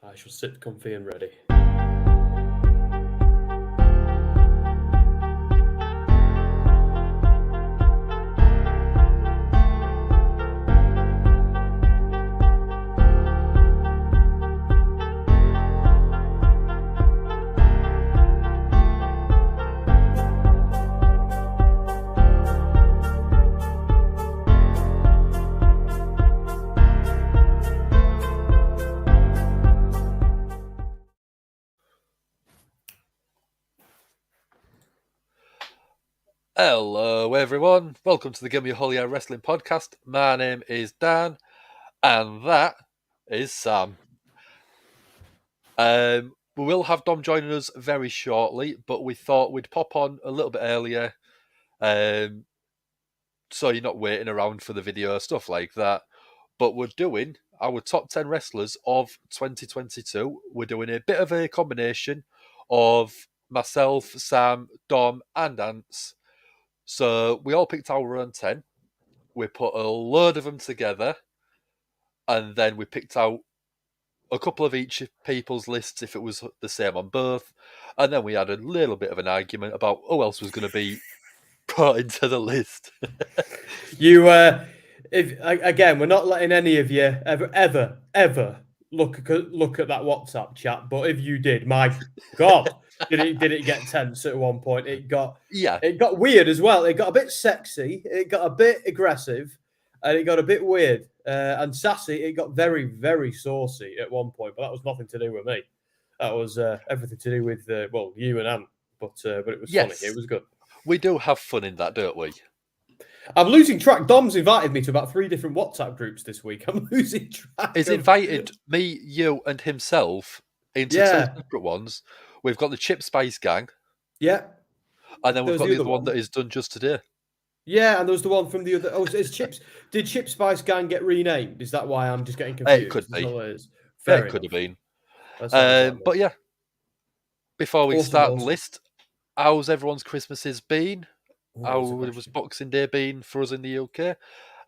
I shall sit comfy and ready. Hello everyone, welcome to the Gimme Wrestling Podcast. My name is Dan, and that is Sam. We will have Dom joining us very shortly, but we thought we'd pop on a little bit earlier, so you're not waiting around for the video, stuff like that. But we're doing our top 10 wrestlers of 2022. We're doing a bit of a combination of myself, Sam, Dom, and Ants. So we all picked our own 10. We put a load of them together, and then we picked out a couple of each people's lists if it was the same on both, and then we had a little bit of an argument about who else was going to be put into the list. Again, we're not letting any of you ever look at that WhatsApp chat. But if you did, my God, did it get tense at one point? It got weird as well. It got a bit sexy. It got a bit aggressive, and it got a bit weird and sassy. It got very, very saucy at one point. But that was nothing to do with me. That was everything to do with you and Ant. But it was funny. It was good. We do have fun in that, don't we? I'm losing track. Dom's invited me to about 3 different WhatsApp groups this week. I'm losing track. He's invited me, you, and himself into 2 separate ones. We've got the Chip Spice Gang. Yeah. And then we've got the other one that is done just today. Yeah, and there was the one from the other. Oh, is Chips? Did Chip Spice Gang get renamed? Is that why I'm just getting confused? It could be. It could have been. But yeah, before we start the list, how's everyone's Christmases been? How was Boxing Day been for us in the UK?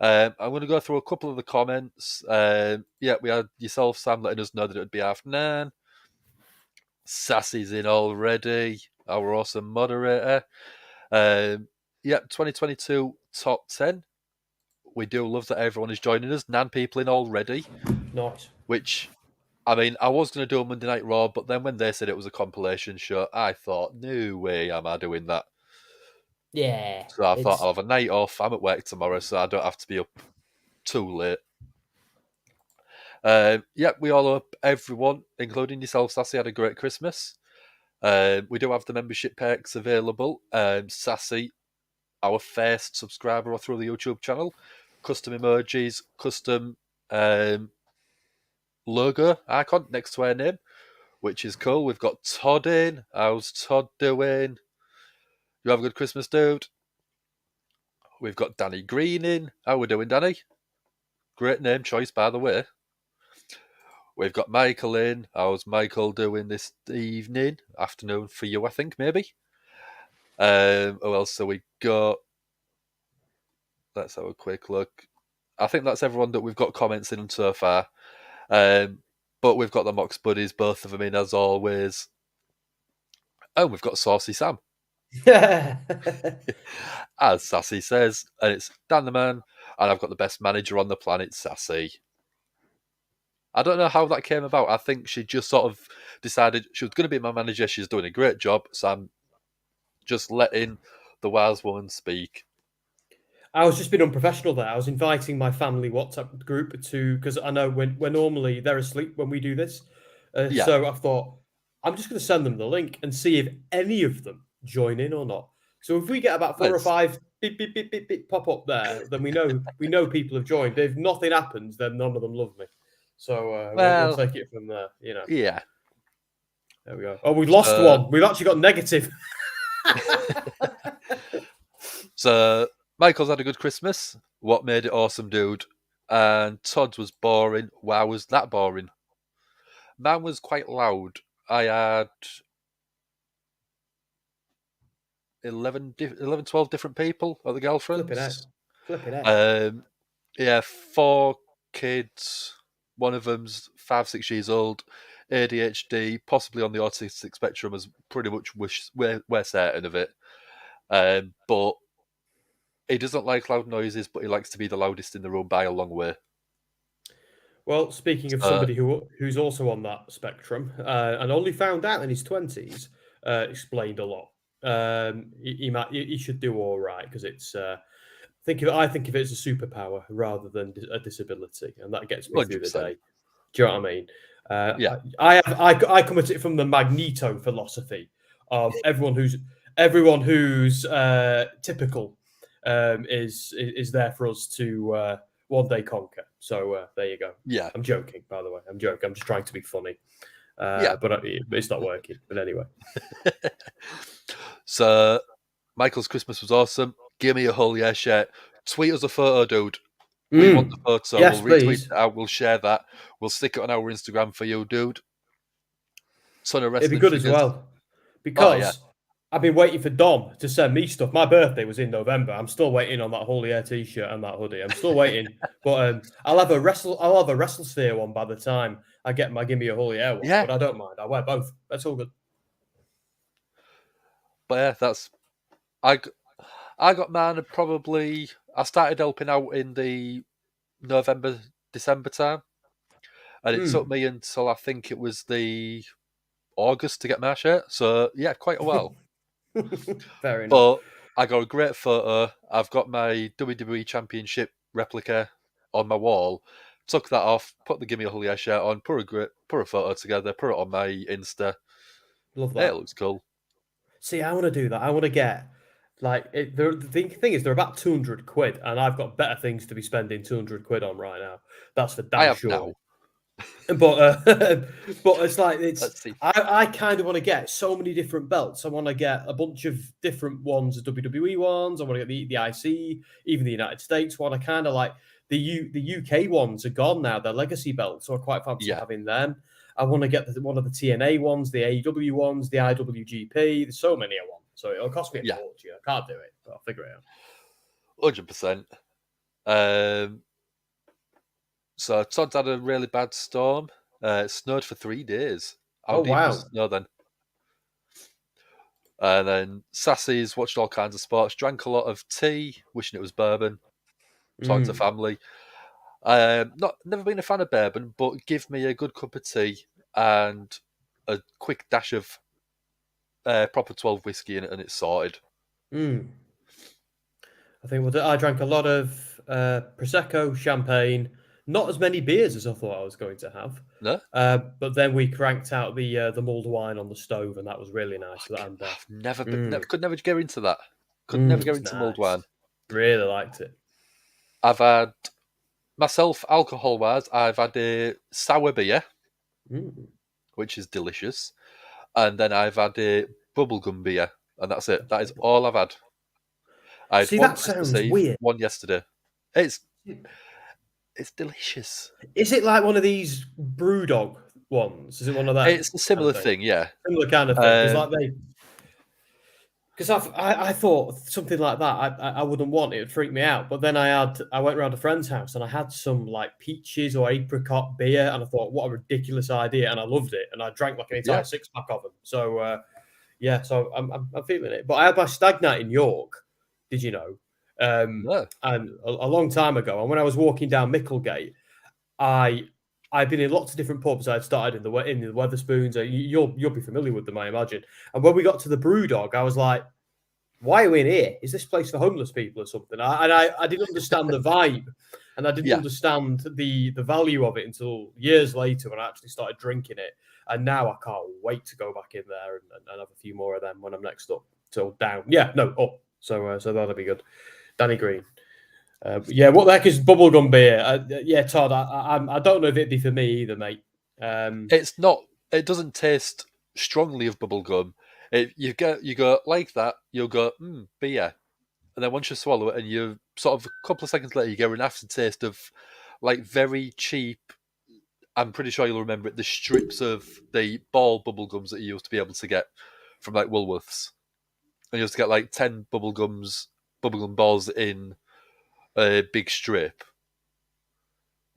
I'm going to go through a couple of the comments. We had yourself, Sam, letting us know that it would be 9:30. Sassy's in already, our awesome moderator. 2022 top 10. We do love that everyone is joining us. 9 people in already. Nice. Which, I mean, I was going to do a Monday Night Raw, but then when they said it was a compilation show, I thought, no way am I doing that. Yeah. So I thought I'll have a night off. I'm at work tomorrow, so I don't have to be up too late. We all hope everyone, including yourself, Sassy, had a great Christmas. We do have the membership perks available. Sassy, our first subscriber through the YouTube channel, custom emojis, custom logo icon next to our name, which is cool. We've got Todd in. How's Todd doing? You have a good Christmas, dude? We've got Danny Green in. How we doing, Danny? Great name choice, by the way. We've got Michael in. How's Michael doing this afternoon for you, I think, maybe? Who else have we got? Let's have a quick look. I think that's everyone that we've got comments in so far. But we've got the Mox Buddies, both of them in as always. Oh, we've got Saucy Sam. As Sassy says, and it's Dan the Man, and I've got the best manager on the planet, Sassy. I don't know how that came about. I think she just sort of decided she was going to be my manager. She's doing a great job, so I'm just letting the wise woman speak. I was just being unprofessional there. I was inviting my family WhatsApp group because I know when normally they're asleep when we do this. So I thought, I'm just going to send them the link and see if any of them join in or not. So if we get about 4 or 5 beep, beep, beep, beep, beep, pop up there, then we know people have joined. If nothing happens, then none of them love me. So we'll take it from there, you know. Yeah. There we go. Oh, we lost one. We've actually got negative. So Michael's had a good Christmas. What made it awesome, dude? And Todd's was boring. Wow, was that boring? Mine was quite loud. I had 11, 12 different people at the girlfriend's. Flipping out. 4 kids, one of them's 5-6 years old, ADHD, possibly on the autistic spectrum, as pretty much we're certain of it. But he doesn't like loud noises, but he likes to be the loudest in the room by a long way. Well, speaking of somebody who's also on that spectrum and only found out in his 20s, explained a lot. He should do all right because it's. I think of it as a superpower rather than a disability, and that gets me 100%. through the day. Do you know what I mean? Yeah. I come at it from the Magneto philosophy of everyone who's typical is there for us to one day conquer. So there you go. Yeah. I'm joking, by the way. I'm joking. I'm just trying to be funny. But it's not working. But anyway. So Michael's Christmas was awesome. Give me a whole yeah shirt. Tweet us a photo, dude. We want the photo. Yes, we'll retweet please. it out. We'll share that. We'll stick it on our Instagram for you, dude. Ton of wrestling It'd be good figures. as well. Because I've been waiting for Dom to send me stuff. My birthday was in November. I'm still waiting on that Holy Air t-shirt and that hoodie. I'm still waiting. But I'll have a WrestleSphere one by the time I get my Gimme a Holy Air one. Yeah. But I don't mind. I wear both. That's all good. But yeah, that's I got mine probably. I started helping out in the November, December time, and it took me until I think it was the August to get my shirt. So yeah, quite a while. Fair enough. But I got a great photo. I've got my WWE Championship replica on my wall. Took that off, put the Gimme a Holy Air shirt on, put a photo together, put it on my Insta. Love that. It looks cool. See, I want to do that. I want to get the thing is they're about 200 quid, and I've got better things to be spending 200 quid on right now. That's for damn sure. Now. But it's like Let's see. I kind of want to get so many different belts. I want to get a bunch of different ones, WWE ones. I want to get the IC, even the United States one. I kind of like the UK ones are gone now. They're legacy belts, so I quite fancy having them. I want to get one of the TNA ones, the AEW ones, the IWGP. There's so many I want, so it'll cost me a fortune. I can't do it, but I'll figure it out. 100%. So Todd's had a really bad storm. It snowed for 3 days. How deep was the snow then? And then Sassy's watched all kinds of sports, drank a lot of tea, wishing it was bourbon, talked to family. Never been a fan of bourbon, but give me a good cup of tea and a quick dash of proper 12 whiskey in it, and it's sorted. I think I drank a lot of Prosecco, champagne, not as many beers as I thought I was going to have. No? But then we cranked out the mulled wine on the stove, and that was really nice. I've could never get into that. Could never get into mulled wine. Really liked it. I've had myself, alcohol-wise, I've had a sour beer, which is delicious, and then I've had a bubblegum beer, and that's it. That is all I've had. I had one Christmas Eve, weird. one yesterday. It's delicious. Is it like one of these BrewDog ones? Is it one of that? It's a similar thing, yeah. Similar kind of thing. Because I thought something like that I wouldn't want. It would freak me out. But then I went around a friend's house and I had some like peaches or apricot beer, and I thought, what a ridiculous idea, and I loved it, and I drank like an entire 6-pack of them. So so I'm feeling it. But I had my stag night in York. Did you know? No. And a long time ago, and when I was walking down Micklegate, I've been in lots of different pubs. I'd started in the Weatherspoons. You'll be familiar with them, I imagine. And when we got to the BrewDog, I was like, "Why are we in here? Is this place for homeless people or something?" I didn't understand the vibe, and I didn't understand the value of it until years later when I actually started drinking it. And now I can't wait to go back in there and have a few more of them when I'm next up. So down, up. So that'll be good. Danny Green. What the heck is bubblegum beer? Todd, I don't know if it'd be for me either, mate. It's not. It doesn't taste strongly of bubblegum. You go like that, you'll go, beer. And then once you swallow it and you sort of a couple of seconds later, you get an aftertaste of like very cheap, I'm pretty sure you'll remember it, the strips of the ball bubblegums that you used to be able to get from like Woolworths. And you used to get like 10 bubblegum balls in a big strip.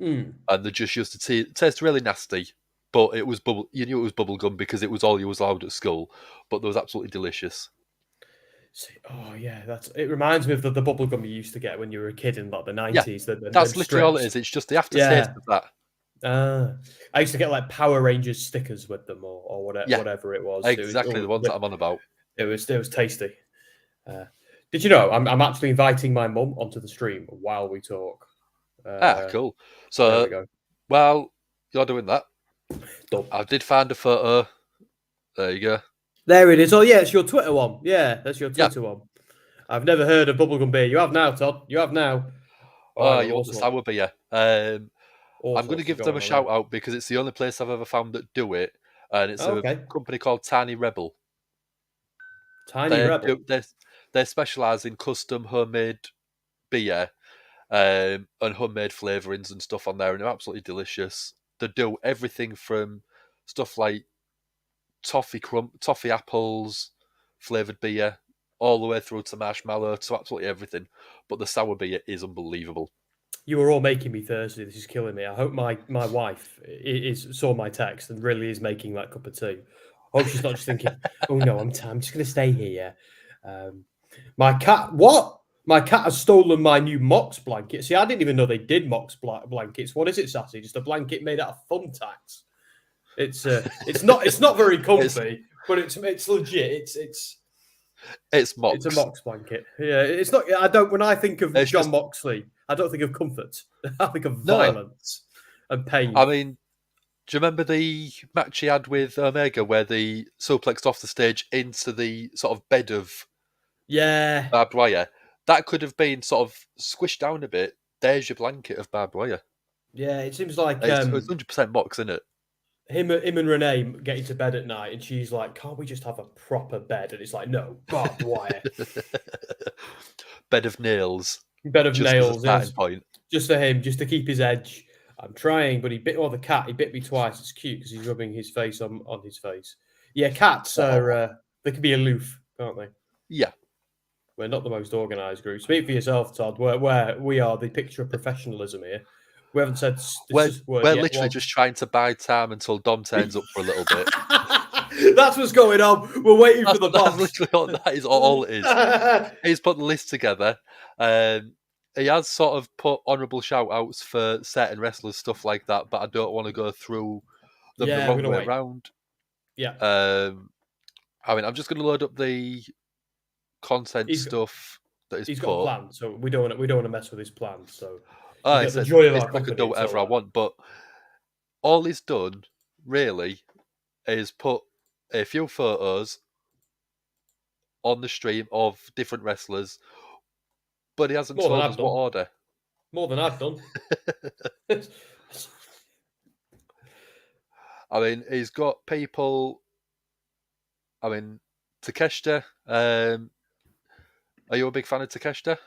and they just used to taste really nasty. But it was bubble. You knew it was bubble gum because it was all you was allowed at school. But they was absolutely delicious. Oh yeah, it reminds me of the bubble gum you used to get when you were a kid in like the Yeah, 90s. that's Them literally all it strips. is. It's just the aftertaste Yeah. of that. I used to get like Power Rangers stickers with them, or Yeah, whatever it was. exactly the ones that I'm on about. It was tasty. Did you know I'm actually inviting my mum onto the stream while we talk? Cool. There we So, go. while you're doing that, Done. I did find a photo. There you go. There it is. Oh yeah, it's your Twitter one. Yeah, that's your Yeah. Twitter one. I've never heard of bubblegum beer. You have now, Todd. You have now. Oh, you want the sour beer? I'm going to give them a shout out because it's the only place I've ever found that do it, and it's a company called Tiny Rebel. Tiny Rebel. They specialise in custom homemade beer and homemade flavourings and stuff on there, and they're absolutely delicious. They do everything from stuff like toffee apples, flavoured beer, all the way through to marshmallow, to absolutely everything. But the sour beer is unbelievable. You were all making me thirsty. This is killing me. I hope my wife saw my text and really is making that cup of tea. I hope she's not just thinking, "Oh no, I'm just going to stay here." My cat, what? My cat has stolen my new Mox blanket. See, I didn't even know they did Mox blankets. What is it, Sassy? Just a blanket made out of thumbtacks. It's not very comfy, but it's legit. It's Mox. It's a Mox blanket. Yeah, it's not. I don't. When I think of John Moxley, I don't think of comfort. I think of violence and pain. I mean, do you remember the match he had with Omega where they suplexed off the stage into the sort of bed of barbed wire? That could have been sort of squished down a bit. There's your blanket of barbed wire. Yeah, it seems like it's 100% Mox, isn't it? Him and Renee getting to bed at night, and she's like, "Can't we just have a proper bed?" And it's like, "No, barbed wire, bed of nails, bed of nails." Starting point. Just for him, just to keep his edge. I'm trying, but he bit the cat. He bit me twice. It's cute because he's rubbing his face on his face. Yeah, cats are they can be aloof, can't they? Yeah. We're not the most organised group. Speak for yourself, Todd. Where we are the picture of professionalism here. We haven't said we're literally just trying to buy time until Dom turns up for a little bit. That's what's going on. We're waiting for the boss. That is all it is. He's put the list together. He has sort of put honourable shout outs for certain wrestlers, stuff like that, but I don't want to go through them the wrong way around. Yeah. I mean, I'm just going to load up the content stuff that he's got a plan, so we don't want to mess with his plan. So I said, I could do whatever I want, but all he's done really is put a few photos on the stream of different wrestlers, but he hasn't told us what order. More than I've done. I mean, he's got people. I mean, Takeshita. Are you a big fan of Takeshita?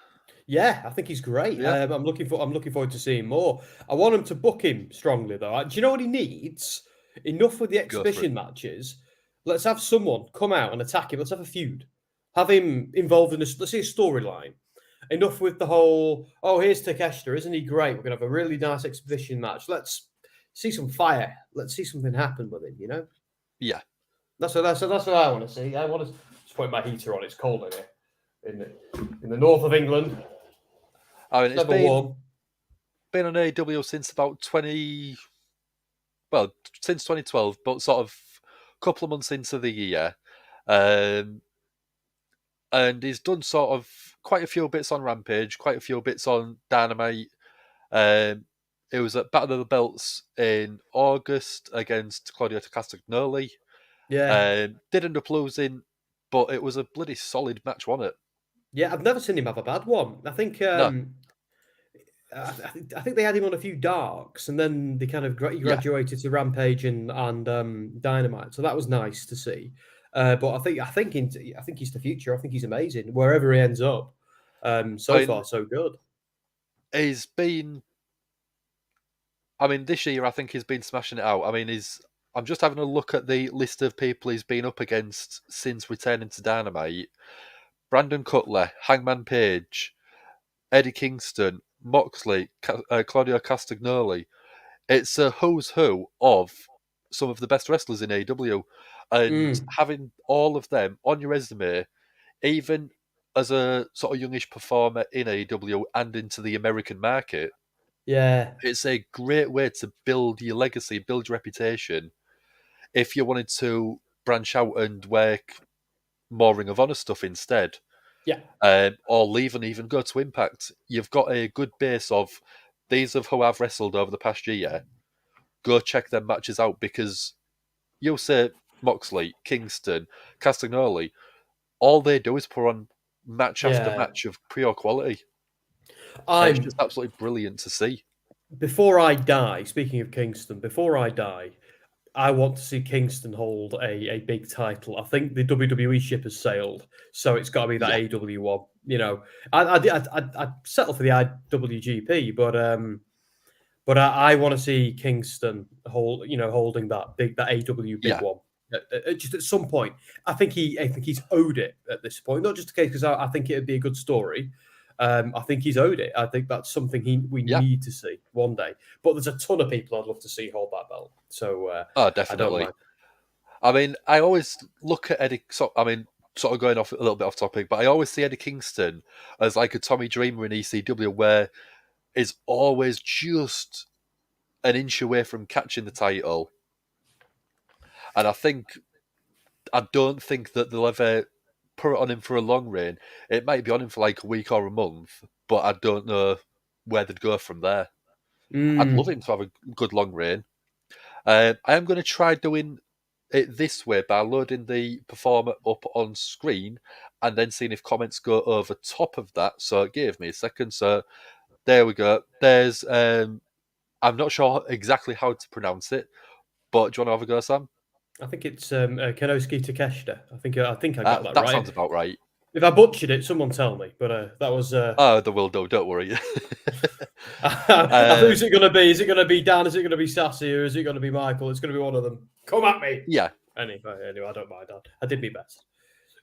Yeah, I think he's great. Yeah. I'm looking forward to seeing more. I want him to book him strongly, though. Do you know what he needs? Enough with the exhibition matches. Let's have someone come out and attack him. Let's have a feud. Have him involved in let's say a storyline. Enough with the whole, oh, here's Takeshita, isn't he great? We're gonna have a really nice exhibition match. Let's see some fire. Let's see something happen with him, you know? Yeah. That's what I want to see. I want to just put my heater on. It's cold in here. In the north of England. I mean, it's been on AEW since about since 2012, but sort of a couple of months into the year. And he's done sort of quite a few bits on Rampage, quite a few bits on Dynamite. It was at Battle of the Belts in August against Claudio Castagnoli. Yeah. Did end up losing, but it was a bloody solid match, wasn't it? Yeah, I've never seen him have a bad one. I think I think they had him on a few darks, and then they kind of graduated to Rampage and Dynamite. So that was nice to see. But I think he's the future. I think he's amazing wherever he ends up. Far, so good. He's been. I mean, this year I think he's been smashing it out. I mean, I'm just having a look at the list of people he's been up against since returning to Dynamite. Brandon Cutler, Hangman Page, Eddie Kingston, Moxley, Claudio Castagnoli. It's a who's who of some of the best wrestlers in AEW, and having all of them on your resume, even as a sort of youngish performer in AEW and into the American market, it's a great way to build your legacy, build your reputation. If you wanted to branch out and work more Ring of Honor stuff instead, or leave and even go to Impact, you've got a good base of these of who I've wrestled over the past year. Go check their matches out, because you'll say Moxley, Kingston, Castagnoli, all they do is put on match after match of pure quality. It's just absolutely brilliant to see. Before I die, speaking of Kingston, before I die, I want to see Kingston hold a big title. I think the WWE ship has sailed, so it's got to be that AEW one. You know, I'd settle for the IWGP, but I want to see Kingston holding that AEW big one. Just at some point, I think he's owed it at this point. Not just a case because I think it'd be a good story. I think he's owed it. I think that's something we need to see one day. But there's a ton of people I'd love to see hold that belt. So, definitely. I mean, I always look at Eddie. I mean, sort of going off a little bit off topic, but I always see Eddie Kingston as like a Tommy Dreamer in ECW, where is always just an inch away from catching the title. And I don't think that they'll ever put it on him for a long reign. It might be on him for like a week or a month, but I don't know where they'd go from there. I'd love him to have a good long reign. I am going to try doing it this way by loading the performer up on screen and then seeing if comments go over top of that. So give me a second. So there we go. There's I'm not sure exactly how to pronounce it, but do you want to have a go, Sam? I think it's Kenosuke Takeshita. I think I got that right. That sounds about right. If I butchered it, someone tell me. But that was. Oh, they will do. Don't worry. Who's it going to be? Is it going to be Dan? Is it going to be Sassy? Or is it going to be Michael? It's going to be one of them. Come at me. Yeah. Anyway, I don't mind, Dan. I did my best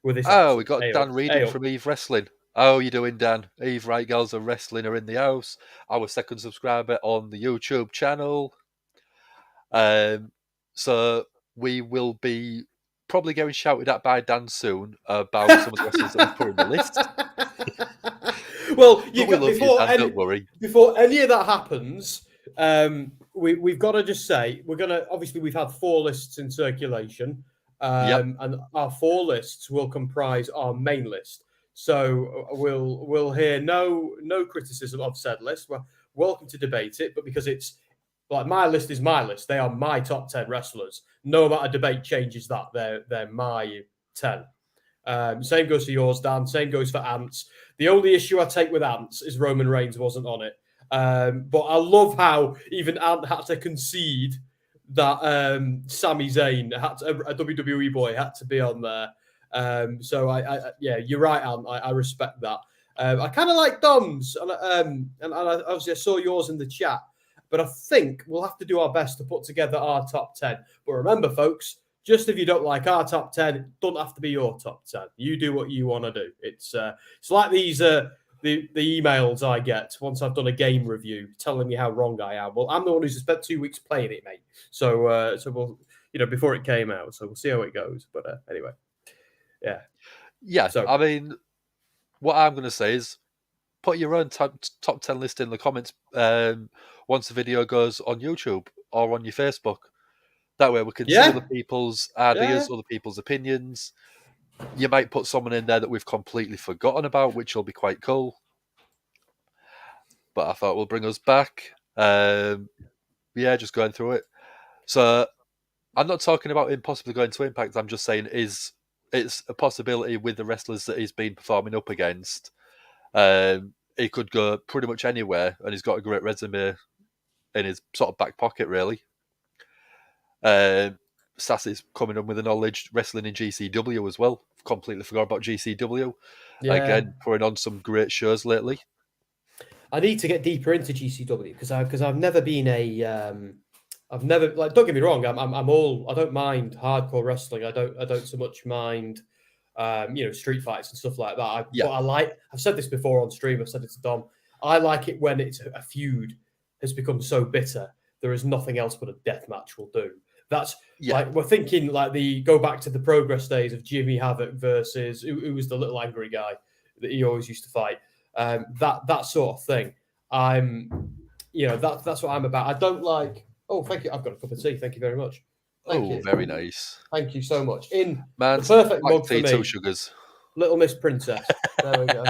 with this. Oh, we got Dan reading from Eve Wrestling. How are you doing, Dan? Eve Right Girls of Wrestling are in the house. Our second subscriber on the YouTube channel. So we will be probably getting shouted at by Dan soon about some of the wrestlers that we put in the list. Well, don't worry. Before any of that happens, we've got to just say obviously we've had 4 lists in circulation, and our 4 lists will comprise our main list. So we'll hear no criticism of said list. We're welcome to debate it, but because it's like my list is my list, they are my top 10 wrestlers. No matter debate changes that, they're my 10. Same goes for yours, Dan. Same goes for Ants. The only issue I take with Ants is Roman Reigns wasn't on it. But I love how even Ant had to concede that Sami Zayn, a WWE boy, had to be on there. So you're right, Ant. I respect that. I kind of like Dom's, and obviously I saw yours in the chat. But I think we'll have to do our best to put together our top 10. But remember, folks, just if you don't like our top 10, it doesn't have to be your top 10. You do what you want to do. It's like these the emails I get once I've done a game review telling me how wrong I am. Well, I'm the one who's spent 2 weeks playing it, mate. So we'll before it came out. So we'll see how it goes. But anyway, yeah. Yeah. So I mean, what I'm going to say is put your own top 10 list in the comments once the video goes on YouTube or on your Facebook. That way we can see other people's ideas, other people's opinions. You might put someone in there that we've completely forgotten about, which will be quite cool. But I thought we'll bring us back. Just going through it. So I'm not talking about him possibly going to Impact. I'm just saying it's a possibility with the wrestlers that he's been performing up against. He could go pretty much anywhere, and he's got a great resume in his sort of back pocket, really. Sassy's coming in with the knowledge wrestling in GCW as well. Completely forgot about GCW. Yeah. Again, putting on some great shows lately. I need to get deeper into GCW because I've never been I've never don't get me wrong. I'm all I don't mind hardcore wrestling. I don't so much mind street fights and stuff like that. But I've said this before on stream. I've said it to Dom. I like it when it's a feud has become so bitter there is nothing else but a death match will do. That's like we're thinking like go back to the Progress days of Jimmy Havoc versus who was the little angry guy that he always used to fight. That sort of thing. That's what I'm about. I don't like. Oh, thank you. I've got a cup of tea. Thank you very much. Thank you. Very nice. Thank you so much. In Man, the perfect black mug for tea, me. 2 sugars. Little Miss Princess. There we go.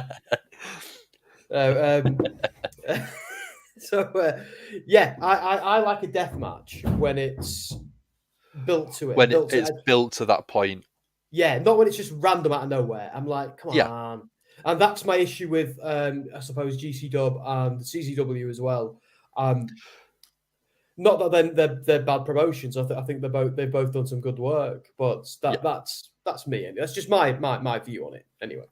I like a death match when it's built to it. When it's built to that point. Yeah, not when it's just random out of nowhere. I'm like, come on. And that's my issue with, I suppose, GC Dub and CZW as well. Not that they're bad promotions. I think they've both done some good work, but that's me. That's just my view on it. Anyway.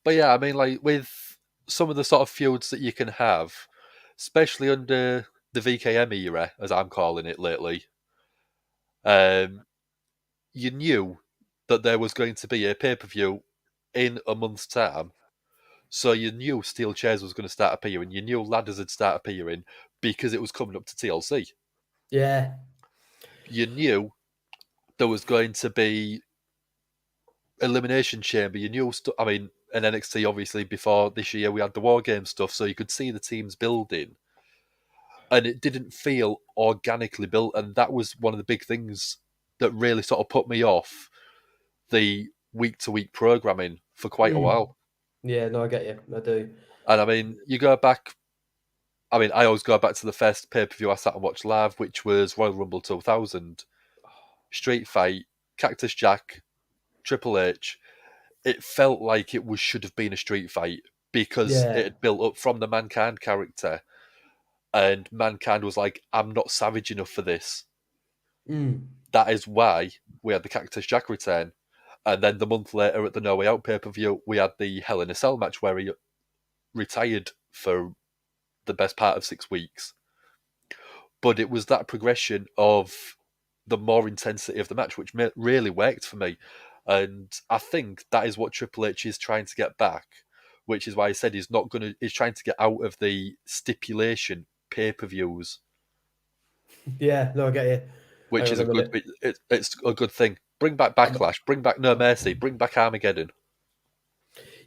But yeah, I mean, like with some of the sort of feuds that you can have, especially under the VKM era, as I'm calling it lately, you knew that there was going to be a pay-per-view in a month's time. So you knew steel chairs was going to start appearing. You knew ladders would start appearing because it was coming up to TLC. Yeah. You knew there was going to be Elimination Chamber. You knew, and NXT, obviously, before this year, we had the War Game stuff, so you could see the teams building. And it didn't feel organically built. And that was one of the big things that really sort of put me off the week-to-week programming for quite a while. Yeah, no, I get you. I do. And I mean, you go back. I mean, I always go back to the first pay-per-view I sat and watched live, which was Royal Rumble 2000. Street Fight, Cactus Jack, Triple H. It felt like it should have been a street fight because it had built up from the Mankind character. And Mankind was like, I'm not savage enough for this. That is why we had the Cactus Jack return. And then the month later at the No Way Out pay-per-view, we had the Hell in a Cell match where he retired for the best part of 6 weeks. But it was that progression of the more intensity of the match, which really worked for me. And I think that is what Triple H is trying to get back, which is why he said he's trying to get out of the stipulation pay-per-views. Yeah, no, I get you. Which is it's a good thing. Bring back Backlash, bring back No Mercy, bring back Armageddon.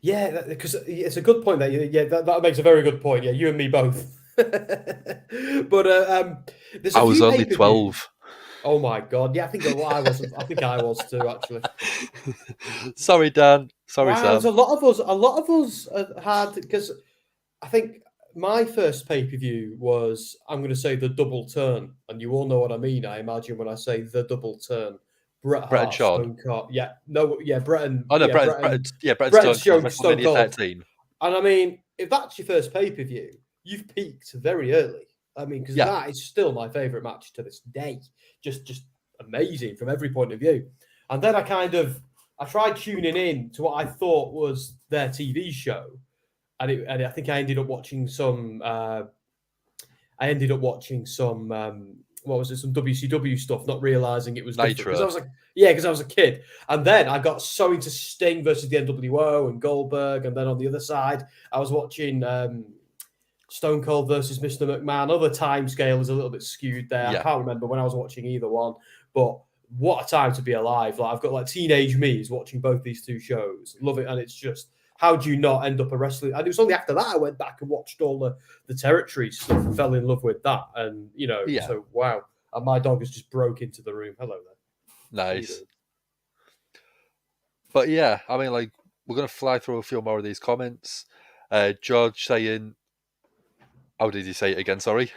Yeah, because it's a good point there. Yeah, that makes a very good point. Yeah, you and me both. But I was only 12. Oh my god! Yeah, I think I was. I think I was too. Actually. Sorry, Dan. Sorry, Sam. A lot of us had, because I think my first pay-per-view was, I'm going to say, the Double Turn, and you all know what I mean, I imagine, when I say the Double Turn. Bret Hart, Stone Cold. Yeah, no, yeah, Bret and Bret and Stone Cold, Stone Cold. 13. And I mean, if that's your first pay-per-view, you've peaked very early. I mean, because that is still my favorite match to this day. Just amazing from every point of view. And then I tried tuning in to what I thought was their TV show, and I think I ended up watching some. What was it? Some WCW stuff, not realizing it was different. Because I was a kid, and then I got so into Sting versus the NWO and Goldberg, and then on the other side, I was watching Stone Cold versus Mr. McMahon. Other time scale is a little bit skewed there. I can't remember when I was watching either one, but what a time to be alive! Like, I've got teenage me is watching both these two shows, love it, and it's just, how do you not end up a wrestling? And it was only after that I went back and watched all the territory stuff and fell in love with that. And, so wow. And my dog has just broke into the room. Hello there. Nice. But yeah, I mean, we're going to fly through a few more of these comments. George saying, how did he say it again? Sorry.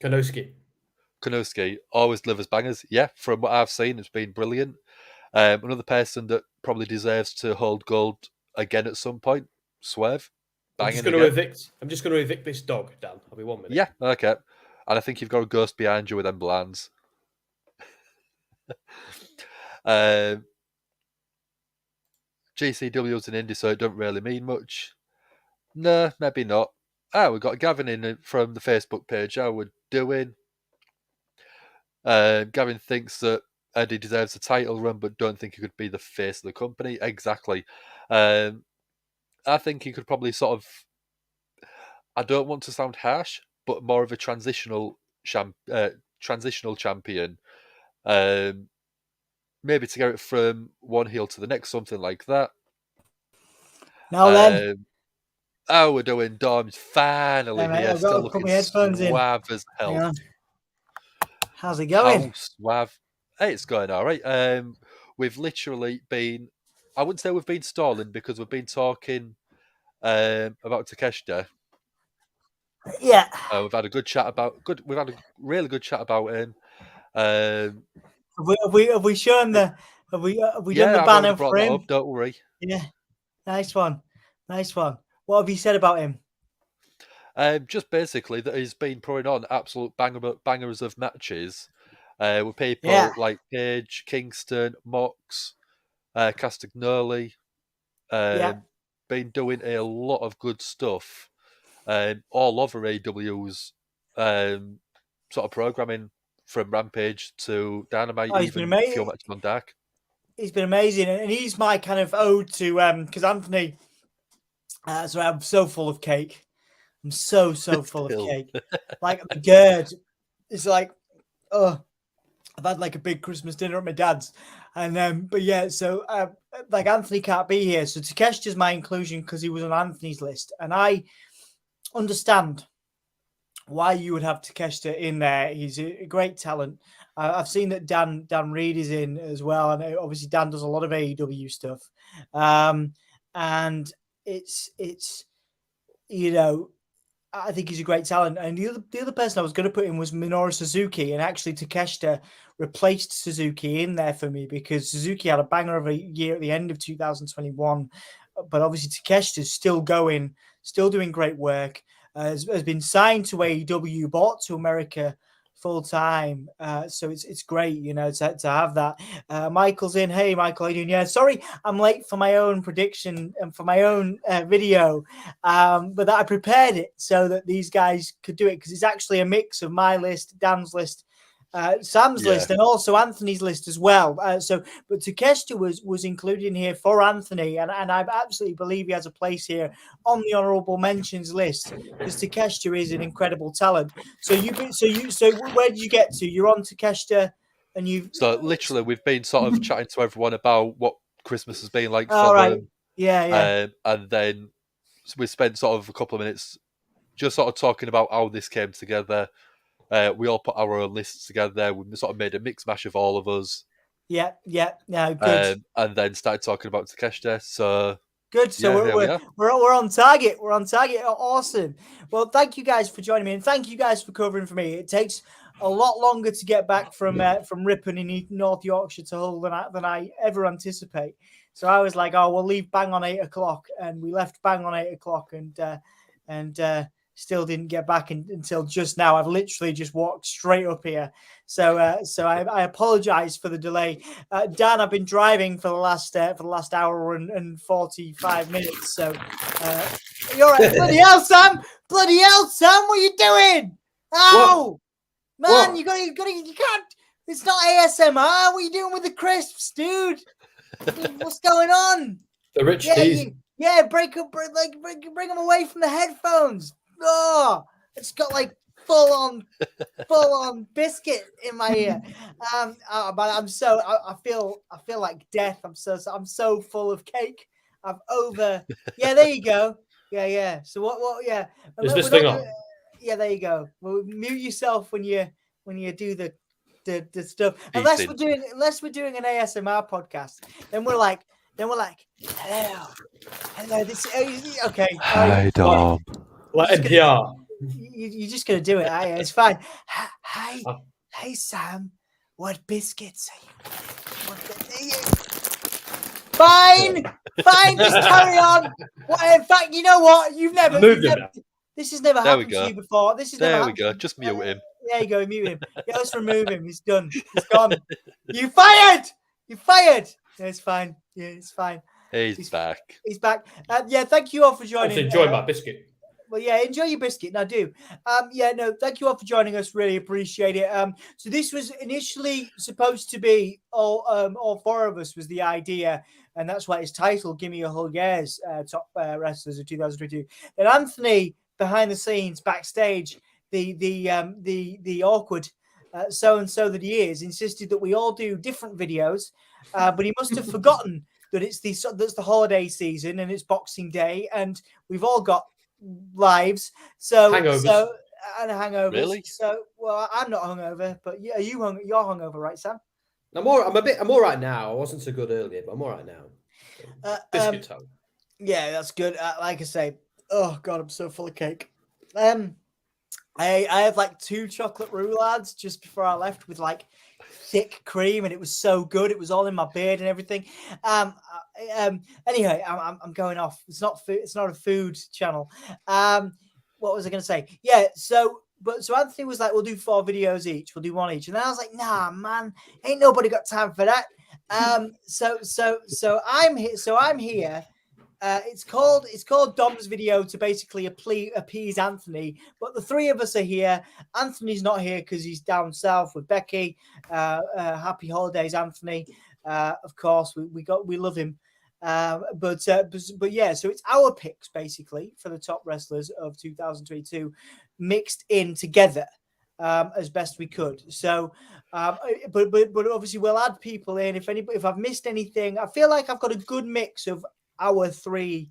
Kanoski always delivers bangers. Yeah, from what I've seen, it's been brilliant. Another person that probably deserves to hold gold again at some point, Swerve. I'm just going to evict this dog, Dan. I'll be 1 minute. Yeah, okay. And I think you've got a ghost behind you with them blinds. GCW's an indie, so it don't really mean much. No, maybe not. We've got Gavin in from the Facebook page. How we're doing. Gavin thinks that Eddie deserves a title run, but don't think he could be the face of the company. Exactly. I think he could probably sort of I don't want to sound harsh, but more of a transitional champion. Maybe to get it from one heel to the next, something like that. Now then. How we're doing, Dom's finally here, still looking suave as hell. How's it going? How suave? Hey, it's going all right. We've literally been, I wouldn't say we've been stalling because we've been talking about Takeshita. Yeah. We've had a good chat about we've had a really good chat about him. Have we shown the have we done the banner for him? Up, don't worry. Yeah, nice one. What have you said about him? Just basically that he's been putting on absolute bangers of matches with people like Page, Kingston, Mox, Castagnoli. Been doing a lot of good stuff all over AEW's sort of programming, from Rampage to Dynamite, even a few matches on Dark. He's been amazing, and he's my kind of ode to because Anthony. So I'm so full of cake. I'm so full of cake. Like the GAHY, it's like, oh, I've had like a big Christmas dinner at my dad's, and but yeah, so like Anthony can't be here, so Takeshita's my inclusion because he was on Anthony's list, and I understand why you would have Takeshita in there. He's a great talent. I've seen that Dan Reed is in as well, and obviously Dan does a lot of AEW stuff, and it's you know, I think he's a great talent. And the other person I was going to put in was Minoru Suzuki, and actually Takeshita replaced Suzuki in there for me because Suzuki had a banger of a year at the end of 2021, but obviously Takeshita's still going, still doing great work. Has been signed to AEW, bought to America full time, so it's great, you know, to have that. Michael's in. Hey, Michael, how you doing? Yeah, sorry, I'm late for my own prediction and for my own video, but that I prepared it so that these guys could do it because it's actually a mix of my list, Dan's list, Sam's list, and also Anthony's list as well. But Takeshita was included in here for Anthony, and I absolutely believe he has a place here on the honourable mentions list because Takeshita is an incredible talent. So where did you get to? You're on Takeshita, and you've literally we've been sort of chatting to everyone about what Christmas has been like for them. Yeah. And then we spent sort of a couple of minutes just sort of talking about how this came together. We all put our own lists together. We sort of made a mix mash of all of us. Yeah, good. And then started talking about Takeshita. So good. So we're on target. We're on target. Awesome. Well, thank you guys for joining me, and thank you guys for covering for me. It takes a lot longer to get back from Ripon in North Yorkshire to Hull than I ever anticipate. So I was like, oh, we'll leave bang on 8 o'clock, and we left bang on 8 o'clock, and still didn't get back until just now. I've literally just walked straight up here. So I apologize for the delay. Dan, I've been driving for the last hour and 45 minutes. So you're right. Bloody hell, Sam! What are you doing? Oh, what? Man, you can't. It's not ASMR. What are you doing with the crisps, dude? What's going on? The rich teas. Bring them away from the headphones. Oh, it's got like full on biscuit in my ear. But I feel like death. I'm so full of cake. Yeah, there you go. Yeah. So what? Yeah. Is this thing on? Yeah, there you go. Well, mute yourself when you do the stuff. Unless we're doing an ASMR podcast, then we're like, hello. This okay. Hi, Dom. Like NPR. You're just gonna do it, are you? It's fine. Hey, Sam. What biscuits are you? Fine. Just carry on. Well, in fact, you know what? This has never happened to you before. There we go. Just mute him. There you go. Mute him. Yeah, let's remove him. He's done. He's gone. You fired. Yeah, it's fine. He's back. He's back. Thank you all for joining. I enjoy my biscuit. Well, yeah, enjoy your biscuit. Now, do. Thank you all for joining us. Really appreciate it. So this was initially supposed to be all four of us was the idea, and that's why it's titled "Gimme a Hug Airs" top wrestlers of 2022. Then Anthony behind the scenes, backstage, the awkward so and so that he is, insisted that we all do different videos, but he must have forgotten that that's the holiday season and it's Boxing Day, and we've all got lives. So hangovers. And hangovers. Really? So, well, I'm not hungover, but yeah, you're hungover, right, Sam? I'm all right now. I wasn't so good earlier, but I'm all right now. Biscuit toe. Yeah, that's good. Like I say, oh god, I'm so full of cake. I had like 2 chocolate roulades just before I left with like thick cream, and it was so good. It was all in my beard and everything. Anyway, I'm going off. It's not food. It's not a food channel. What was I going to say? Yeah. So Anthony was like, we'll do 4 videos each. We'll do 1 each. And then I was like, nah, man, ain't nobody got time for that. So I'm here. It's called Dom's video to basically appease Anthony, but the 3 of us are here. Anthony's not here because he's down south with Becky. Happy holidays, Anthony. Of course, we love him. But yeah, so it's our picks basically for the top wrestlers of 2022 mixed in together as best we could. So, but obviously we'll add people in if I've missed anything. I feel like I've got a good mix of our 3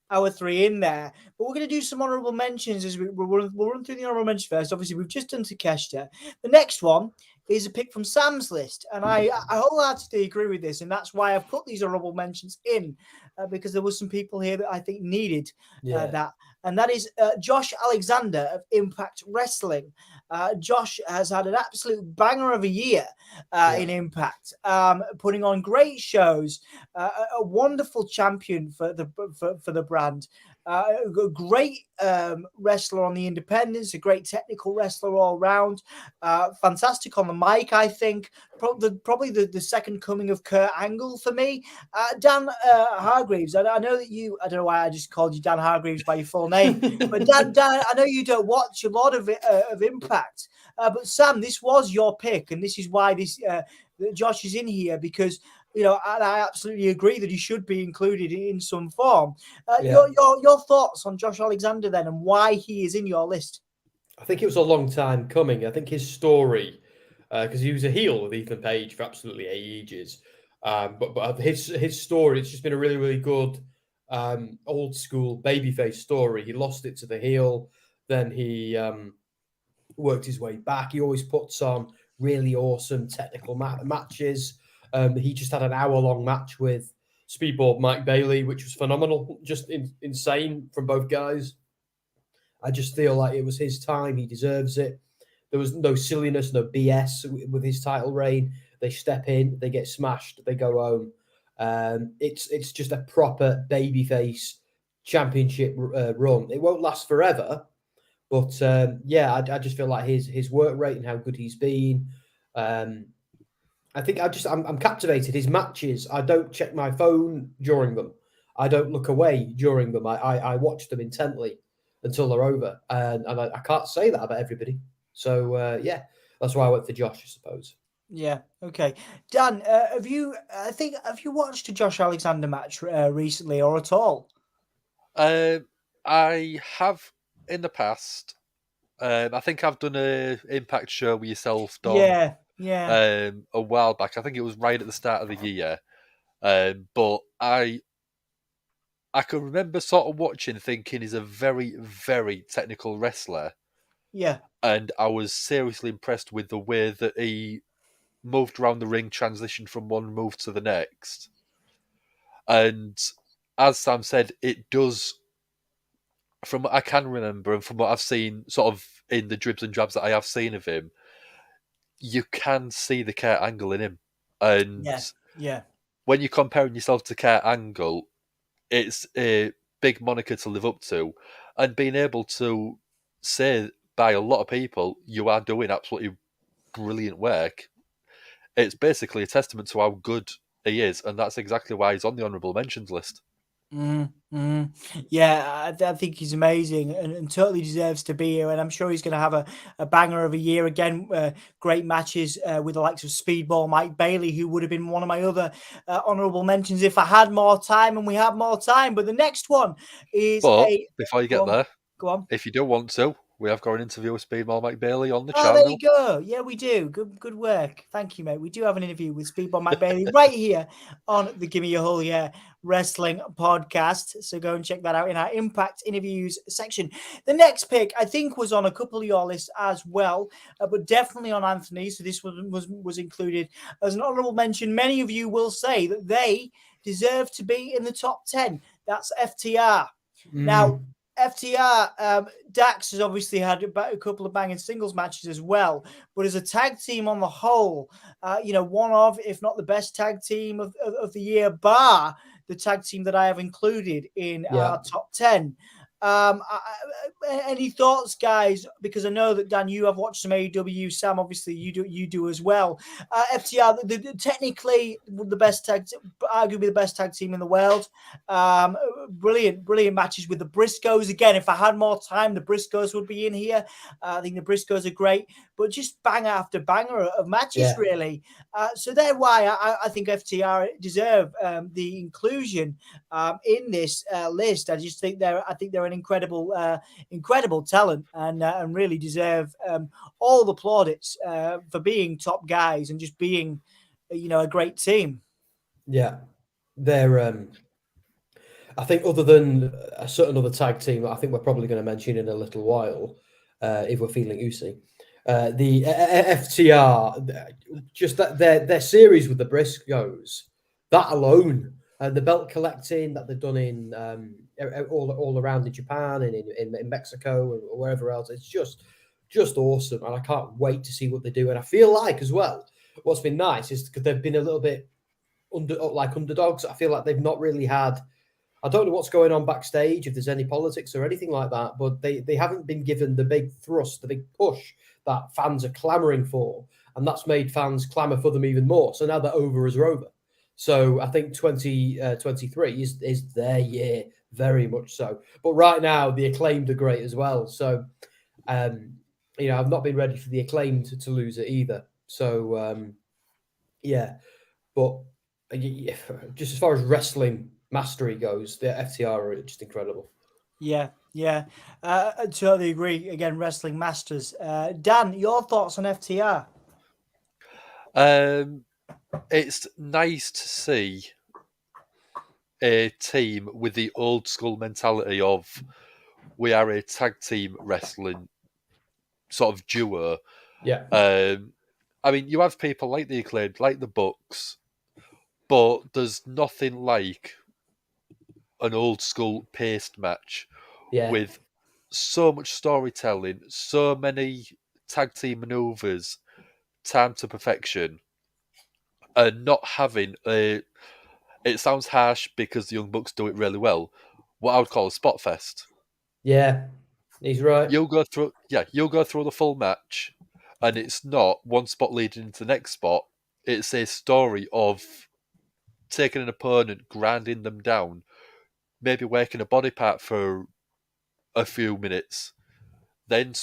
our 3 in there, but we're going to do some honorable mentions as we'll run through the honorable mentions first. Obviously we've just done Takeshita. The next one is a pick from Sam's list, and I wholeheartedly agree with this, and that's why I've put these honorable mentions in, because there was some people here that I think needed that, and that is Josh Alexander of Impact Wrestling. Josh has had an absolute banger of a year in Impact, putting on great shows, a wonderful champion for the brand, a great wrestler on the independents, a great technical wrestler all round, fantastic on the mic, I think. Probably the second coming of Kurt Angle for me. Dan Hargreaves, I know that I don't know why I just called you Dan Hargreaves by your full name, but Dan, I know you don't watch a lot of Impact, but Sam, this was your pick, and this is why Josh is in here, because I absolutely agree that he should be included in some form. Your thoughts on Josh Alexander then, and why he is in your list? I think it was a long time coming. I think his story, because he was a heel with Ethan Page for absolutely ages, but his story, it's just been a really, really good old school babyface story. He lost it to the heel, then he worked his way back. He always puts on really awesome technical matches. He just had an hour-long match with Speedball Mike Bailey, which was phenomenal, just insane from both guys. I just feel like it was his time. He deserves it. There was no silliness, no BS with his title reign. They step in, they get smashed, they go home. It's just a proper babyface championship run. It won't last forever, but I just feel like his work rate and how good he's been. I think I'm captivated. His matches, I don't check my phone during them. I don't look away during them. I watch them intently until they're over. And I can't say that about everybody. So, that's why I went for Josh, I suppose. Yeah. Okay. Dan, have you watched a Josh Alexander match recently or at all? I have in the past. I think I've done a Impact show with yourself, Dom. Yeah. A while back. I think it was right at the start of the year. But I can remember sort of watching, thinking he's a very, very technical wrestler. Yeah. And I was seriously impressed with the way that he moved around the ring, transitioned from one move to the next. And as Sam said, it does, from what I can remember and from what I've seen sort of in the dribs and drabs that I have seen of him, you can see the Kurt Angle in him. And when you're comparing yourself to Kurt Angle, it's a big moniker to live up to. And being able to say by a lot of people, you are doing absolutely brilliant work, it's basically a testament to how good he is. And that's exactly why he's on the honourable mentions list. Yeah, I think he's amazing and totally deserves to be here. And I'm sure he's going to have a banger of a year again. Great matches with the likes of Speedball Mike Bailey, who would have been one of my other honourable mentions if I had more time, and we have more time. But the next one is before you get there, go on. If you do want to, we have got an interview with Speedball Mike Bailey on the Oh, channel. there you go. Yeah, we do. Good work. Thank you, mate. We do have an interview with Speedball Mike Bailey right here on the Gimme Your Whole Year Wrestling podcast. So go and check that out in our Impact interviews section. The next pick, I think, was on a couple of your lists as well, but definitely on Anthony. So this was included as an honorable mention. Many of you will say that they deserve to be in the top 10. That's FTR. Now, FTR, Dax has obviously had a couple of banging singles matches as well, but as a tag team on the whole, one of, if not the best tag team of the year, bar the tag team that I have included in our top 10. Any thoughts, guys? Because I know that Dan, you have watched some AEW. Sam, obviously, you do as well. FTR, technically the best tag, arguably the best tag team in the world. Brilliant matches with the Briscoes. Again, if I had more time, the Briscoes would be in here. I think the Briscoes are great, but just banger after banger of matches, really. So they're why I think FTR deserve the inclusion in this list. I just think they're an incredible talent and really deserve all the plaudits for being top guys and just being, a great team. Yeah, they're. I think other than a certain other tag team that I think we're probably going to mention in a little while, if we're feeling oozy, the FTR, just that their series with the Briscoes, that alone, the belt collecting that they've done in all around in Japan and in Mexico and wherever else, it's just awesome, and I can't wait to see what they do. And I feel like as well, what's been nice is because they've been a little bit underdogs. I feel like they've not really had. I don't know what's going on backstage, if there's any politics or anything like that, but they haven't been given the big thrust, the big push that fans are clamoring for. And that's made fans clamor for them even more. So now they're over as Rover. So I think 2023 is their year, very much so. But right now, the Acclaimed are great as well. So, I've not been ready for the Acclaimed to lose it either. So, but just as far as wrestling mastery goes, the FTR are just incredible. Yeah. I totally agree. Again, wrestling masters. Dan, your thoughts on FTR? It's nice to see a team with the old school mentality of we are a tag team wrestling sort of duo. Yeah. I mean, you have people like the Acclaimed, like the Bucks, but there's nothing like an old school paced match with so much storytelling, so many tag team maneuvers, time to perfection, and not having a. It sounds harsh because the Young Bucks do it really well. What I would call a spot fest. Yeah, he's right. You'll go through the full match, and it's not one spot leading into the next spot. It's a story of taking an opponent, grinding them down, maybe working a body part for a few minutes, then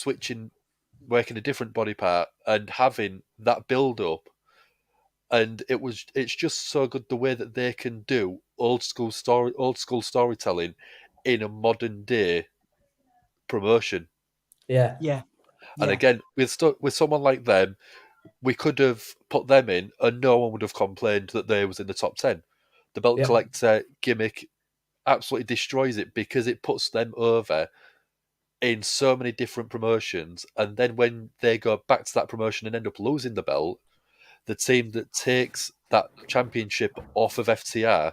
working a different body part, and having that build up. And it's just so good the way that they can do old school storytelling in a modern day promotion. Yeah. And again, with someone like them, we could have put them in, and no one would have complained that they was in the top 10. The belt collector gimmick absolutely destroys it because it puts them over in so many different promotions, and then when they go back to that promotion and end up losing the belt, the team that takes that championship off of FTR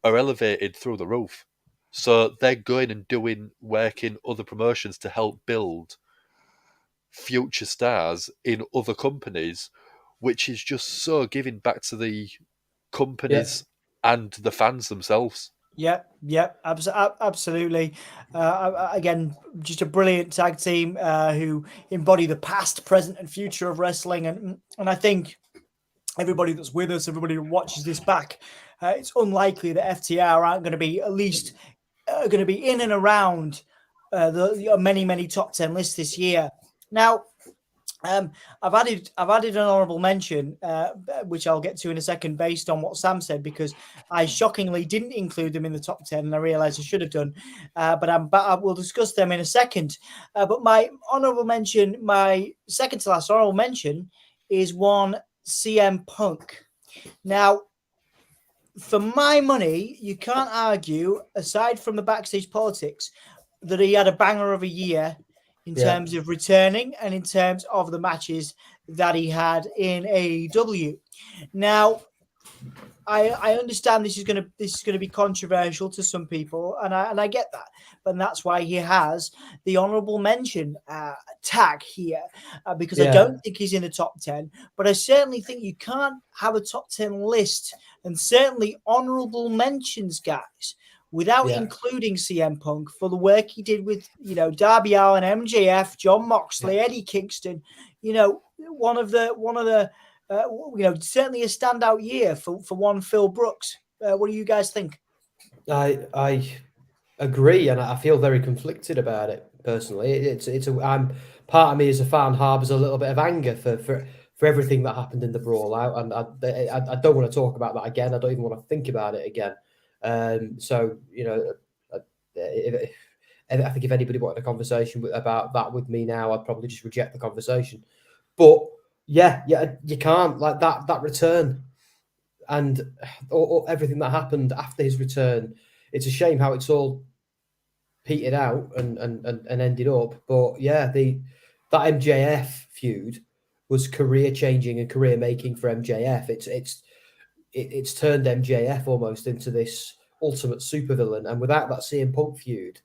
are elevated through the roof. So they're going and doing work in other promotions to help build future stars in other companies, which is just so giving back to the companies and the fans themselves. Absolutely. Again, just a brilliant tag team who embody the past, present, and future of wrestling, and I think everybody that's with us, everybody who watches this back, it's unlikely that FTR aren't going to be at least going to be in and around the many top 10 lists this year. Now, I've added an honourable mention, which I'll get to in a second, based on what Sam said, because I shockingly didn't include them in the top 10, and I realised I should have done. But I will discuss them in a second. But my honourable mention, my second to last honourable mention, is one CM Punk. Now, for my money, you can't argue, aside from the backstage politics, that he had a banger of a year in terms of returning and in terms of the matches that he had in AEW. Now, I understand this is going to be controversial to some people, and I get that, but that's why he has the honourable mention tag here, because I don't think he's in the top 10, but I certainly think you can't have a top 10 list and certainly honourable mentions, guys, without including CM Punk for the work he did with, Darby Allin, MJF, John Moxley, Eddie Kingston, one of the certainly a standout year for one Phil Brooks. What do you guys think? I agree, and I feel very conflicted about it personally. I'm part of me as a fan harbours a little bit of anger for everything that happened in the brawl out, and I don't want to talk about that again. I don't even want to think about it again. So I think if anybody wanted a conversation about that with me now, I'd probably just reject the conversation. But yeah, you can't, like, that return and or everything that happened after his return. It's a shame how it's all petered out and ended up. But yeah, that MJF feud was career changing and career making for MJF. It's turned MJF almost into this ultimate supervillain, and without that CM Punk feud,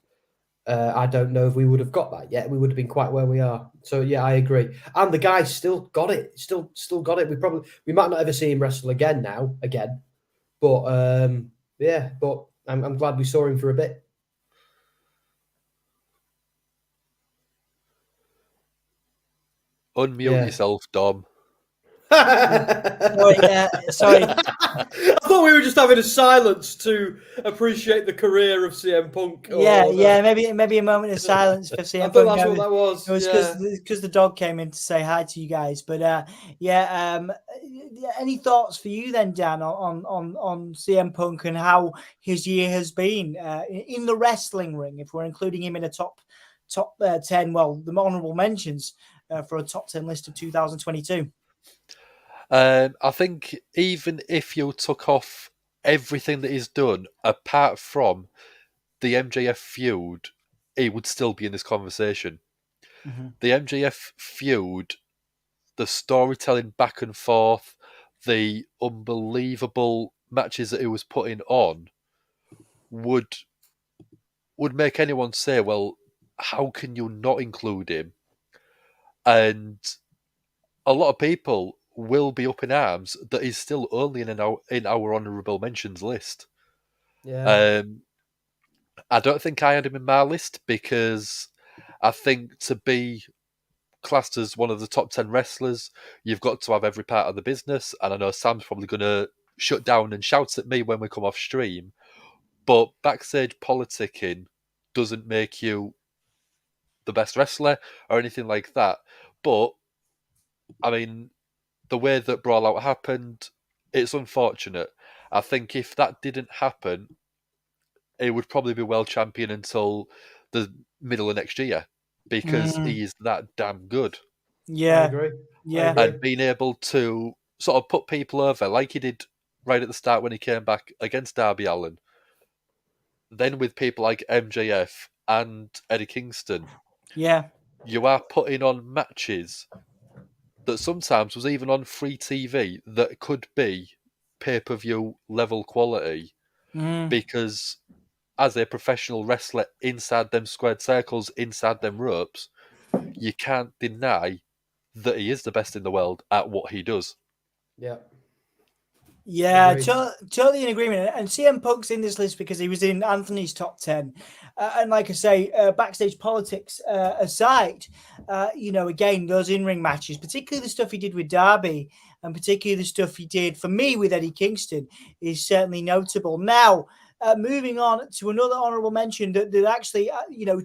I don't know if we would have got that yet. We would have been quite where we are. So yeah, I agree. And the guy still got it. Still got it. We might not ever see him wrestle again. But yeah. But I'm glad we saw him for a bit. Unmute yourself, Dom. Sorry. I thought we were just having a silence to appreciate the career of CM Punk. Maybe a moment of silence for CM Punk. I thought that's what that was. It was because the dog came in to say hi to you guys. But any thoughts for you then, Dan, on CM Punk and how his year has been in the wrestling ring? If we're including him in a top 10, well, the honourable mentions for a top 10 list of 2022. I think even if you took off everything that he's done, apart from the MJF feud, he would still be in this conversation. Mm-hmm. The MJF feud, the storytelling back and forth, the unbelievable matches that he was putting on would make anyone say, well, how can you not include him? And a lot of people will be up in arms that he's still only in our honourable mentions list. Yeah. I don't think I had him in my list because I think to be classed as one of the top 10 wrestlers, you've got to have every part of the business. And I know Sam's probably going to shut down and shout at me when we come off stream, but backstage politicking doesn't make you the best wrestler or anything like that. But I mean, the way that Brawl Out happened, it's unfortunate. I think if that didn't happen, he would probably be world champion until the middle of next year because he is that damn good. Yeah, I agree. Yeah, and being able to sort of put people over like he did right at the start when he came back against Darby Allin. Then with people like MJF and Eddie Kingston, you are putting on matches that sometimes was even on free TV that could be pay-per-view level quality because as a professional wrestler inside them squared circles, inside them ropes, you can't deny that he is the best in the world at what he does. Yeah, totally in agreement. And CM Punk's in this list because he was in Anthony's top 10. And like I say, backstage politics aside, again, those in-ring matches, particularly the stuff he did with Darby, and particularly the stuff he did for me with Eddie Kingston is certainly notable. Now, moving on to another honourable mention that actually,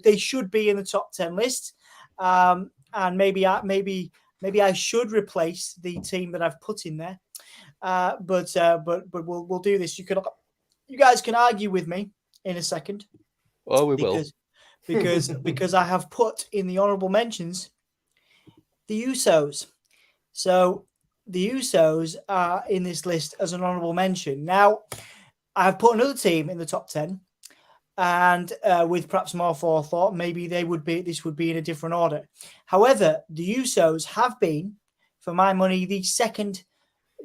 they should be in the top 10 list, and maybe I should replace the team that I've put in there, but we'll do this. You guys can argue with me in a second. Oh, we will. Because I have put in the honourable mentions the Usos. So the Usos are in this list as an honourable mention. Now, I've put another team in the top 10, and with perhaps more forethought, maybe this would be in a different order. However, the Usos have been, for my money, the second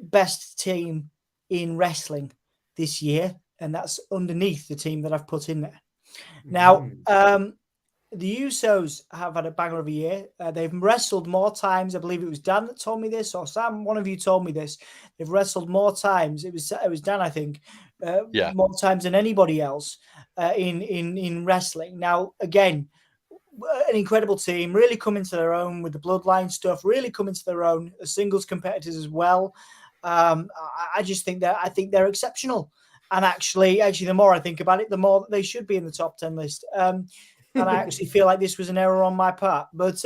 best team in wrestling this year, and that's underneath the team that I've put in there. Now, the Usos have had a banger of a year. They've wrestled more times. I believe it was Dan that told me this, or Sam. One of you told me this. They've wrestled more times. It was Dan, I think. More times than anybody else in wrestling. Now, again, an incredible team. Really come into their own with the bloodline stuff. Really come into their own as singles competitors as well. I just think they're exceptional. And actually, the more I think about it, the more they should be in the top 10 list. And I actually feel like this was an error on my part. But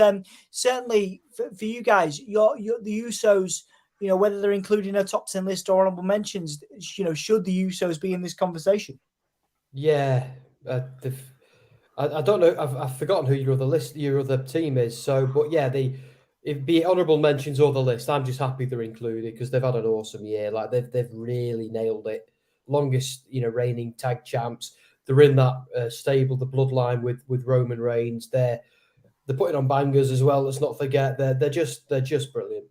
certainly for you guys, the Usos, whether they're included in a top 10 list or honorable mentions, should the Usos be in this conversation? Yeah. I don't know. I've forgotten who your other team is. So, but yeah, if be it honorable mentions or the list, I'm just happy they're included because they've had an awesome year. Like they've really nailed it. Longest, reigning tag champs. They're in that stable, the bloodline with Roman Reigns. They're putting on bangers as well. Let's not forget they're just brilliant.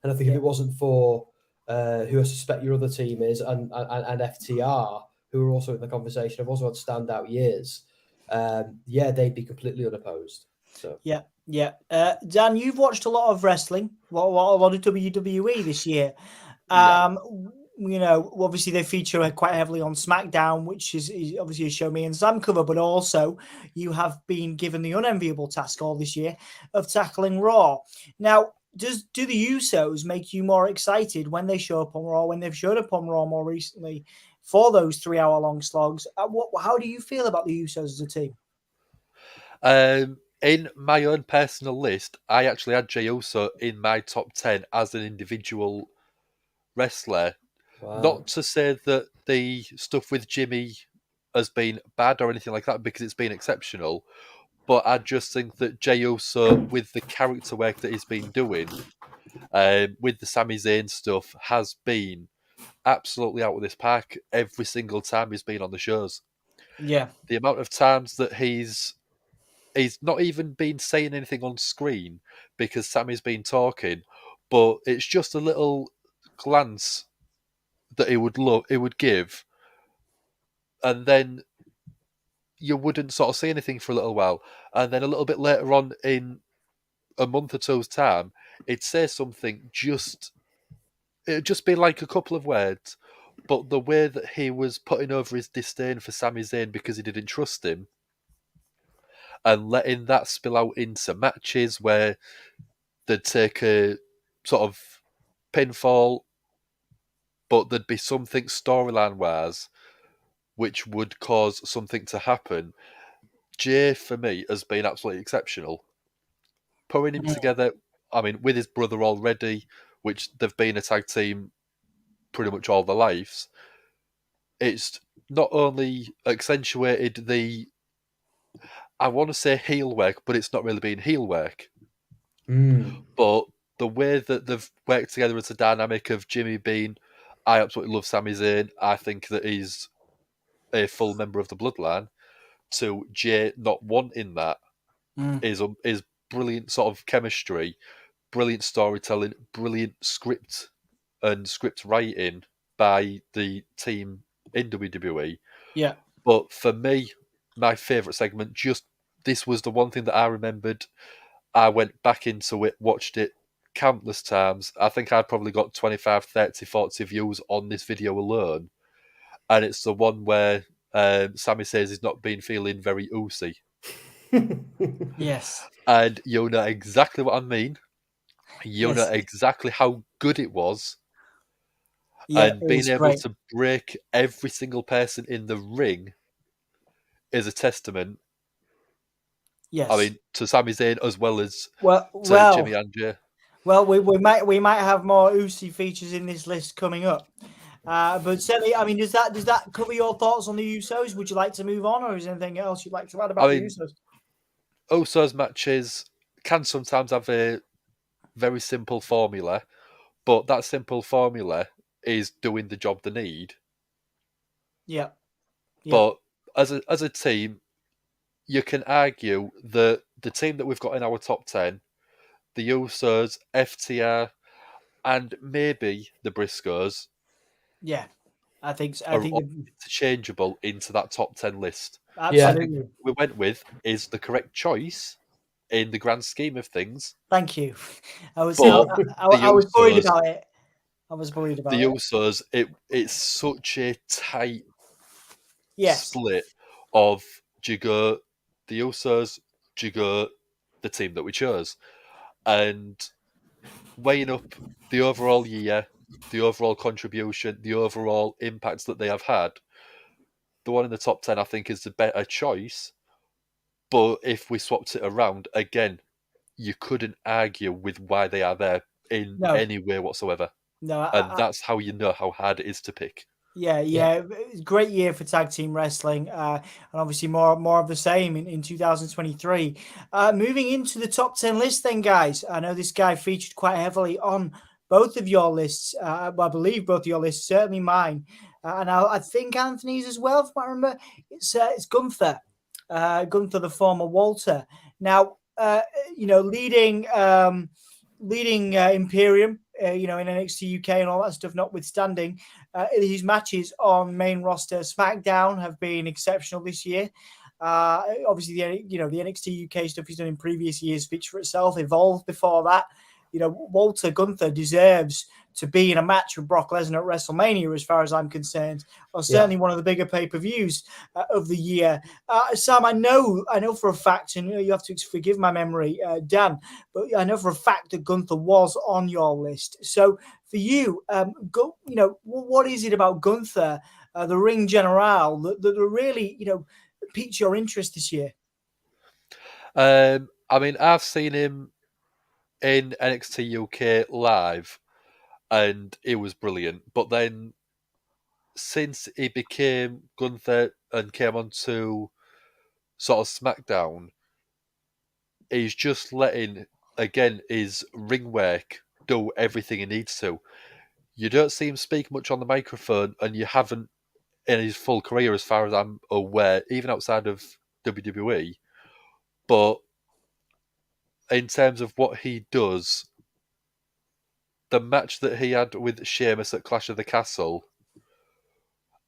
And I think if it wasn't for who I suspect your other team is and FTR, who are also in the conversation, have also had standout years. They'd be completely unopposed. So yeah. Dan, you've watched a lot of wrestling, a lot of WWE this year. Obviously they feature quite heavily on SmackDown, which is obviously a show me and Sam cover, but also you have been given the unenviable task all this year of tackling Raw. Now, do the Usos make you more excited when they show up on Raw, when they've showed up on Raw more recently for those 3-hour-long slogs? How do you feel about the Usos as a team? In my own personal list, I actually had Jey Uso in my top 10 as an individual wrestler. Wow. Not to say that the stuff with Gimme has been bad or anything like that, because it's been exceptional, but I just think that Jey Uso, with the character work that he's been doing, with the Sami Zayn stuff, has been absolutely out of this park every single time he's been on the shows. Yeah. The amount of times that he's not even been saying anything on screen because Sami's been talking, but it's just a little glance that it would give, and then you wouldn't sort of say anything for a little while, and then a little bit later on in a month or two's time, it'd say something, it'd just be like a couple of words, but the way that he was putting over his disdain for Sami Zayn because he didn't trust him, and letting that spill out into matches where they'd take a sort of pinfall, but there'd be something storyline-wise which would cause something to happen. Jay, for me, has been absolutely exceptional. Putting him together, with his brother already, which they've been a tag team pretty much all their lives, it's not only accentuated I want to say heel work, but it's not really been heel work. But the way that they've worked together as a dynamic of Gimme being, I absolutely love Sami Zayn, I think that he's a full member of the bloodline, to Jay not wanting that is brilliant sort of chemistry, brilliant storytelling, brilliant script and script writing by the team in WWE. Yeah. But for me, my favourite segment, this was the one thing that I remembered. I went back into it, watched it countless times. I think I probably got 25, 30, 40 views on this video alone. And it's the one where Sami says he's not been feeling very oozy. Yes. And you know exactly what I mean. You know exactly how good it was, Yeah, and it being was able great. to break every single person in the ring is a testament. Yes. I mean, to Sami Zayn as well as to Jimmy and Jay. Well, we might have more Usi features in this list coming up. But certainly, I mean, does that cover your thoughts on the Usos? Would you like to move on, or is there anything else you'd like to add about the Usos? Usos matches can sometimes have a very simple formula, but that simple formula is doing the job they need. Yeah. But as a team, you can argue that the team that we've got in our top 10, the Usos, FTR, and maybe the Briscoes, yeah, I think so. are all interchangeable into that top 10 list. Absolutely. We went with is the correct choice in the grand scheme of things. Thank you. I was worried about it. I was worried about the it. Usos. It's such a tight split of do you go the Usos, do you go the team that we chose, and weighing up the overall year, the overall contribution, the overall impacts that they have had, the one in the top 10 I think is the better choice. But if we swapped it around again, you couldn't argue with why they are there in any way whatsoever. No, and that's how you know how hard it is to pick. Yeah. Great year for tag team wrestling, and obviously more of the same in 2023. Moving into the top 10 list, then, guys. I know this guy featured quite heavily on both of your lists. I believe both of your lists, certainly mine, and I think Anthony's as well. If I remember, it's Gunther, Gunther, the former Walter. Now, leading Imperium, in NXT UK and all that stuff notwithstanding, his matches on main roster SmackDown have been exceptional this year. Obviously, the NXT UK stuff he's done in previous years speaks for itself. Evolved before that. Walter Gunther deserves to be in a match with Brock Lesnar at WrestleMania, as far as I'm concerned, or certainly one of the bigger pay-per-views of the year. Sam, I know for a fact, and you have to forgive my memory, Dan, but I know for a fact that Gunther was on your list. So for you, what is it about Gunther, the Ring General, that really, piqued your interest this year? I mean, I've seen him in NXT UK live, and it was brilliant. But then, since he became Gunther and came on to sort of SmackDown, he's just letting, again, his ring work do everything he needs to. You don't see him speak much on the microphone, and you haven't in his full career, as far as I'm aware, even outside of WWE. But in terms of what he does, the match that he had with Sheamus at Clash of the Castle,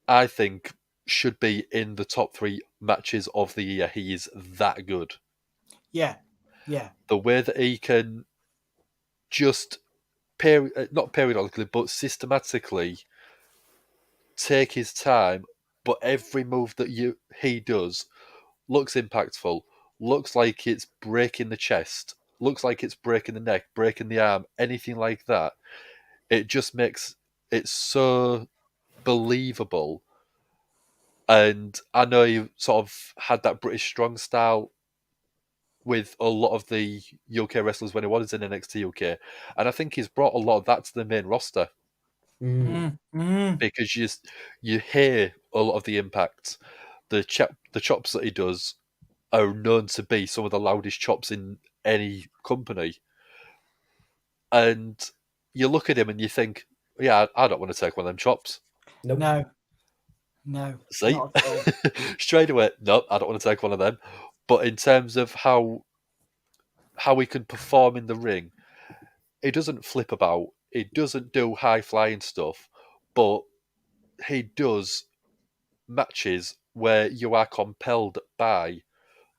I think, should be in the top 3 matches of the year. He is that good. Yeah. The way that he can just not periodically, but systematically take his time, but every move that he does looks impactful, looks like it's breaking the chest, looks like it's breaking the neck, breaking the arm, anything like that. It just makes it so believable. And I know you sort of had that British strong style with a lot of the UK wrestlers when he was in NXT UK, and I think he's brought a lot of that to the main roster. Because you hear a lot of the impact. The chops that he does are known to be some of the loudest chops in any company. And you look at him and you think, yeah, I don't want to take one of them chops. No. See? Straight away, no, I don't want to take one of them. But in terms of how he can perform in the ring, he doesn't flip about. He doesn't do high-flying stuff. But he does matches where you are compelled by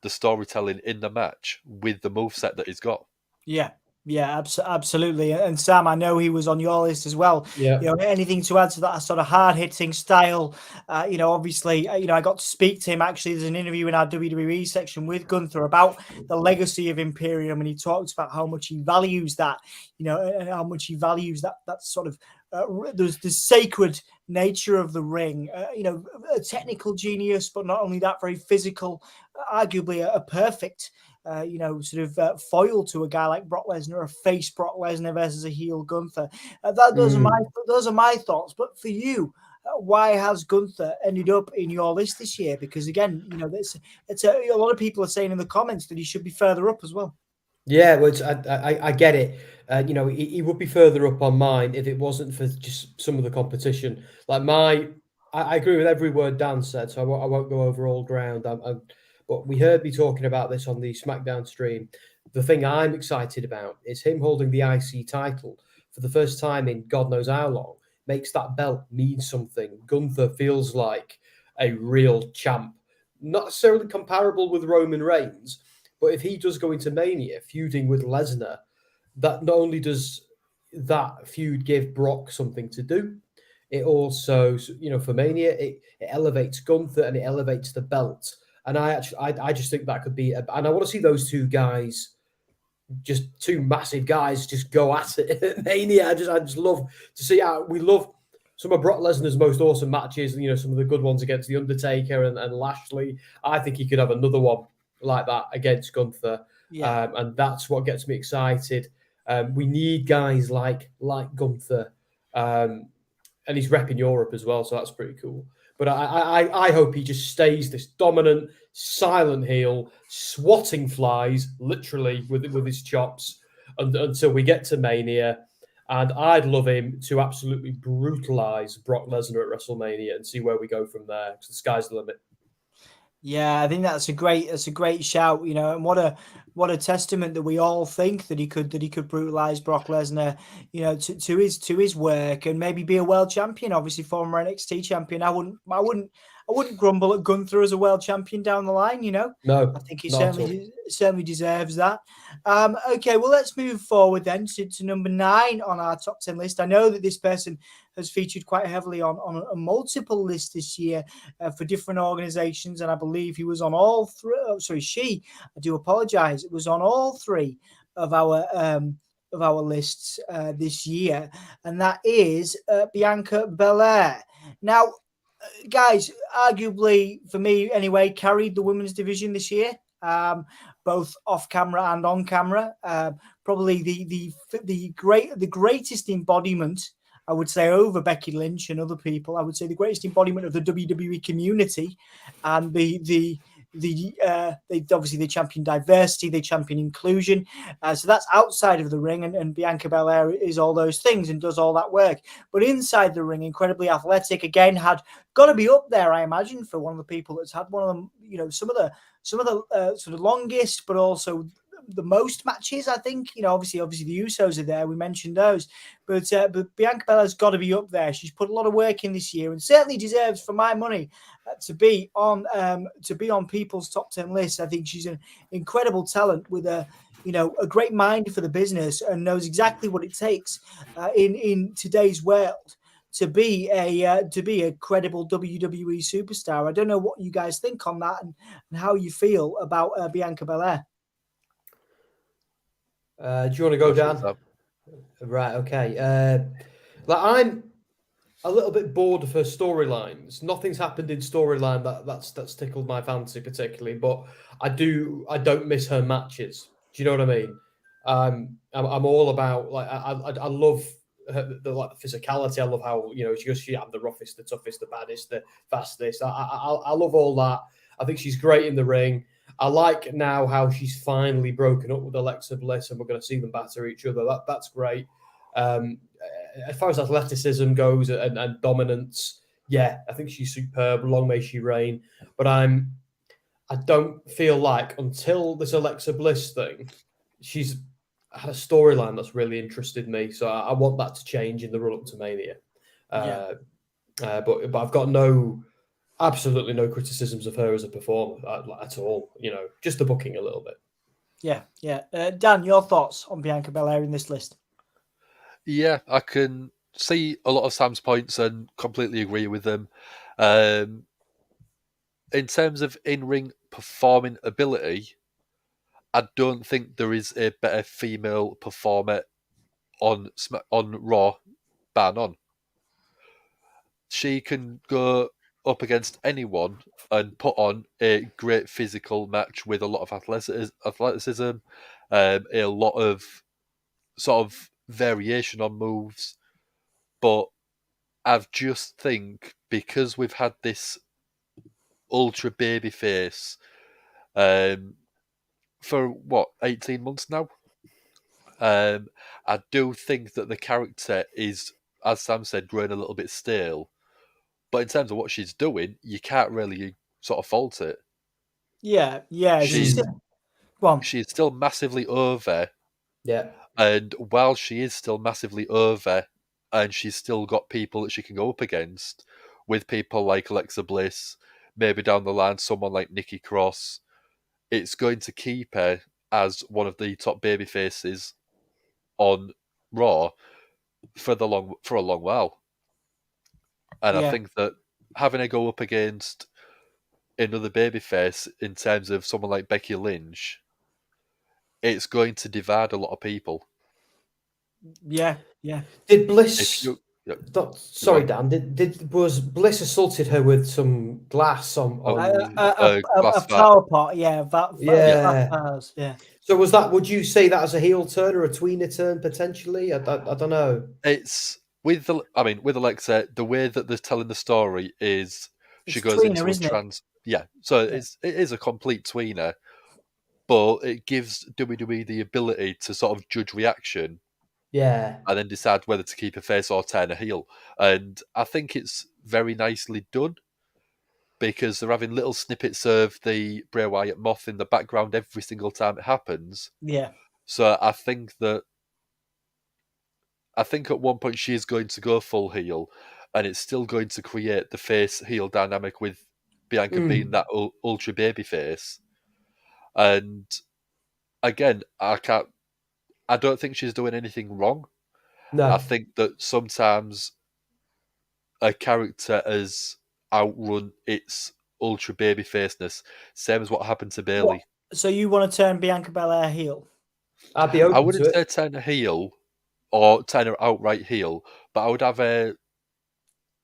the storytelling in the match with the moveset that he's got. Yeah. Yeah, absolutely. And Sam, I know he was on your list as well. Yeah. Anything to add to that sort of hard hitting style? Obviously, I got to speak to him. Actually, there's an interview in our WWE section with Gunther about the legacy of Imperium, and he talks about how much he values that. And how much he values that sort of there's the sacred nature of the ring. A technical genius, but not only that, very physical. Arguably a perfect. Foil to a guy like Brock Lesnar, a face Brock Lesnar versus a heel Gunther. Those are my thoughts. But for you, why has Gunther ended up in your list this year? Because again, it's a lot of people are saying in the comments that he should be further up as well. Yeah, well, I get it. He would be further up on mine if it wasn't for just some of the competition. Like I agree with every word Dan said, so I won't go over all ground. But we heard me talking about this on the SmackDown stream. The thing I'm excited about is him holding the IC title for the first time in God knows how long. Makes that belt mean something. Gunther feels like a real champ, not necessarily comparable with Roman Reigns, but if he does go into Mania feuding with Lesnar, that not only does that feud give Brock something to do, it also, for Mania, it elevates Gunther and it elevates the belt. And I just think that could be, and I want to see those two guys, just two massive guys, just go at it at Mania. I just love to see how we love some of Brock Lesnar's most awesome matches. Some of the good ones against The Undertaker and Lashley. I think he could have another one like that against Gunther. Yeah. And that's what gets me excited. We need guys like Gunther. And he's repping Europe as well, so that's pretty cool. But I hope he just stays this dominant, silent heel, swatting flies, literally, with his chops until we get to Mania. And I'd love him to absolutely brutalize Brock Lesnar at WrestleMania and see where we go from there, because the sky's the limit. Yeah, I think that's a great shout, and what a testament that we all think that he could brutalize Brock Lesnar, to his work and maybe be a world champion, obviously former NXT champion. I wouldn't grumble at Gunther as a world champion down the line, No, I think he certainly deserves that. Okay, well, let's move forward then to number 9 on our top 10 list. I know that this person has featured quite heavily on a multiple list this year for different organizations, and I believe he was on all three. Oh, sorry, she. I do apologize. It was on all 3 of our lists this year, and that is Bianca Belair. Now, guys, arguably for me anyway, carried the women's division this year, both off camera and on camera. Probably the greatest embodiment, I would say, over Becky Lynch and other people. I would say the greatest embodiment of the WWE community, and they obviously they champion diversity, they champion inclusion. So that's outside of the ring, and Bianca Belair is all those things and does all that work. But inside the ring, incredibly athletic. Again, had got to be up there, I imagine, for one of the people that's had one of them. Some of the sort of longest, but also the most matches. I think obviously the Usos are there. We mentioned those, but Bianca Belair's got to be up there. She's put a lot of work in this year and certainly deserves, for my money, to be on people's top 10 lists. I think she's an incredible talent with a great mind for the business and knows exactly what it takes in today's world to be a credible WWE superstar. I don't know what you guys think on that and how you feel about Bianca Belair. Do you want to go, Dan? Right, okay. I'm a little bit bored of her storylines. Nothing's happened in storyline that's tickled my fancy particularly, but I don't miss her matches. Do you know what I mean? I'm all about, like, I love the physicality. I love how I'm the roughest, the toughest, the baddest, the fastest. I love all that. I think she's great in the ring. I like now how she's finally broken up with Alexa Bliss, and we're going to see them batter each other. That's great. As far as athleticism goes and dominance, yeah, I think she's superb. Long may she reign. But I don't feel like until this Alexa Bliss thing, she's had a storyline that's really interested me. So I want that to change in the run up to Mania. But I've got absolutely no criticisms of her as a performer at all. Just the booking a little bit. Yeah. Dan, your thoughts on Bianca Belair in this list? Yeah, I can see a lot of Sam's points and completely agree with them. In terms of in-ring performing ability, I don't think there is a better female performer on Raw, bar none. She can go up against anyone and put on a great physical match with a lot of athleticism, a lot of sort of variation on moves. But I just think because we've had this ultra baby face for 18 months now, I do think that the character is, as Sam said, growing a little bit stale. But in terms of what she's doing, you can't really sort of fault it. Yeah. She's still massively over. Yeah. And while she is still massively over, and she's still got people that she can go up against, with people like Alexa Bliss, maybe down the line someone like Nikki Cross, it's going to keep her as one of the top baby faces on Raw for a long while. And I think that having her go up against another babyface in terms of someone like Becky Lynch, it's going to divide a lot of people. Yeah. Did Bliss? Sorry, Dan. Was Bliss assaulted her with some glass on a flower pot? Yeah. Yeah. So was that? Would you say that as a heel turn or a tweener turn potentially? I don't know. It's with Alexa, the way that they're telling the story is she goes tweener, into a trance. Yeah, so it is a complete tweener, but it gives WWE the ability to sort of judge reaction. Yeah. And then decide whether to keep a face or turn a heel. And I think it's very nicely done because they're having little snippets of the Bray Wyatt moth in the background every single time it happens. Yeah. So I think at one point she is going to go full heel, and it's still going to create the face heel dynamic with Bianca being that ultra baby face. And again, I don't think she's doing anything wrong. No. I think that sometimes a character has outrun its ultra baby faceness, same as what happened to Bayley. So you want to turn Bianca Belair heel? I'd be open I wouldn't to say it. turn her heel or turn her outright heel, but I would have her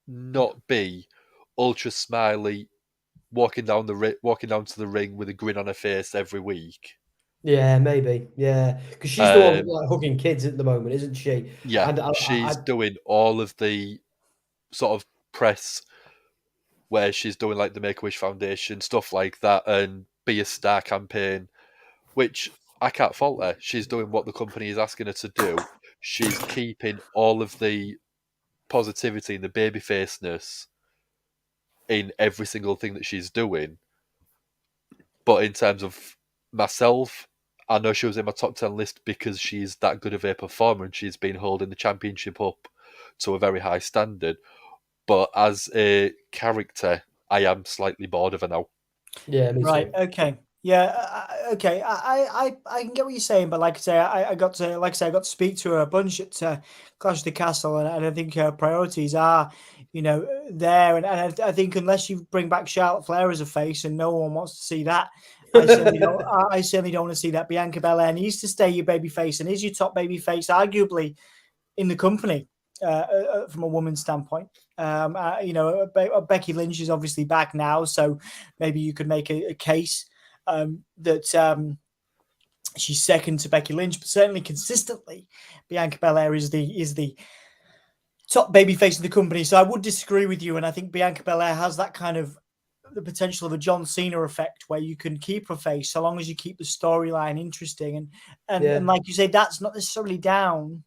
not be ultra smiley, walking down to the ring with a grin on her face every week. Yeah, maybe. Yeah, because she's the one like hugging kids at the moment, isn't she? Yeah, and she's doing all of the sort of press where she's doing like the Make-A-Wish Foundation, stuff like that, and Be a Star campaign, which I can't fault her. She's doing what the company is asking her to do. She's keeping all of the positivity and the babyfaceness in every single thing that she's doing. But in terms of myself, I know she was in my top 10 list because she's that good of a performer and she's been holding the championship up to a very high standard. But as a character, I am slightly bored of her now. Yeah, me right. too. Okay. Yeah. Okay. I can get what you're saying, but like I say, I got to speak to her a bunch at Clash of the Castle, and I think her priorities are, there. And I think unless you bring back Charlotte Flair as a face, and no one wants to see that, I certainly don't want to see that. Bianca Belair needs to stay your baby face and is your top baby face, arguably, in the company. From a woman's standpoint, Becky Lynch is obviously back now, so maybe you could make a case that she's second to Becky Lynch, but certainly consistently, Bianca Belair is the top babyface of the company. So I would disagree with you, and I think Bianca Belair has that kind of the potential of a John Cena effect, where you can keep her face so long as you keep the storyline interesting, and like you say, that's not necessarily down.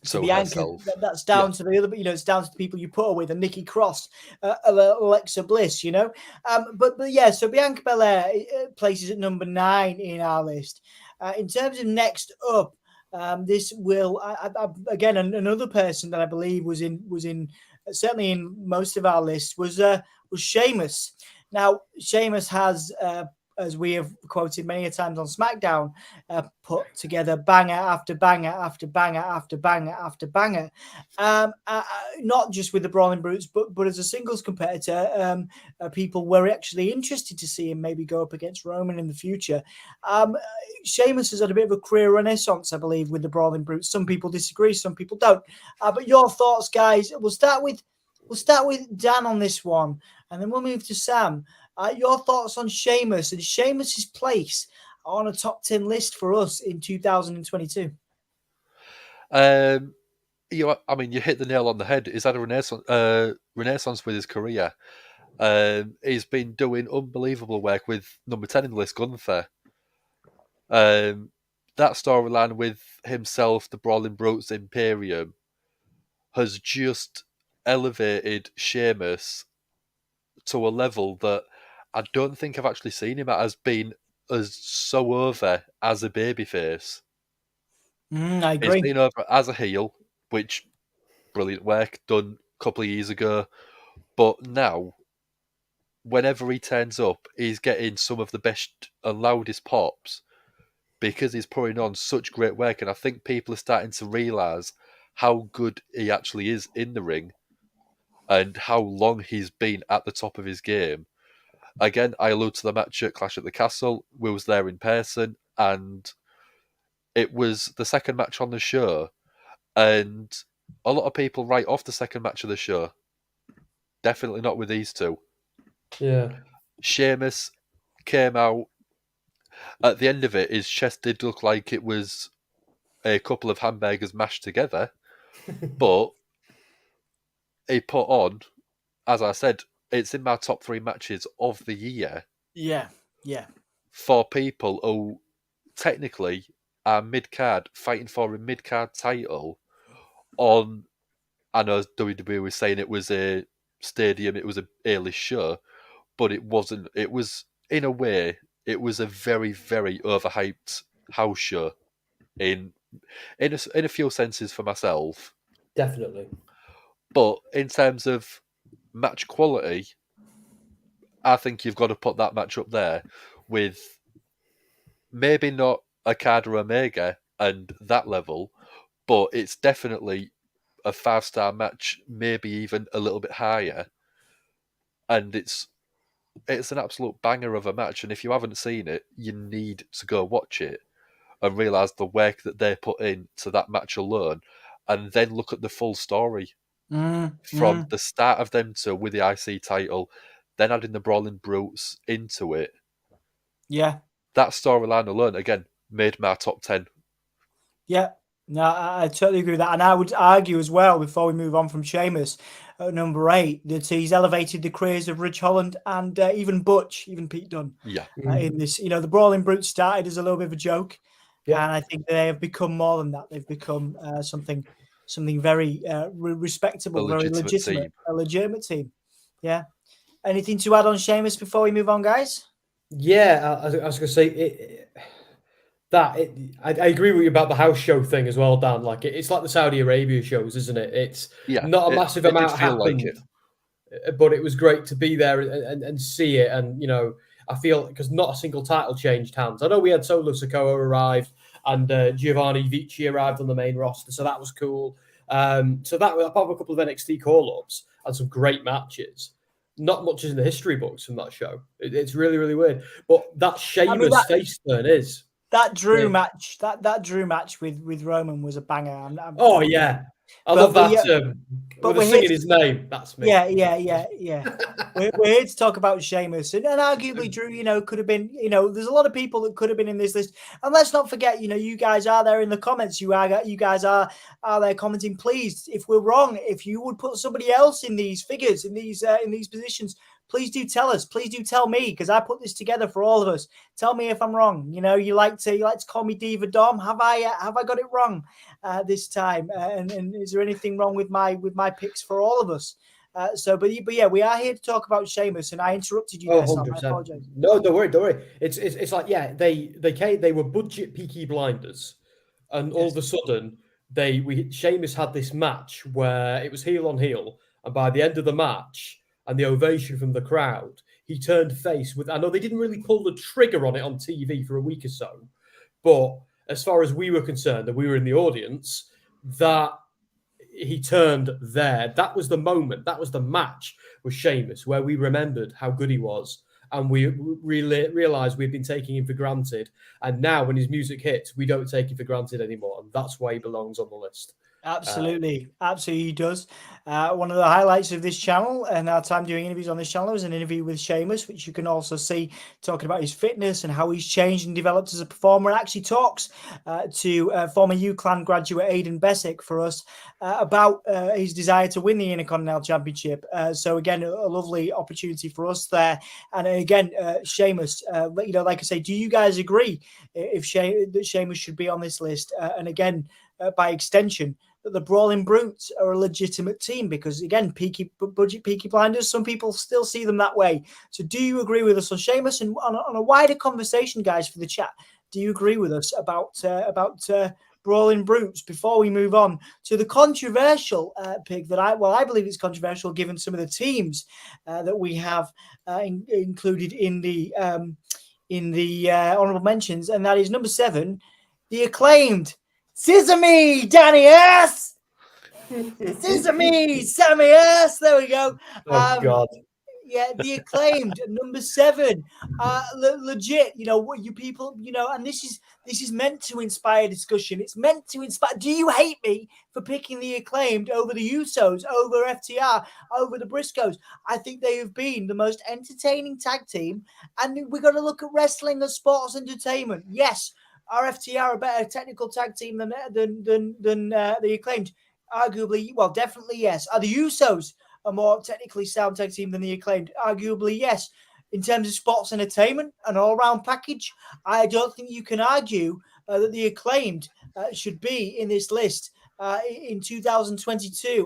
So Bianca, that's down to the other, it's down to the people you put her with, and Nikki Cross, Alexa Bliss, but yeah, so Bianca Belair places at number 9 in our list. In terms of next up, this will again another person that I believe was in certainly in most of our lists was Sheamus. Now Sheamus has as we have quoted many a times on SmackDown, put together banger after banger after banger after banger after banger. Not just with the Brawling Brutes, but as a singles competitor, people were actually interested to see him maybe go up against Roman in the future. Sheamus has had a bit of a career renaissance, I believe, with the Brawling Brutes. Some people disagree, some people don't. But your thoughts, guys? We'll start with Dan on this one, and then we'll move to Sam. Your thoughts on Sheamus and Sheamus's place on a top 10 list for us in 2022? I mean, you hit the nail on the head. He's had a renaissance with his career. He's been doing unbelievable work with number 10 in the list, Gunther. That storyline with himself, the Brawling Brutes Imperium, has just elevated Sheamus to a level that I don't think I've actually seen him at as being as so over as a babyface. I agree. He's been over as a heel, which brilliant work done a couple of years ago. But now, whenever he turns up, he's getting some of the best and loudest pops because he's putting on such great work. And I think people are starting to realise how good he actually is in the ring and how long he's been at the top of his game. Again, I allude to the match at Clash at the Castle. We was there in person, and it was the second match on the show. And a lot of people write off the second match of the show. Definitely not with these two. Yeah. Sheamus came out. At the end of it, his chest did look like it was a couple of hamburgers mashed together. But he put on, as I said, it's in my top 3 matches of the year. Yeah. For people who technically are mid-card, fighting for a mid-card title on, I know WWE was saying it was a stadium, it was a A-list show, but it wasn't. It was, in a way, it was a very, very overhyped house show in a few senses for myself. Definitely. But in terms of match quality, I think you've got to put that match up there with maybe not Okada Omega and that level, but it's definitely a 5-star match, maybe even a little bit higher. And it's an absolute banger of a match. And if you haven't seen it, you need to go watch it and realise the work that they put into that match alone, and then look at the full story. From the start of them to with the IC title, then adding the Brawling Brutes into it. Yeah. That storyline alone, again, made my top 10. Yeah. No, I totally agree with that. And I would argue as well, before we move on from Sheamus, at number 8, that he's elevated the careers of Ridge Holland and even Butch, even Pete Dunne. Yeah. In this, the Brawling Brutes started as a little bit of a joke. Yeah. And I think they have become more than that. They've become something very respectable, very legitimate, a legitimate team. Yeah. Anything to add on Sheamus before we move on, guys? Yeah, I was going to say I agree with you about the house show thing as well, Dan. Like it's like the Saudi Arabia shows, isn't it? It's not a massive amount happened, but it was great to be there and see it. And I feel because not a single title changed hands. I know we had Solo Sikoa arrived and Giovanni Vici arrived on the main roster, so that was cool. So that apart from a couple of NXT call-ups and some great matches. Not much is in the history books from that show. It's really, really weird. But that Sheamus face turn is that Drew match. That Drew match with Roman was a banger. Yeah, I love that. But we're singing his name. That's me. Yeah. we're here to talk about Sheamus, and arguably Drew. Could have been. There's a lot of people that could have been in this list. And let's not forget, you guys are there in the comments. You guys are there commenting. Please, if we're wrong, if you would put somebody else in these figures, in these positions, please do tell us. Please do tell me, because I put this together for all of us. Tell me if I'm wrong. You like to call me Diva Dom. Have I got it wrong this time? And is there anything wrong with my picks for all of us? But yeah, we are here to talk about Sheamus, and I interrupted you there, Sam. I apologize. No, don't worry. It's like they were budget Peaky Blinders, and all of a sudden Sheamus had this match where it was heel on heel, and by the end of the match and the ovation from the crowd, he turned face with. I know they didn't really pull the trigger on it on TV for a week or so, but as far as we were concerned, and we were in the audience, that he turned there. That was the moment. That was the match with Sheamus where we remembered how good he was. And we realized we'd been taking him for granted. And now when his music hits, we don't take him for granted anymore. And that's why he belongs on the list. Absolutely. Absolutely does. One of the highlights of this channel and our time doing interviews on this channel was an interview with Sheamus, which you can also see talking about his fitness and how he's changed and developed as a performer, and actually talks to former U-Clan graduate Aidan Bessick for us about his desire to win the Intercontinental Championship. So again, a lovely opportunity for us there. And again, Sheamus, like I say, do you guys agree that Sheamus should be on this list? And again, by extension, that the Brawling Brutes are a legitimate team, because again, Peaky Blinders, some people still see them that way. So do you agree with us on Sheamus? And on a wider conversation, guys, for the chat, do you agree with us about Brawling Brutes before we move on to the controversial pick that I believe it's controversial given some of the teams that we have included in the honorable mentions, and that is number 7, the acclaimed Sesame, Danny S. Sesame, Sammy S. There we go. Oh, God. Yeah, the acclaimed number 7. Legit, what you people, and this is meant to inspire discussion. It's meant to inspire. Do you hate me for picking the acclaimed over the Usos, over FTR, over the Briscoes? I think they have been the most entertaining tag team, and we've got to look at wrestling as sports entertainment. Yes. Are FTR a better technical tag team than the acclaimed? Arguably, well, definitely yes. Are the Usos a more technically sound tag team than the acclaimed? Arguably yes. In terms of sports entertainment, an all-round package, I don't think you can argue that the acclaimed should be in this list in 2022.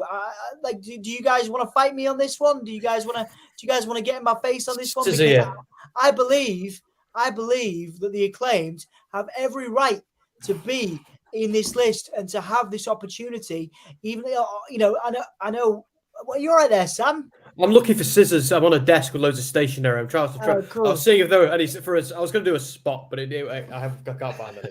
Do you guys want to fight me on this one? Do you guys want to get in my face on this one? Because I believe that the acclaimed have every right to be in this list and to have this opportunity. Even I know. Well, you're right there, Sam. I'm looking for scissors. I'm on a desk with loads of stationery. I'm trying to. Cool. I was seeing if there were any for us. I was going to do a spot, but I can't find any.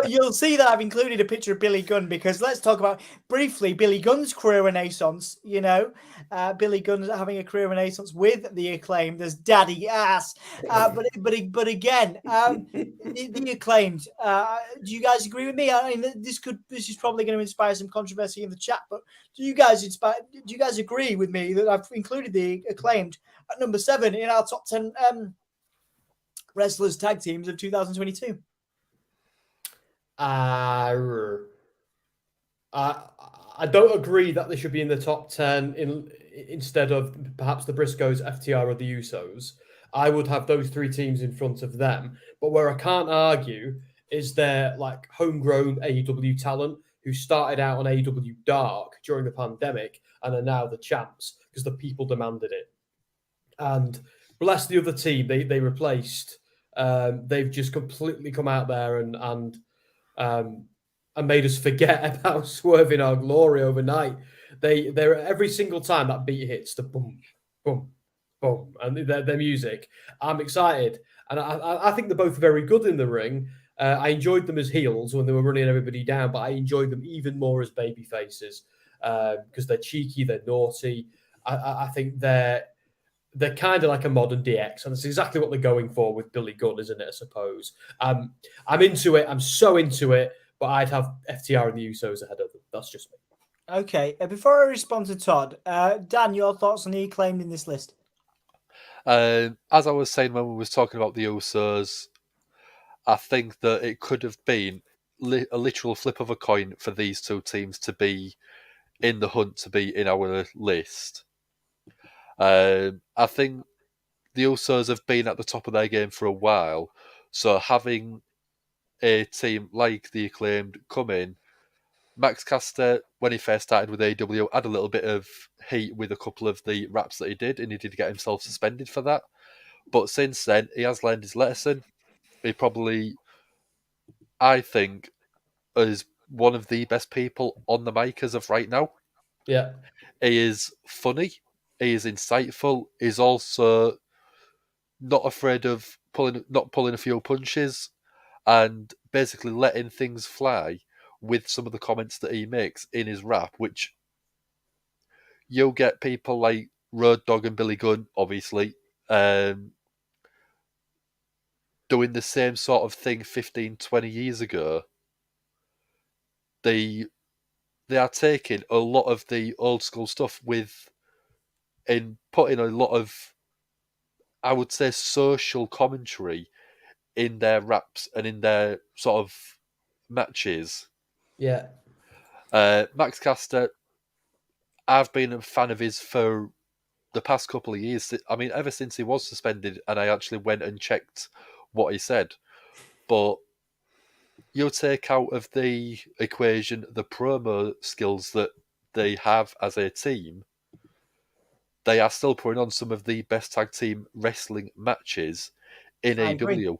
You'll see that I've included a picture of Billy Gunn, because let's talk about briefly Billy Gunn's career renaissance. Billy Gunn's having a career renaissance with the acclaimed as Daddy Ass. But again, the acclaimed. Do you guys agree with me? I mean, this is probably going to inspire some controversy in the chat. But do you guys agree with me that I've included the acclaimed at number 7 in our top 10 wrestlers tag teams of 2022? I don't agree that they should be in the top 10 instead of perhaps the Briscoes, FTR, or the Usos. I would have those 3 teams in front of them. But where I can't argue is their homegrown AEW talent who started out on AEW Dark during the pandemic and are now the champs because the people demanded it. And bless the other team they replaced. They've just completely come out there and made us forget about swerving our glory overnight. They're every single time that beat hits, the boom, boom, boom, and their music. I'm excited, and I think they're both very good in the ring. I enjoyed them as heels when they were running everybody down, but I enjoyed them even more as baby faces because they're cheeky, they're naughty. I think they're kind of like a modern DX, and that's exactly what they're going for with Billy Gunn, isn't it? I suppose. I'm into it. I'm so into it. But I'd have FTR and the Usos ahead of them. That's just me. Okay. Before I respond to Todd, Dan, your thoughts on the acclaimed in this list? As I was saying when we was talking about the Usos, I think that it could have been a literal flip of a coin for these 2 teams to be in the hunt to be in our list. I think the Usos have been at the top of their game for a while, so having a team like the acclaimed come in, Max Caster, when he first started with AEW, had a little bit of heat with a couple of the raps that he did, and he did get himself suspended for that. But since then, he has learned his lesson. He probably, I think, is one of the best people on the mic as of right now. Yeah. He is funny. He is insightful. He's also not afraid of not pulling a few punches, and basically letting things fly with some of the comments that he makes in his rap, which you'll get people like Road Dogg and Billy Gunn, obviously, doing the same sort of thing 15, 20 years ago. They are taking a lot of the old school stuff and putting a lot of, I would say, social commentary in their raps and in their sort of matches. Yeah. Max Caster, I've been a fan of his for the past couple of years. I mean, ever since he was suspended, and I actually went and checked what he said. But you take out of the equation the promo skills that they have as a team, they are still putting on some of the best tag team wrestling matches in AEW.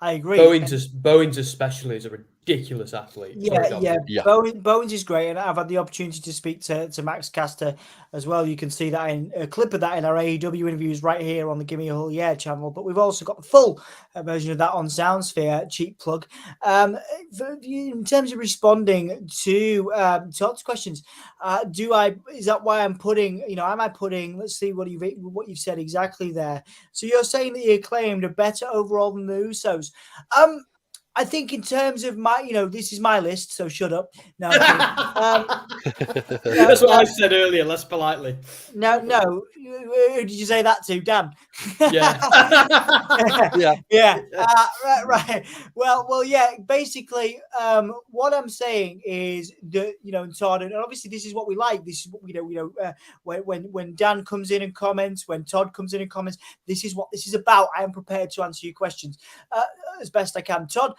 I agree. Bowens especially is a ridiculous athlete. Yeah. Bowens is great, and I've had the opportunity to speak to Max Caster as well. You can see that in a clip of that in our AEW interviews right here on the Gimme a Whole Yeah channel. But we've also got the full version of that on Soundsphere. Cheap plug. In terms of responding to Todd's questions, is that why I'm putting? Am I putting? Let's see what you've said exactly there. So you're saying that the Acclaimed are better overall than the Usos. I think in terms of my, this is my list, so shut up. No, that's what I said earlier, less politely. No. Who did you say that to, Dan? Yeah. Yeah. Right. Well, yeah. Basically, what I'm saying is that Todd, and obviously this is what we like. This is what when Dan comes in and comments, when Todd comes in and comments, this is what this is about. I am prepared to answer your questions as best I can, Todd.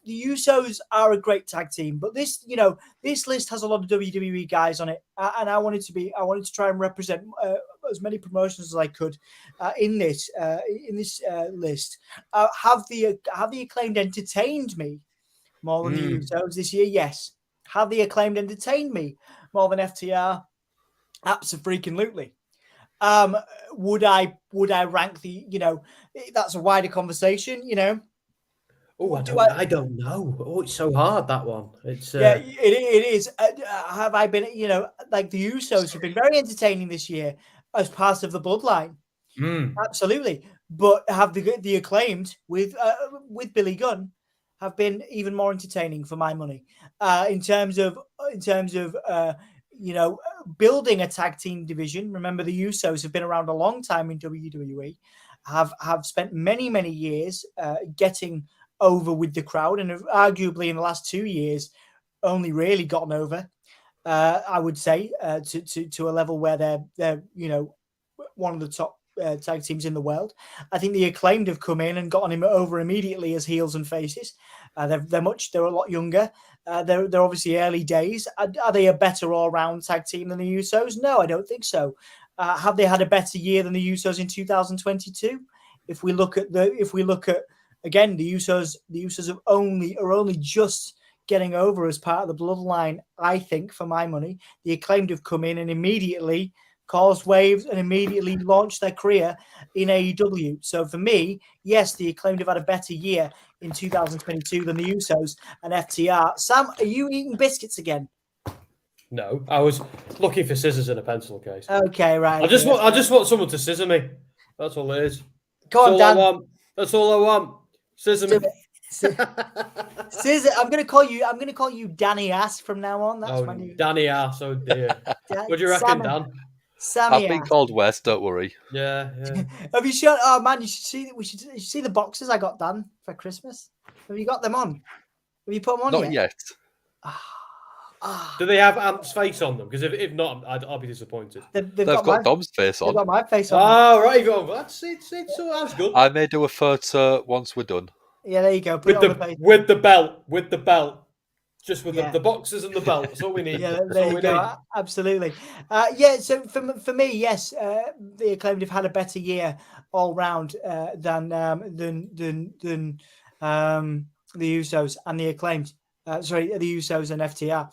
The Usos are a great tag team, but this list has a lot of WWE guys on it, and I wanted to try and represent as many promotions as I could in this list. Have the Acclaimed entertained me more than the Usos this year? Yes. Have the Acclaimed entertained me more than FTR? Absolutely. Would I rank the? That's a wider conversation. Oh, I don't know. Oh, it's so hard, that one. It's it is. Have I been? Like the Usos have been very entertaining this year as part of the bloodline. Absolutely, but have the Acclaimed with Billy Gunn have been even more entertaining for my money in terms of building a tag team division. Remember, the Usos have been around a long time in WWE, have spent many years getting over with the crowd, and have arguably in the last 2 years only really gotten over. I would say to a level where they're one of the top tag teams in the world. I think the Acclaimed have come in and gotten him over immediately as heels and faces. They're a lot younger. They're obviously early days. Are they a better all-round tag team than the Usos? No, I don't think so. Have they had a better year than the Usos in 2022? If we look at again, the Usos are only just getting over as part of the bloodline. I think, for my money, the Acclaimed have come in and immediately caused waves and immediately launched their career in AEW. So for me, yes, the Acclaimed have had a better year in 2022 than the Usos and FTR. Sam, are you eating biscuits again? No, I was looking for scissors and a pencil case. Okay, right. I just want someone to scissor me. That's all it is. Come on, Dan. That's all I want. Scissor me. Scissor. I'm gonna call you Danny Ass from now on. That's my new Danny Ass. Oh dear. What do you reckon, Dan? Sammy I've been called West. Don't worry. Yeah. Have you shown? Oh man, you should see the boxes I got Dan for Christmas. Have you got them on? Have you put them on Not yet. Do they have Ant's face on them? Because if not, I'll be disappointed. They've got Dom's face on. They've got my face on. Oh, right. That's good. I may do a photo once we're done. Yeah, there you go. With the belt. Just with the boxes and the belt. That's all we need. Yeah, there you go. Absolutely. So for me, yes, the Acclaimed have had a better year all round than the Usos and the Acclaimed. The Usos and FTR.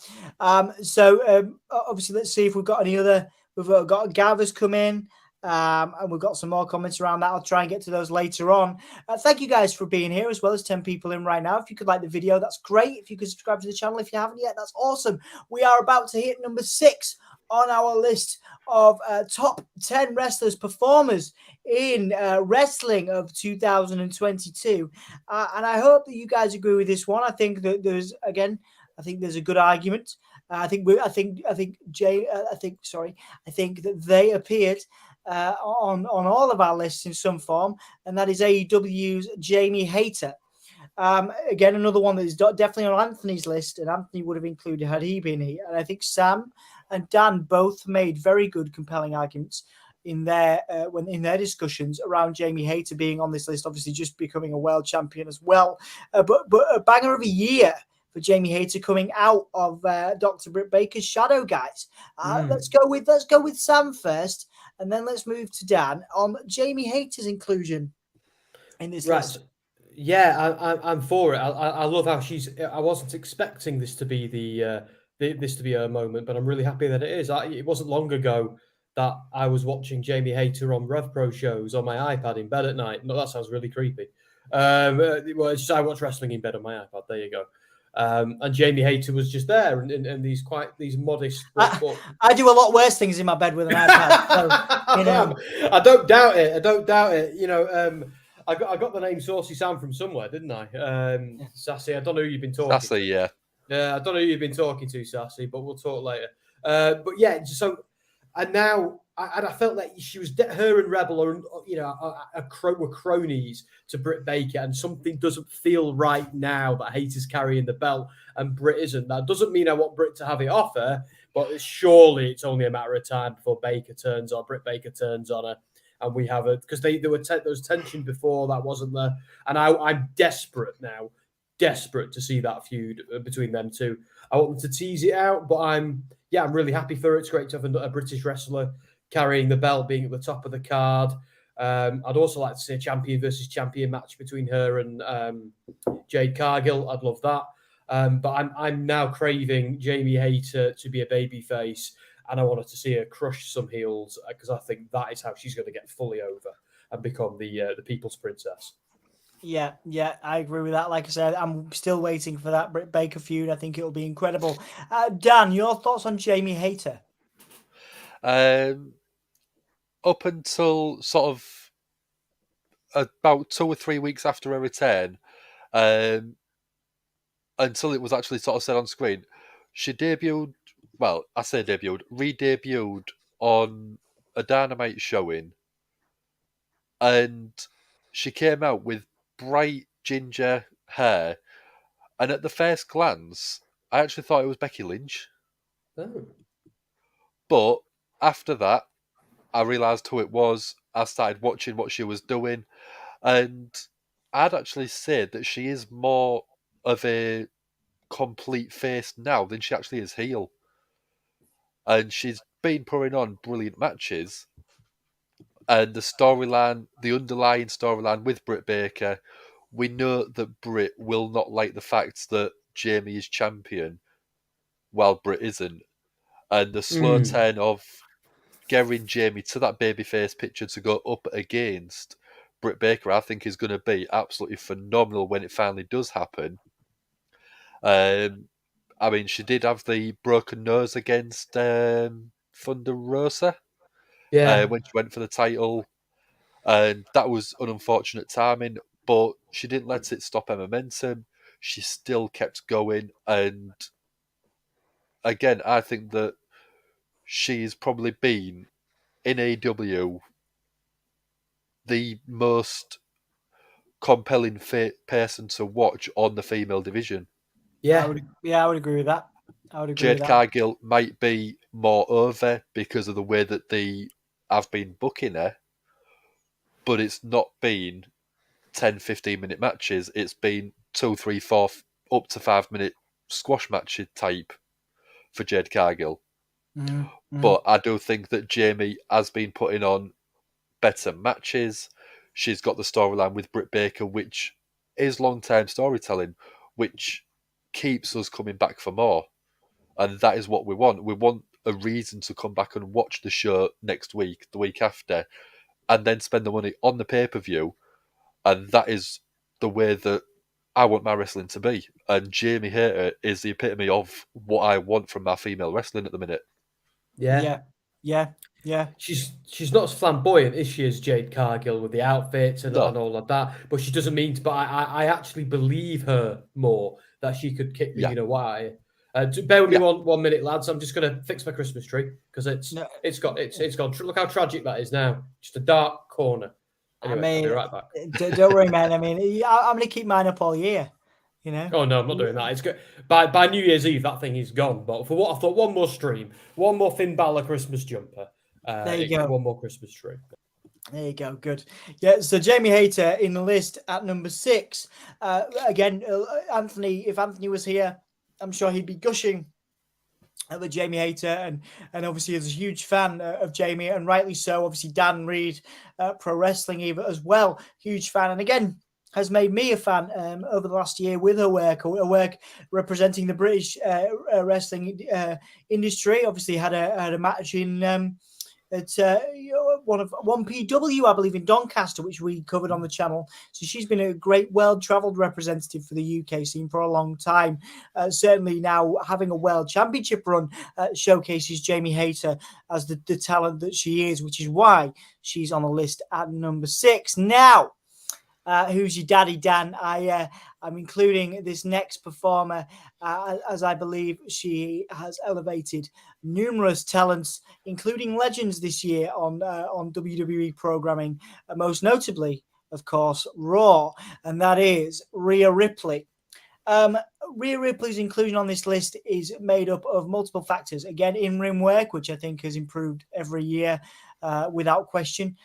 So obviously, let's see if we've got any other. We've got Gava's come in. And we've got some more comments around that. I'll try and get to those later on. Thank you guys for being here, as well as 10 people in right now. If you could like the video, that's great. If you could subscribe to the channel if you haven't yet, that's awesome. We are about to hit number 6 on our list of top 10 wrestlers, performers in wrestling of 2022. And I hope that you guys agree with this one. I think that there's a good argument. I think that they appeared on all of our lists in some form, and that is AEW's Jamie Hayter. Again, another one that is definitely on Anthony's list, and Anthony would have included had he been here. And I think Sam and Dan both made very good, compelling arguments in their discussions around Jamie Hayter being on this list. Obviously, just becoming a world champion as well, but a banger of a year for Jamie Hayter coming out of Dr. Britt Baker's shadow, guys. Let's go with Sam first, and then let's move to Dan on Jamie Hayter's inclusion in this list. Yeah, I'm for it. I love how I wasn't expecting this to be this to be her moment, but I'm really happy that it is. It wasn't long ago that I was watching Jamie Hayter on Rev Pro shows on my iPad in bed at night. No, that sounds really creepy. Well, it's just I watch wrestling in bed on my iPad. There you go. And Jamie Hayter was just there, and these modest. I do a lot worse things in my bed with an iPad. So, you know. I don't doubt it. You know, I got the name Saucy Sam from somewhere, didn't I? Sassy. I don't know who you've been talking. Sassy, yeah. I don't know who you've been talking to, Sassy, but we'll talk later. But yeah, so and now I felt like she was her and Rebel are were cronies to Britt Baker, and something doesn't feel right now that Hayter's carrying the belt and Britt isn't. That doesn't mean I want Britt to have it off her, but surely it's only a matter of time before Britt Baker turns on her, and we have it because there was tension before that wasn't there, and I'm desperate to see that feud between them two. I want them to tease it out, but I'm really happy for it. It's great to have a British wrestler carrying the belt, being at the top of the card. I'd also like to see a champion versus champion match between her and Jade Cargill. I'd love that. But I'm now craving Jamie Hayter to be a babyface, and I wanted to see her crush some heels because I think that is how she's going to get fully over and become the people's princess. Yeah, I agree with that. Like I said, I'm still waiting for that Britt Baker feud. I think it'll be incredible. Dan, your thoughts on Jamie Hayter? Up until sort of about 2 or 3 weeks after her return, until it was actually sort of said on screen, she re-debuted on a Dynamite showing, and she came out with bright ginger hair, and at the first glance, I actually thought it was Becky Lynch. Oh. But after that, I realised who it was. I started watching what she was doing, and I'd actually say that she is more of a complete face now than she actually is heel. And she's been putting on brilliant matches. And the underlying storyline with Britt Baker, we know that Britt will not like the fact that Jamie is champion while Britt isn't. And the slow turn of getting Jamie to that babyface picture to go up against Britt Baker, I think, is going to be absolutely phenomenal when it finally does happen. I mean, she did have the broken nose against Thunder Rosa when she went for the title, and that was an unfortunate timing, but she didn't let it stop her momentum. She still kept going, and again, I think that she's probably been in AEW the most compelling person to watch on the female division. I would agree with that. Jade Cargill might be more over because of the way that they have been booking her, but it's not been 10, 15-minute matches. It's been 2, 3, 4, up to 5-minute squash match type for Jade Cargill. Mm-hmm. But I do think that Jamie has been putting on better matches. She's got the storyline with Britt Baker, which is long-term storytelling, which keeps us coming back for more. And that is what we want. We want a reason to come back and watch the show next week, the week after, and then spend the money on the pay-per-view. And that is the way that I want my wrestling to be. And Jamie Hayter is the epitome of what I want from my female wrestling at the minute. Yeah. She's not as flamboyant, is she, as Jade Cargill with the outfits and all of that. But she doesn't mean to. But I actually believe her more that she could kick me in a wire. Bear with me 1 minute, lads. I'm just going to fix my Christmas tree because it's gone. Look how tragic that is now. Just a dark corner. Anyway, I'll be right back. Don't worry, man. I mean, I'm going to keep mine up all year. You know? Oh no, I'm not doing that. It's good. By New Year's Eve, that thing is gone. But for what I thought, one more stream, one more Finn Balor Christmas jumper. There you go. One more Christmas tree. There you go. Good. Yeah. So Jamie Hayter in the list at number 6. Again, Anthony. If Anthony was here, I'm sure he'd be gushing with Jamie Hayter, and obviously is a huge fan of Jamie, and rightly so. Obviously, Dan Reed, Pro Wrestling Eva as well, huge fan, and again has made me a fan over the last year with her work representing the British wrestling industry. Obviously, had a match in at one of 1PW, I believe, in Doncaster, which we covered on the channel. So she's been a great world-travelled representative for the UK scene for a long time. Certainly now having a world championship run showcases Jamie Hayter as the talent that she is, which is why she's on the list at number 6. Now, who's your daddy, Dan? I'm including this next performer as I believe she has elevated numerous talents, including legends this year on WWE programming, most notably, of course, Raw, and that is Rhea Ripley. Rhea Ripley's inclusion on this list is made up of multiple factors. Again, in-ring work, which I think has improved every year without question.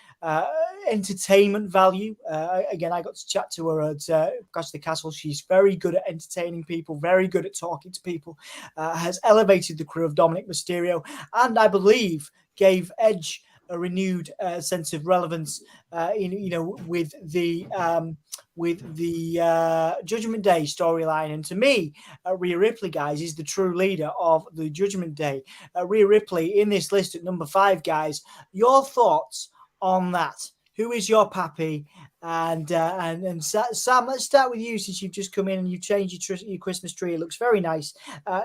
Entertainment value. Again, I got to chat to her at Clash of the Castle. She's very good at entertaining people, very good at talking to people, has elevated the career of Dominic Mysterio, and I believe gave Edge a renewed sense of relevance, with the Judgment Day storyline. And to me, Rhea Ripley, guys, is the true leader of the Judgment Day. Rhea Ripley in this list at number 5, guys. Your thoughts on that? Who is your pappy? And Sam, let's start with you, since you've just come in and you've changed your Christmas tree. It looks very nice.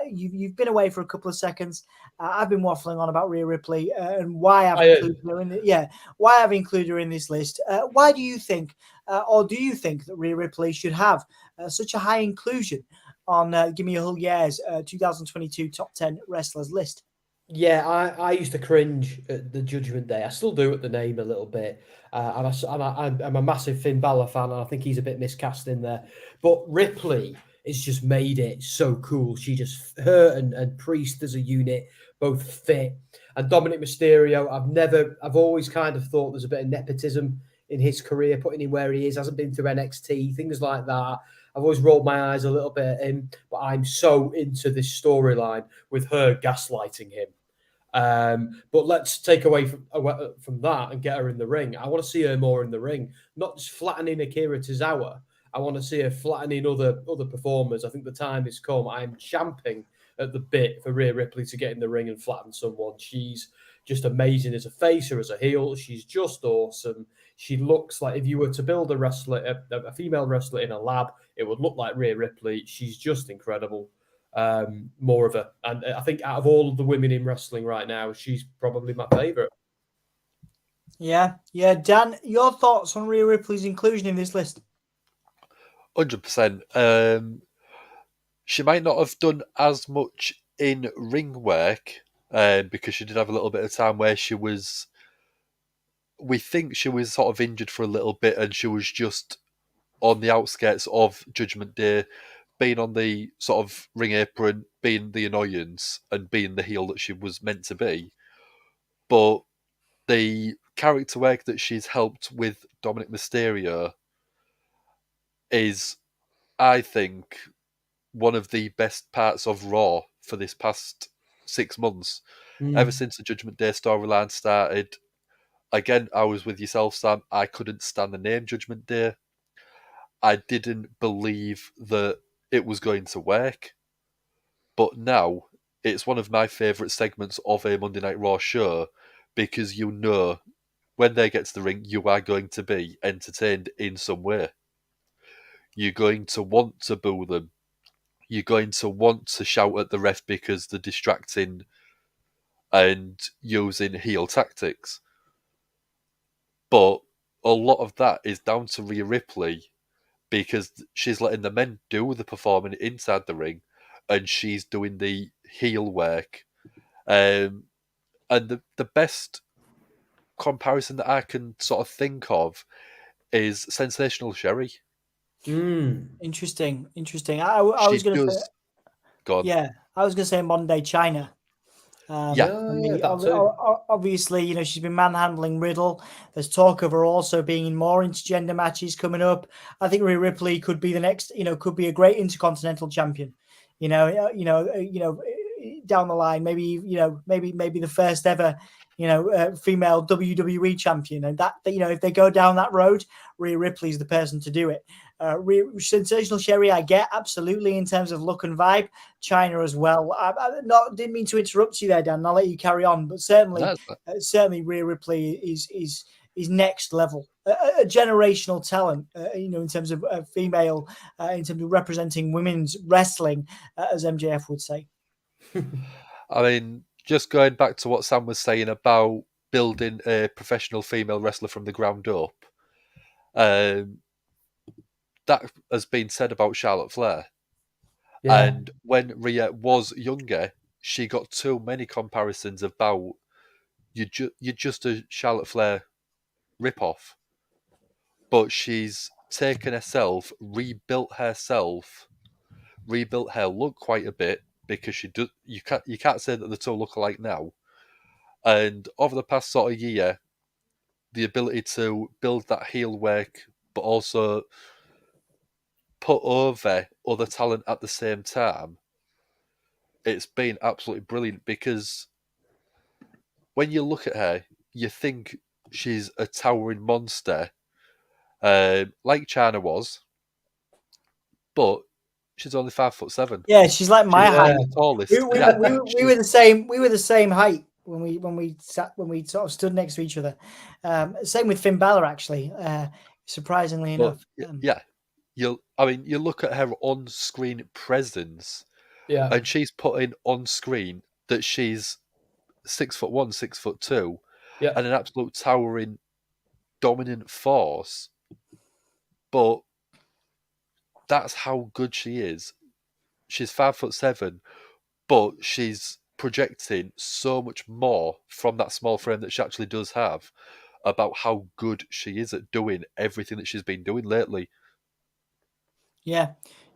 You've been away for a couple of seconds. I've been waffling on about Rhea Ripley and why I've included her in why I've included her in this list. Why do you think, or do you think that Rhea Ripley should have such a high inclusion on Gimme a Hug Year's 2022 top 10 wrestlers list? Yeah, I used to cringe at the Judgment Day. I still do at the name a little bit. And I'm a massive Finn Balor fan, and I think he's a bit miscast in there. But Ripley has just made it so cool. Her and Priest as a unit both fit. And Dominic Mysterio, I've always kind of thought there's a bit of nepotism in his career, putting him where he is, hasn't been through NXT, things like that. I've always rolled my eyes a little bit at him, but I'm so into this storyline with her gaslighting him. But let's take away from that and get her in the ring. I want to see her more in the ring, not just flattening Akira Tozawa. I want to see her flattening other performers. I think the time has come. I'm champing at the bit for Rhea Ripley to get in the ring and flatten someone. She's just amazing as a face or as a heel. She's just awesome. She looks like, if you were to build a female wrestler in a lab, it would look like Rhea Ripley. She's just incredible. More of a, and I think out of all of the women in wrestling right now, she's probably my favorite. Yeah. Dan, your thoughts on Rhea Ripley's inclusion in this list? 100%. She might not have done as much in ring work because she did have a little bit of time where we think she was sort of injured for a little bit, and she was just on the outskirts of Judgment Day, being on the sort of ring apron, being the annoyance, and being the heel that she was meant to be. But the character work that she's helped with Dominic Mysterio is, I think, one of the best parts of Raw for this past 6 months. Ever since the Judgment Day storyline started, again, I was with yourself, Sam, I couldn't stand the name Judgment Day. I didn't believe that it was going to work. But now, it's one of my favourite segments of a Monday Night Raw show, because you know when they get to the ring, you are going to be entertained in some way. You're going to want to boo them. You're going to want to shout at the ref because they're distracting and using heel tactics. But a lot of that is down to Rhea Ripley, because she's letting the men do the performing inside the ring, and she's doing the heel work. And the best comparison that I can sort of think of is Sensational Sherry. Interesting. I was going to say, go on. yeah, I was going to say modern day China. Obviously, you know, she's been manhandling Riddle. There's talk of her also being in more intergender matches coming up. I think Rhea Ripley could be the next, you know, could be a great intercontinental champion. Down the line, maybe the first ever, female WWE champion. And that, you know, if they go down that road, Rhea Ripley's the person to do it. Sensational Sherry, I get absolutely in terms of look and vibe. China as well. I didn't mean to interrupt you there, Dan. I'll let you carry on, but certainly Rhea Ripley is next level, a generational talent. In terms of female, in terms of representing women's wrestling, as MJF would say. I mean, just going back to what Sam was saying about building a professional female wrestler from the ground up, that has been said about Charlotte Flair. Yeah. And when Rhea was younger, she got too many comparisons about you're just a Charlotte Flair ripoff. But she's taken herself, rebuilt her look quite a bit, because she does. You can't say that the two look alike now. And over the past sort of year, the ability to build that heel work, but also put over other talent at the same time, it's been absolutely brilliant. Because when you look at her, you think she's a towering monster, like China was, but she's only 5'7". Yeah, she's like my height. The tallest. We were the same. We were the same height when we sort of stood next to each other. Same with Finn Balor, actually. Surprisingly enough. You look at her on-screen presence, and she's putting on screen that she's 6'1", 6'2", and an absolute towering, dominant force. But that's how good she is. She's 5'7", but she's projecting so much more from that small frame that she actually does have, about how good she is at doing everything that she's been doing lately. Yeah.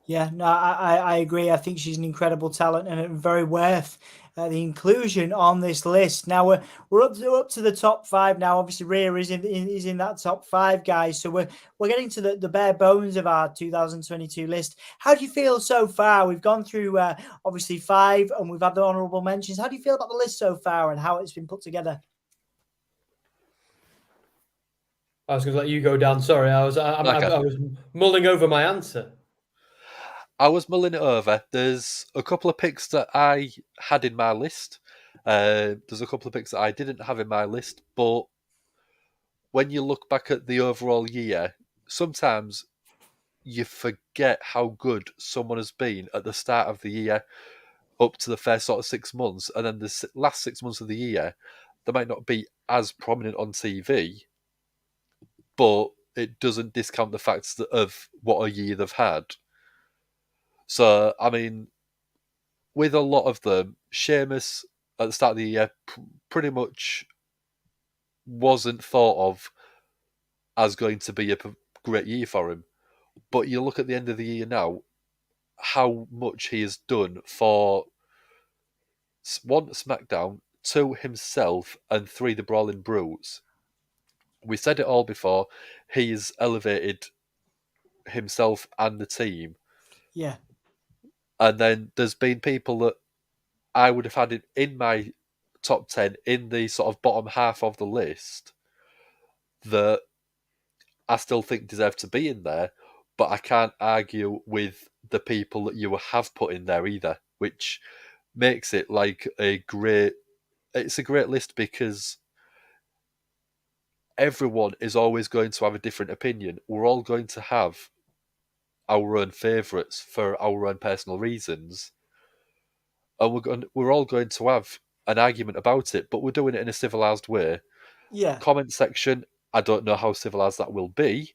No, I agree. I think she's an incredible talent and very worth the inclusion on this list. Now we're up to the top 5 now. Obviously, Rhea is in that top 5, guys. So we're getting to the bare bones of our 2022 list. How do you feel so far? We've gone through obviously 5, and we've had the honourable mentions. How do you feel about the list so far and how it's been put together? I was going to let you go down. Sorry, I was mulling over my answer. I was mulling it over. There's a couple of picks that I had in my list. There's a couple of picks that I didn't have in my list. But when you look back at the overall year, sometimes you forget how good someone has been at the start of the year, up to the first sort of 6 months. And then the last 6 months of the year, they might not be as prominent on TV, but it doesn't discount the facts of what a year they've had. So, I mean, with a lot of them, Sheamus at the start of the year pretty much wasn't thought of as going to be a great year for him. But you look at the end of the year now, how much he has done for 1, SmackDown, 2, himself, and 3, the Brawling Brutes. We said it all before, he's elevated himself and the team. Yeah. And then there's been people that I would have had in my top 10, in the sort of bottom half of the list, that I still think deserve to be in there, but I can't argue with the people that you have put in there either, which makes it like it's a great list because everyone is always going to have a different opinion. We're all going to have our own favourites for our own personal reasons. And we're all going to have an argument about it, but we're doing it in a civilised way. Yeah. Comment section, I don't know how civilised that will be,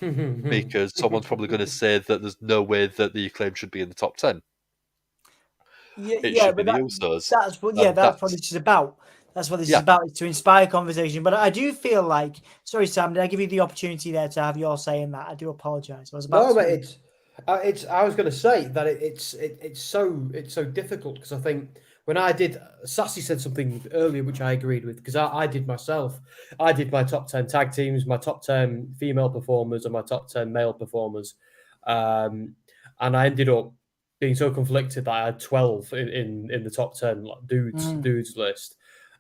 because someone's probably going to say that there's no way that the Acclaim should be in the top 10. It should be the Usos. That's what this is about. That's what this is about, is to inspire conversation. But I do feel like, sorry, Sam, did I give you the opportunity there to have your say in that? I do apologise. I was going to say that it's so difficult, because I think when Sassy said something earlier which I agreed with, because I did myself. I did my top 10 tag teams, my top 10 female performers, and my top 10 male performers, and I ended up being so conflicted that I had 12 in the top 10 like dudes list.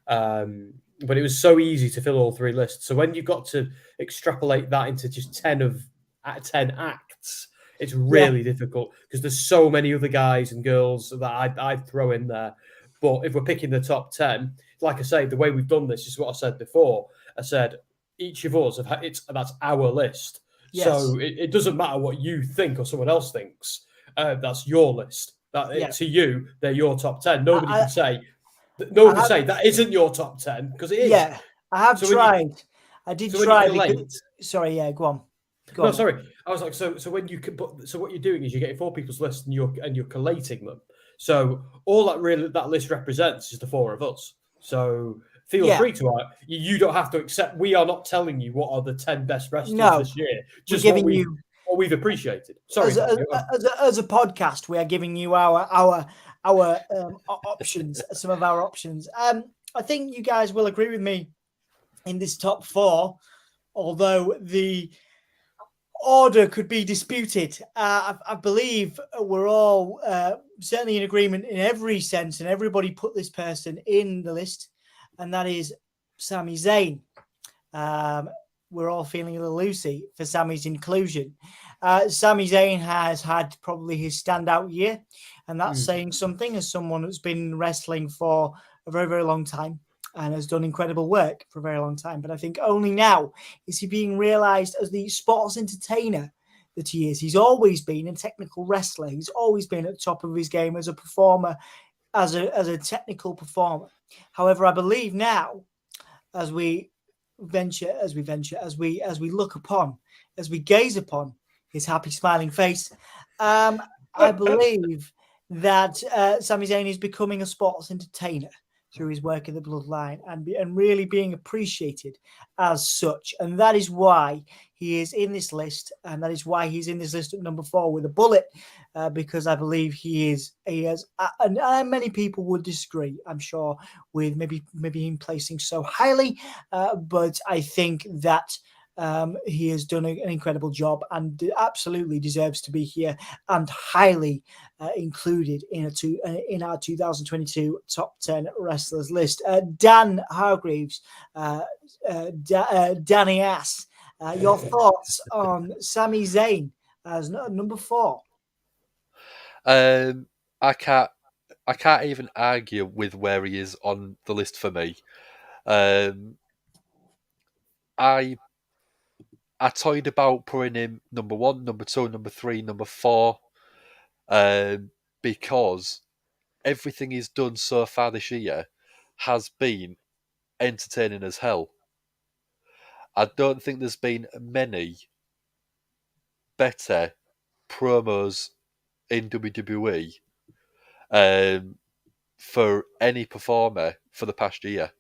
But it was so easy to fill all three lists. So when you've got to extrapolate that into just 10 acts, it's really difficult, because there's so many other guys and girls that I'd throw in there. But if we're picking the top 10, like I say, the way we've done this is what I said before. I said each of us that's our list. Yes. So it doesn't matter what you think or someone else thinks. That's your list. To you, they're your top 10. Nobody can say that isn't your top 10, because it is. Yeah, I have tried. I did try. Sorry, go on. Sorry. I was like, so when you so what you're doing is you're getting four people's lists and you're collating them. So all that list represents is the four of us. So feel free to you don't have to accept. We are not telling you what are the 10 best wrestlers this year. Just giving you what we've appreciated. Sorry, as a podcast, we are giving you our options, some of our options. I think you guys will agree with me in this top four, although the order could be disputed. I believe we're all certainly in agreement in every sense, and everybody put this person in the list, and that is Sami Zayn. We're all feeling a little loosey for Sami's inclusion. Sami Zayn has had probably his standout year, and that's saying something, as someone who's been wrestling for a very, very long time and has done incredible work for a very long time. But I think only now is he being realised as the sports entertainer that he is. He's always been a technical wrestler. He's always been at the top of his game as a performer, as a technical performer. However, I believe now, as we look upon, as we gaze upon his happy smiling face, I believe that Sami Zayn is becoming a sports entertainer through his work in the Bloodline, and really being appreciated as such. And that is why he is in this list, and that is why he's in this list at number 4 with a bullet, because I believe he has, and many people would disagree, I'm sure, with maybe him placing so highly, but I think that he has done an incredible job and absolutely deserves to be here and highly included in our 2022 top 10 wrestlers list. Dan Hargreaves, Danny Ass, your thoughts on Sami Zayn as number 4? I can't even argue with where he is on the list for me. I toyed about putting him number 1, number 2, number 3, number 4, because everything he's done so far this year has been entertaining as hell. I don't think there's been many better promos in WWE for any performer for the past year.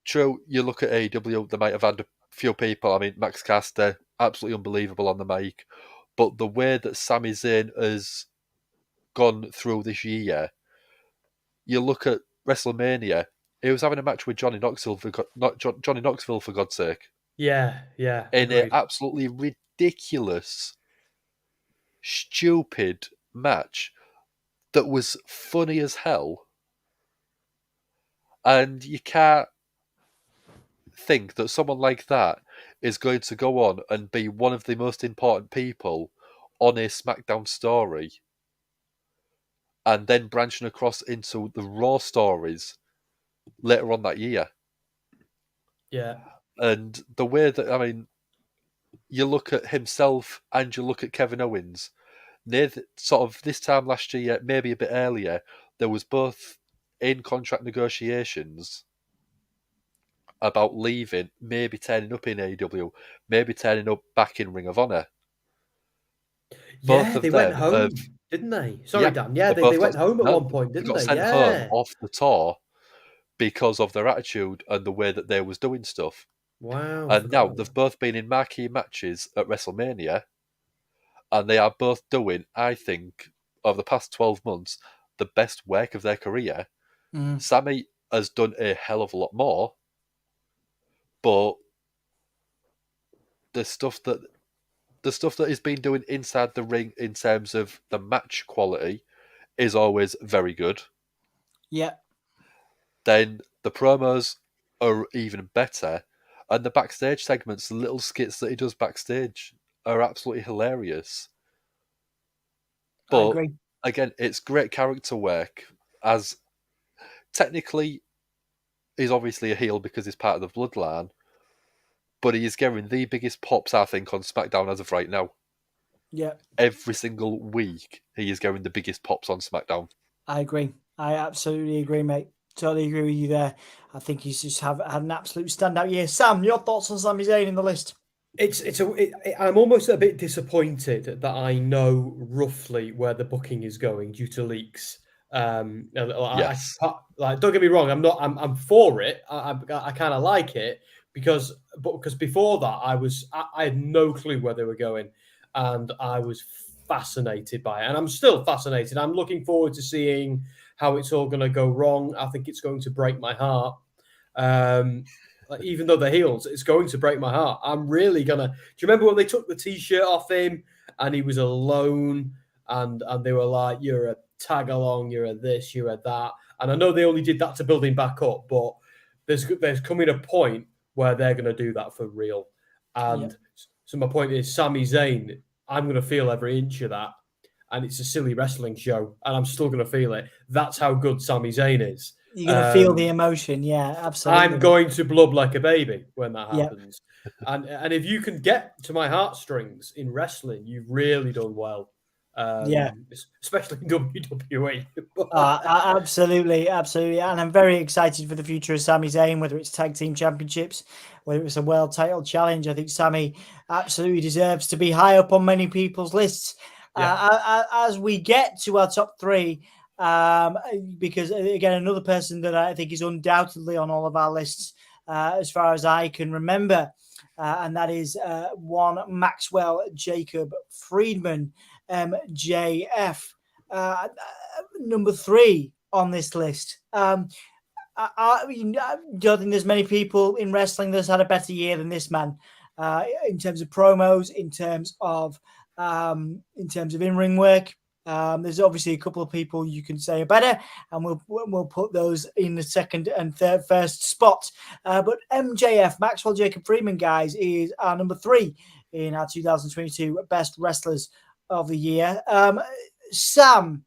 True, you look at AEW, they might have had a few people. I mean, Max Caster, absolutely unbelievable on the mic. But the way that Sami Zayn has gone through this year, you look at WrestleMania, he was having a match with Johnny Knoxville, for God's sake. Yeah. In an absolutely ridiculous, stupid match that was funny as hell. And you can't think that someone like that is going to go on and be one of the most important people on a SmackDown story and then branching across into the Raw stories later on that year. Yeah. And the way that, I mean, you look at himself and you look at Kevin Owens, near sort of this time last year, maybe a bit earlier, there was both in contract negotiations about leaving, maybe turning up in AEW, maybe turning up back in Ring of Honor. Yeah, they went home, didn't they? Sorry, Dan. Yeah, they went home at one point, didn't they? They got sent home off the tour because of their attitude and the way that they was doing stuff. Wow. And now they've both been in marquee matches at WrestleMania, and they are both doing, I think, over the past 12 months, the best work of their career. Sammy has done a hell of a lot more, but the stuff that he's been doing inside the ring in terms of the match quality is always very good. Yeah. Then the promos are even better, and the backstage segments, the little skits that he does backstage, are absolutely hilarious. But I agree. Again, it's great character work. As technically, he's obviously a heel because he's part of the bloodline, but he is getting the biggest pops, I think, on SmackDown as of right now. Yeah. Every single week, he is getting the biggest pops on SmackDown. I agree. I absolutely agree, mate. Totally agree with you there. I think he's just had an absolute standout year. Sam, your thoughts on Sami Zayn in the list? I'm almost a bit disappointed that I know roughly where the booking is going due to leaks. Yes. Don't get me wrong. I'm for it. I kind of like it because before that I had no clue where they were going, and I was fascinated by it, and I'm still fascinated. I'm looking forward to seeing how it's all going to go wrong. I think it's going to break my heart. Even though they're heels, it's going to break my heart. I'm really gonna. Do you remember when they took the T-shirt off him and he was alone, and they were like, "You're a tag along, you're a this, you're a that." And I know they only did that to build him back up, but there's coming a point where they're going to do that for real. And so my point is, Sami Zayn, I'm going to feel every inch of that, and it's a silly wrestling show, and I'm still going to feel it. That's how good Sami Zayn is. You're going to feel the emotion. Yeah, absolutely. I'm going to blub like a baby when that happens. And if you can get to my heartstrings in wrestling, you've really done well. Especially in WWE. Absolutely. And I'm very excited for the future of Sami Zayn, whether it's tag team championships, whether it's a world title challenge. I think Sami absolutely deserves to be high up on many people's lists. As we get to our top three, because again, another person that I think is undoubtedly on all of our lists, as far as I can remember, and that is one Maxwell Jacob Friedman, MJF, number 3 on this list. I don't think there's many people in wrestling that's had a better year than this man, in terms of promos, in terms of in-ring work. There's obviously a couple of people you can say are better, and we'll put those in the second and first spot. But MJF, Maxwell Jacob Friedman, guys, is our number 3 in our 2022 Best Wrestlers of the Year. Sam,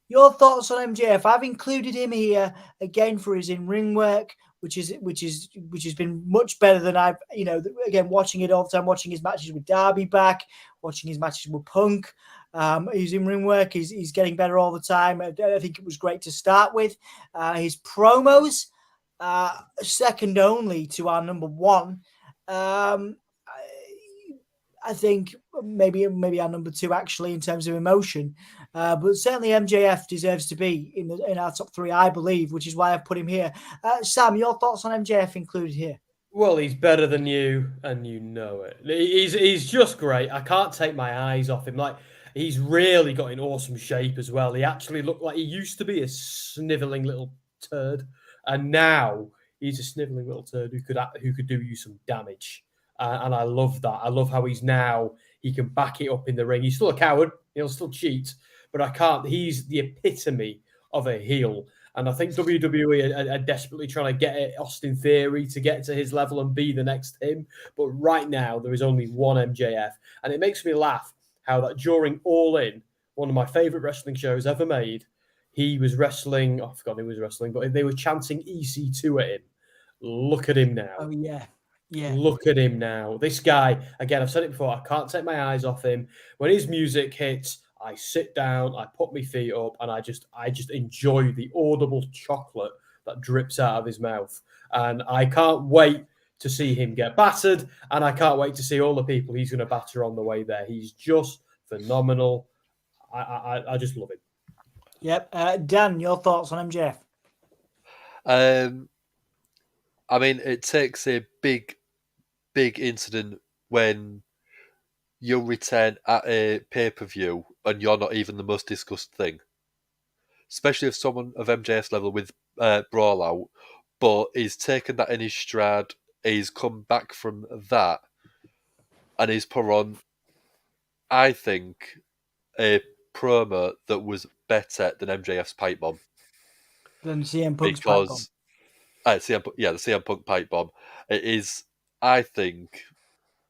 your thoughts on MJF? I've included him here again for his in-ring work, which has been much better than I've, again, watching it all the time, watching his matches with Darby back, watching his matches with Punk. His in-ring work, he's getting better all the time. I think it was great to start with. His promos, second only to our number 1. I think maybe our number 2 actually in terms of emotion, but certainly MJF deserves to be in our top 3, I believe, which is why I've put him here. Sam, your thoughts on MJF included here? Well, he's better than you, and you know it. He's just great. I can't take my eyes off him. Like, he's really got in awesome shape as well. He actually looked like he used to be a sniveling little turd, and now he's a sniveling little turd who could do you some damage. And I love that. I love how he can back it up in the ring. He's still a coward. He'll still cheat, but I can't. He's the epitome of a heel. And I think WWE are desperately trying to get Austin Theory to get to his level and be the next him. But right now, there is only one MJF. And it makes me laugh how that during All In, one of my favorite wrestling shows ever made, he was wrestling. I forgot who was wrestling, but they were chanting EC2 at him. Look at him now. Oh yeah. Yeah. Look at him now. This guy, again, I've said it before, I can't take my eyes off him. When his music hits, I sit down, I put my feet up, and I just enjoy the audible chocolate that drips out of his mouth. And I can't wait to see him get battered, and I can't wait to see all the people he's going to batter on the way there. He's just phenomenal. I just love him. Yep. Dan, your thoughts on MJF? I mean, it takes a big incident when you return at a pay-per-view and you're not even the most discussed thing. Especially if someone of MJF's level with Brawl Out, but he's taken that in his stride, he's come back from that, and he's put on, I think, a promo that was better than MJF's pipe bomb. Than CM Punk's pipe bomb. The CM Punk pipe bomb. It is, I think,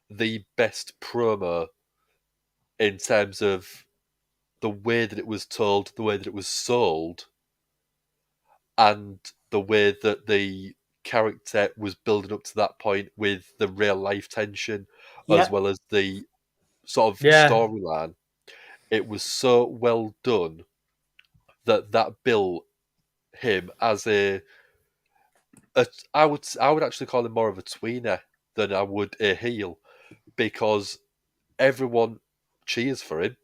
the best promo in terms of the way that it was told, the way that it was sold, and the way that the character was building up to that point with the real life tension, as well as the sort of storyline. It was so well done that built him as I would actually call him more of a tweener than I would a heel, because everyone cheers for him,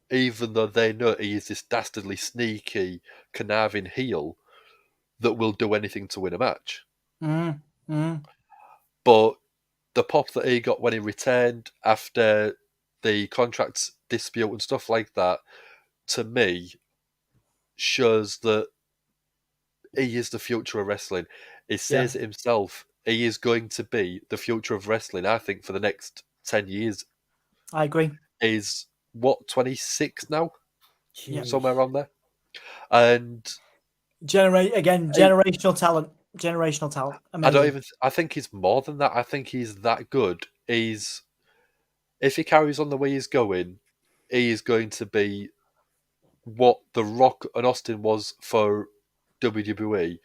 even though they know he is this dastardly, sneaky, conniving heel that will do anything to win a match. But the pop that he got when he returned after the contract dispute and stuff like that, to me, shows that he is the future of wrestling. He says it himself. He is going to be the future of wrestling, I think, for the next 10 years. I agree. He's, 26 now? Jeez. Somewhere around there. And generational talent. Generational talent. Amazing. I think he's more than that. I think he's that good. If he carries on the way he's going, he is going to be what The Rock and Austin was for WWE.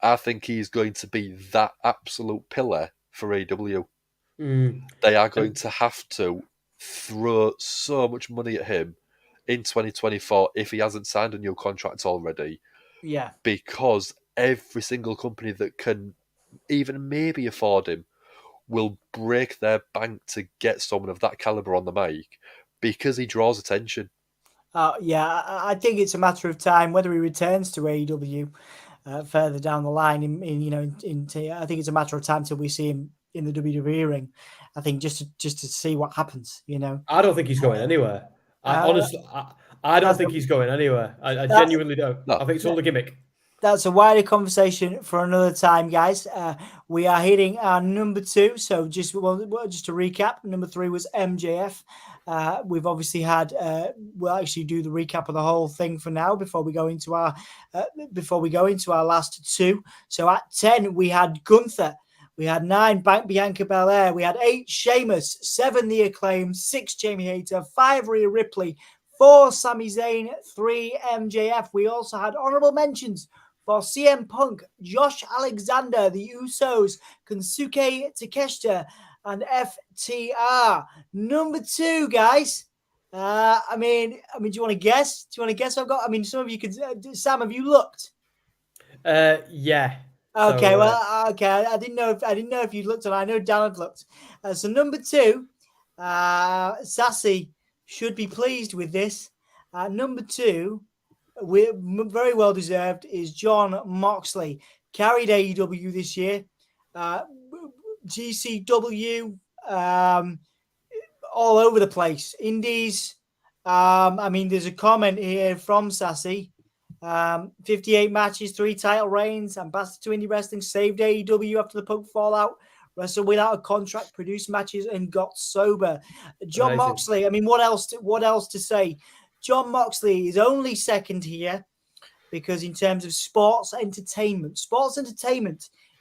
I think he's going to be that absolute pillar for AEW. They are going to have to throw so much money at him in 2024 if he hasn't signed a new contract already. Yeah. Because every single company that can even maybe afford him will break their bank to get someone of that caliber on the mic, because he draws attention. I think it's a matter of time whether he returns to AEW further down the line. I think it's a matter of time till we see him in the WWE ring. I think just to see what happens. I don't think he's going anywhere. Honestly, I don't think he's going anywhere. I genuinely don't. No. I think it's all a gimmick. That's a wider conversation for another time, guys. We are hitting our number 2. So just to recap, number 3 was MJF. We've obviously had. We'll actually do the recap of the whole thing for now before we go into our last 2. So at 10 we had Gunther. We had 9 Bianca Belair. We had 8 Sheamus, 7 The Acclaimed, 6 Jamie Hayter, 5 Rhea Ripley, 4 Sami Zayn, 3 MJF. We also had honorable mentions for CM Punk, Josh Alexander, the Usos, Kensuke Takeshita, and FTR. Number 2, guys. Do you want to guess? I've got. Some of you could. Sam, have you looked? Yeah. Okay. I didn't know if you'd looked, and I know Dan had looked. So number 2, Sassy should be pleased with this. Number 2. We're very well deserved, is Jon Moxley. Carried AEW this year. GCW, all over the place. Indies. There's a comment here from Sassy. 58 matches, 3 title reigns, ambassador to indie wrestling, saved AEW after the Punk fallout, wrestled without a contract, produced matches, and got sober. Jon Moxley. What else to say? Jon Moxley is only second here because in terms of sports entertainment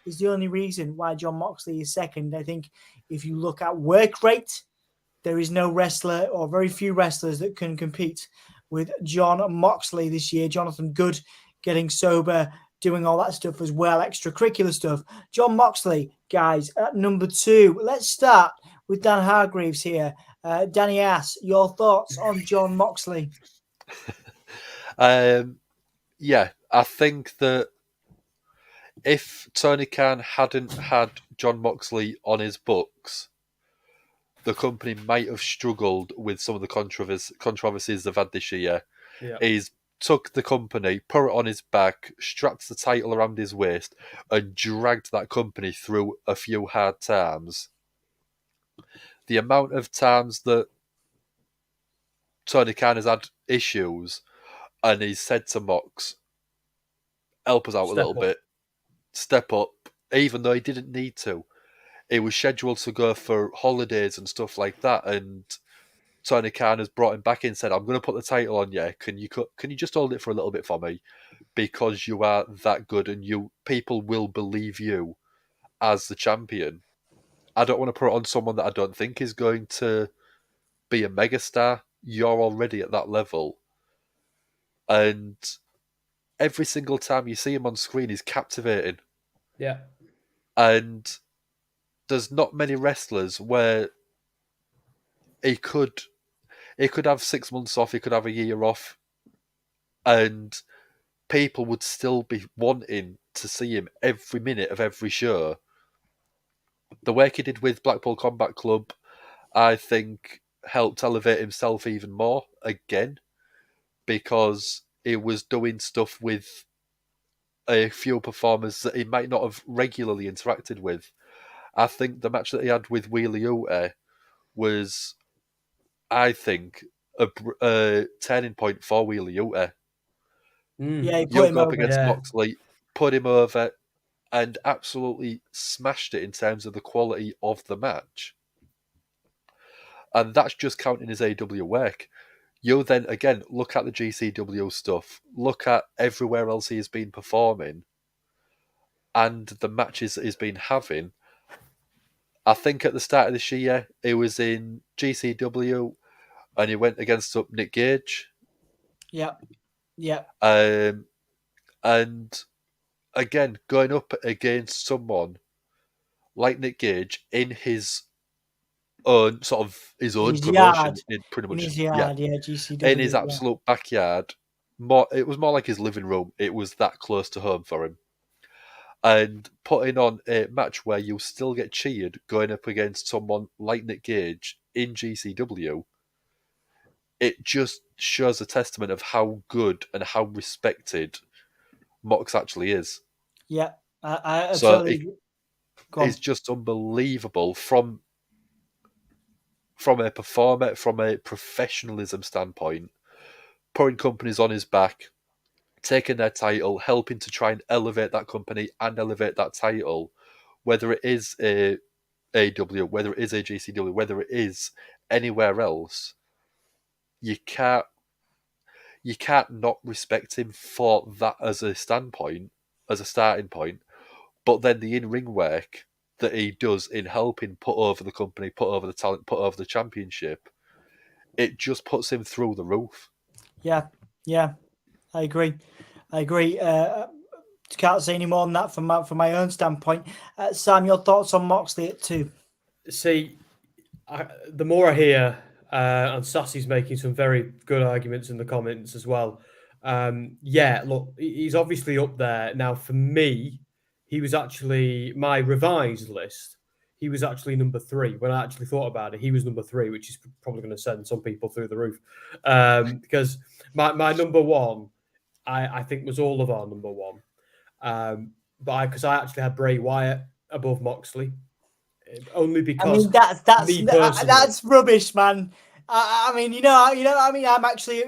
is the only reason why Jon Moxley is second. I think if you look at work rate, there is no wrestler or very few wrestlers that can compete with John Moxley this year. Jonathan Good getting sober, doing all that stuff as well, extracurricular stuff. John Moxley, guys, at number 2. Let's start with Dan Hargreaves here. Danny Ass, your thoughts on John Moxley? Yeah, I think that if Tony Khan hadn't had John Moxley on his books, the company might have struggled with some of the controversies they've had this year. Yeah. He's took the company, put it on his back, strapped the title around his waist, and dragged that company through a few hard times. The amount of times that Tony Khan has had issues, and he's said to Mox, help us out a little bit, step up, even though he didn't need to. He was scheduled to go for holidays and stuff like that, and Tony Khan has brought him back in and said, I'm going to put the title on you. Can you just hold it for a little bit for me? Because you are that good and people will believe you as the champion. I don't want to put it on someone that I don't think is going to be a megastar. You're already at that level. And every single time you see him on screen, he's captivating. Yeah. And there's not many wrestlers where he could have 6 months off, he could have a year off, and people would still be wanting to see him every minute of every show. The work he did with Blackpool Combat Club, I think, helped elevate himself even more again, because he was doing stuff with a few performers that he might not have regularly interacted with. I think the match that he had with Wheeler Yuta was, I think, a turning point for Wheeler Yuta. Yeah, he put You'll him go up over. against Moxley, put him over, and absolutely smashed it in terms of the quality of the match. And that's just counting his AW work. You then, again, look at the GCW stuff, look at everywhere else he has been performing, and the matches that he's been having. I think at the start of this year, he was in GCW, and he went against Nick Gage. Yep. And again, going up against someone like Nick Gage in his own promotion, yard. in pretty much in his yard, GCW, in his absolute backyard. It was more like his living room. It was that close to home for him. And putting on a match where you still get cheered going up against someone like Nick Gage in GCW, it just shows a testament of how good and how respected Mox actually is. Yeah, I so totally. It's just unbelievable from a performer, from a professionalism standpoint, putting companies on his back, taking their title, helping to try and elevate that company and elevate that title, whether it is a AW, whether it is a GCW, whether it is anywhere else. You can't not respect him for that as a standpoint, as a starting point. But then the in-ring work that he does in helping put over the company, put over the talent, put over the championship, it just puts him through the roof. Yeah, I agree. Can't say any more than that from my own standpoint. Sam, your thoughts on Moxley at 2? See, the more I hear, and Sassy's making some very good arguments in the comments as well. Look, he's obviously up there. Now, for me, he was actually my revised list. He was actually number 3. When I actually thought about it, he was number 3, which is probably going to send some people through the roof. Because my number 1, I think, was all of our number 1. But because I actually had Bray Wyatt above Moxley. Only because that's rubbish, man. I'm actually,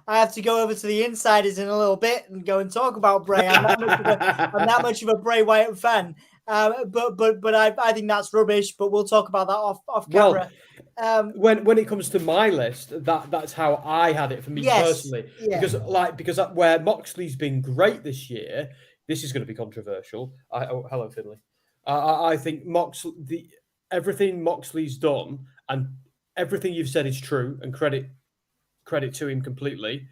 I have to go over to the insiders in a little bit and go and talk about Bray. I'm that much of a Bray Wyatt fan. But I think that's rubbish. But we'll talk about that off camera. When it comes to my list, that's how I had it for me personally. Yeah. Because where Moxley's been great this year, this is going to be controversial. Hello, Finley. I think everything Moxley's done and everything you've said is true, and credit credit to him completely.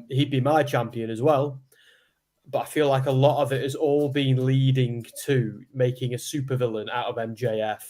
He'd be my champion as well. But I feel like a lot of it has all been leading to making a supervillain out of MJF.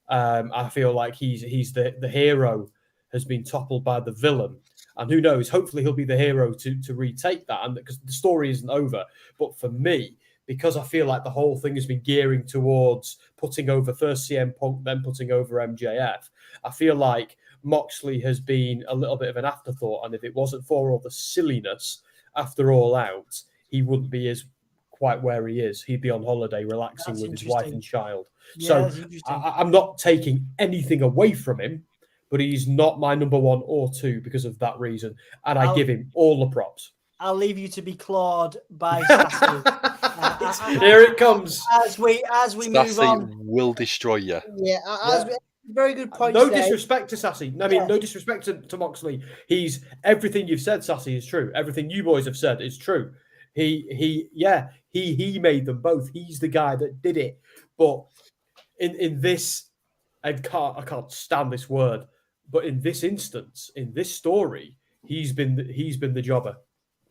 I feel like he's the hero has been toppled by the villain. And who knows, hopefully he'll be the hero to retake that. And because the story isn't over. But for me, because I feel like the whole thing has been gearing towards putting over first CM Punk, then putting over MJF, I feel like Moxley has been a little bit of an afterthought. And if it wasn't for all the silliness after All Out, he wouldn't be as quite where he is. He'd be on holiday relaxing with his wife and child. Yeah, so I'm not taking anything away from him, but he's not my number 1 or 2 because of that reason. And I give him all the props. I'll leave you to be clawed by Sassy. Here it comes. As we move on, will destroy you. Yeah, very good point. No disrespect to Sassy. I mean, no disrespect to Moxley. He's everything you've said, Sassy, is true. Everything you boys have said is true. He made them both. He's the guy that did it. But in this, I can't stand this word. But in this instance, in this story, he's been the jobber.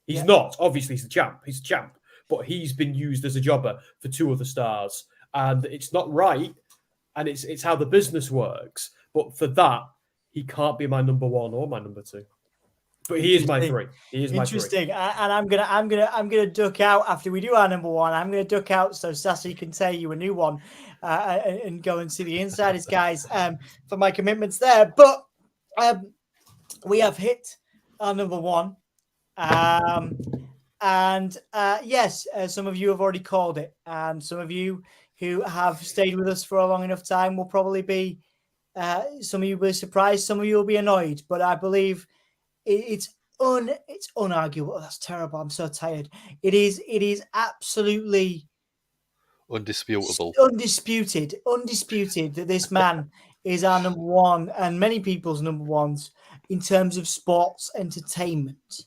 He's not. Obviously, he's the champ. He's the champ. But he's been used as a jobber for 2 other stars. And it's not right. And it's how the business works. But for that, he can't be my number 1 or my number 2. But he is my 3. He is my 3. Interesting. And I'm gonna duck out after we do our number 1. I'm gonna duck out so Sassy can tell you a new one and go and see the Insiders guys for my commitments there. But we have hit our number 1. Yes, some of you have already called it, and some of you who have stayed with us for a long enough time will probably be. Some of you will be surprised, some of you will be annoyed, but I believe it's unarguable. Oh, that's terrible. I'm so tired. It is absolutely undisputed that this man is our number 1 and many people's number 1s in terms of sports entertainment.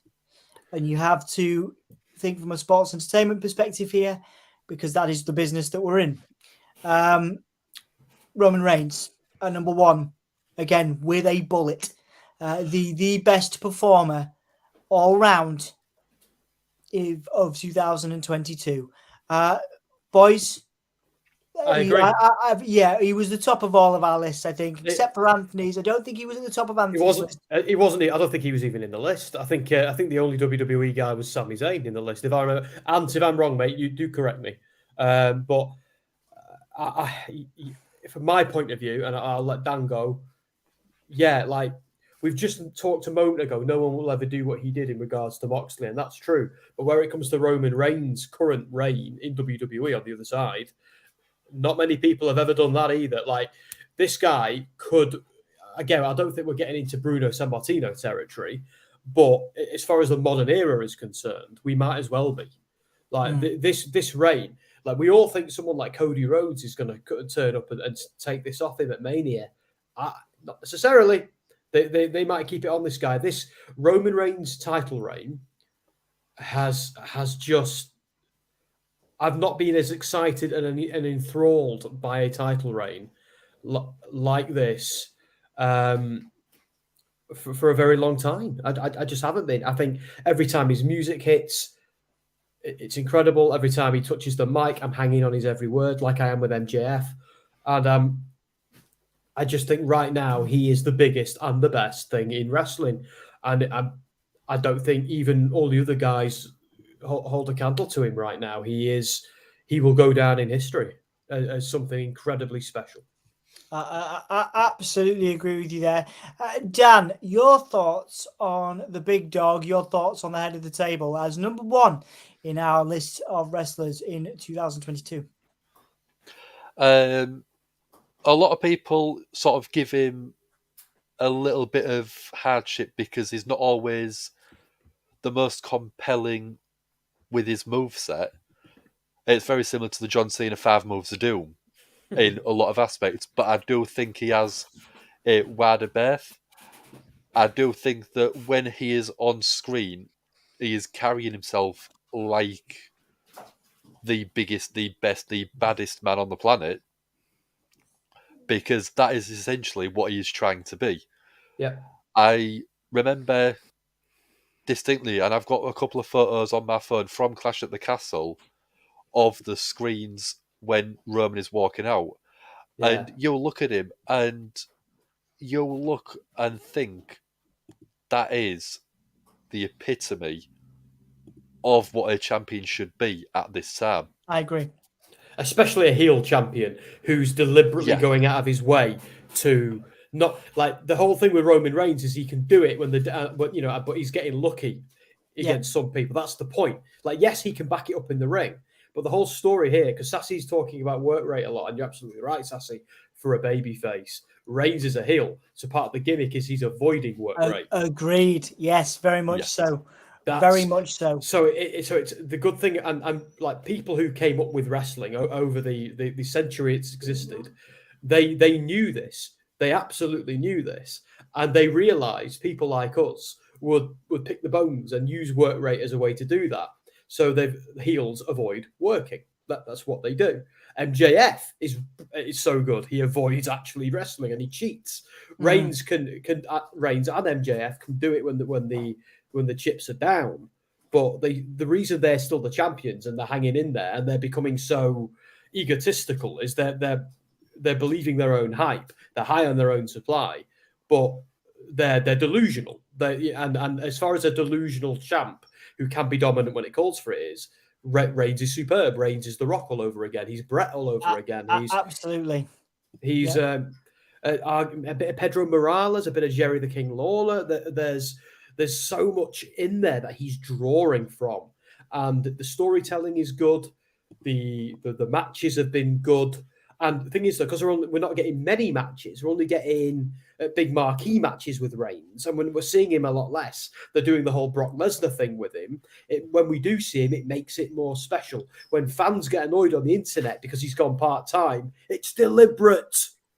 And you have to think from a sports entertainment perspective here, because that is the business that we're in. Roman Reigns at number 1, again with a bullet, the best performer all round of 2022. Boys, I agree. He was the top of all of our lists, I think, except for Anthony's. I don't think he was at the top of Anthony's list. He wasn't. I don't think he was even in the list. I think the only WWE guy was Sami Zayn in the list. If I remember, and if I'm wrong, mate, you do correct me. But from my point of view, and I'll let Dan go. Yeah, like we've just talked a moment ago, no one will ever do what he did in regards to Moxley, and that's true. But where it comes to Roman Reigns' current reign in WWE on the other side, not many people have ever done that either. Like, this guy could, again, I don't think we're getting into Bruno Sammartino territory, but as far as the modern era is concerned, we might as well be. Like, this reign, like, we all think someone like Cody Rhodes is going to turn up and take this off him at Mania. Not necessarily. They might keep it on this guy. This Roman Reigns title reign has just... I've not been as excited and enthralled by a title reign like this for a very long time. I just haven't been. I think every time his music hits, it's incredible. Every time he touches the mic, I'm hanging on his every word, like I am with MJF. And I just think right now he is the biggest and the best thing in wrestling. And I don't think even all the other guys hold a candle to him right now. He will go down in history as something incredibly special. I absolutely agree with you there. Dan, your thoughts on the big dog, your thoughts on the head of the table as number 1 in our list of wrestlers in 2022? A lot of people sort of give him a little bit of hardship because he's not always the most compelling with his moveset. It's very similar to the John Cena 5 Moves of Doom in a lot of aspects, but I do think he has a wider berth. I do think that when he is on screen, he is carrying himself like the biggest, the best, the baddest man on the planet, because that is essentially what he is trying to be. Yeah. I remember distinctly, and I've got a couple of photos on my phone from Clash at the Castle of the screens when Roman is walking out. Yeah. And you'll look at him and you'll look and think that is the epitome of what a champion should be at this time. I agree. Especially a heel champion who's deliberately going out of his way to not, like, the whole thing with Roman Reigns is he can do it when but he's getting lucky against some people. That's the point. Like, yes, he can back it up in the ring, but the whole story here, because Sassy's talking about work rate a lot, and you're absolutely right, Sassy, for a babyface. Reigns is a heel, so part of the gimmick is he's avoiding work rate. Agreed. Yes, very much so. Very much so. So it's the good thing, and like people who came up with wrestling over the century it's existed, they knew this. They absolutely knew this, and they realised people like us would pick the bones and use work rate as a way to do that. So heels avoid working. That's what they do. MJF is so good. He avoids actually wrestling and he cheats. Reigns Reigns and MJF can do it when the chips are down. But the reason they're still the champions and they're hanging in there and they're becoming so egotistical is they're believing their own hype. They're high on their own supply, but they're delusional. And as far as a delusional champ who can be dominant when it calls for it is, Reigns is superb. Reigns is The Rock all over again. He's Brett all over again. Absolutely. He's a bit of Pedro Morales, a bit of Jerry the King Lawler. There's so much in there that he's drawing from, and the storytelling is good. The matches have been good, and the thing is, because we're not getting many matches, we're only getting big marquee matches with Reigns, and when we're seeing him a lot less, they're doing the whole Brock Lesnar thing with him. When we do see him, it makes it more special. When fans get annoyed on the internet because he's gone part-time, it's deliberate.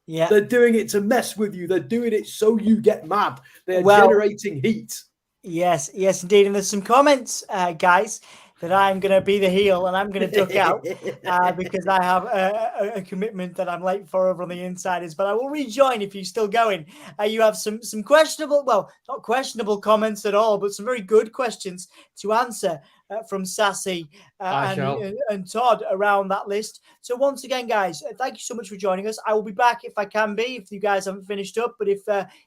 Yeah, they're doing it to mess with you. They're doing it so you get mad. They're generating heat. Yes, indeed. And there's some comments, guys, that I'm going to be the heel and I'm going to duck out because I have a commitment that I'm late for over on the Insiders. But I will rejoin if you're still going. You have some questionable, well, not questionable comments at all, but some very good questions to answer from Sassy and Todd around that list. So once again, guys, thank you so much for joining us. I will be back if I can be, if you guys haven't finished up. But if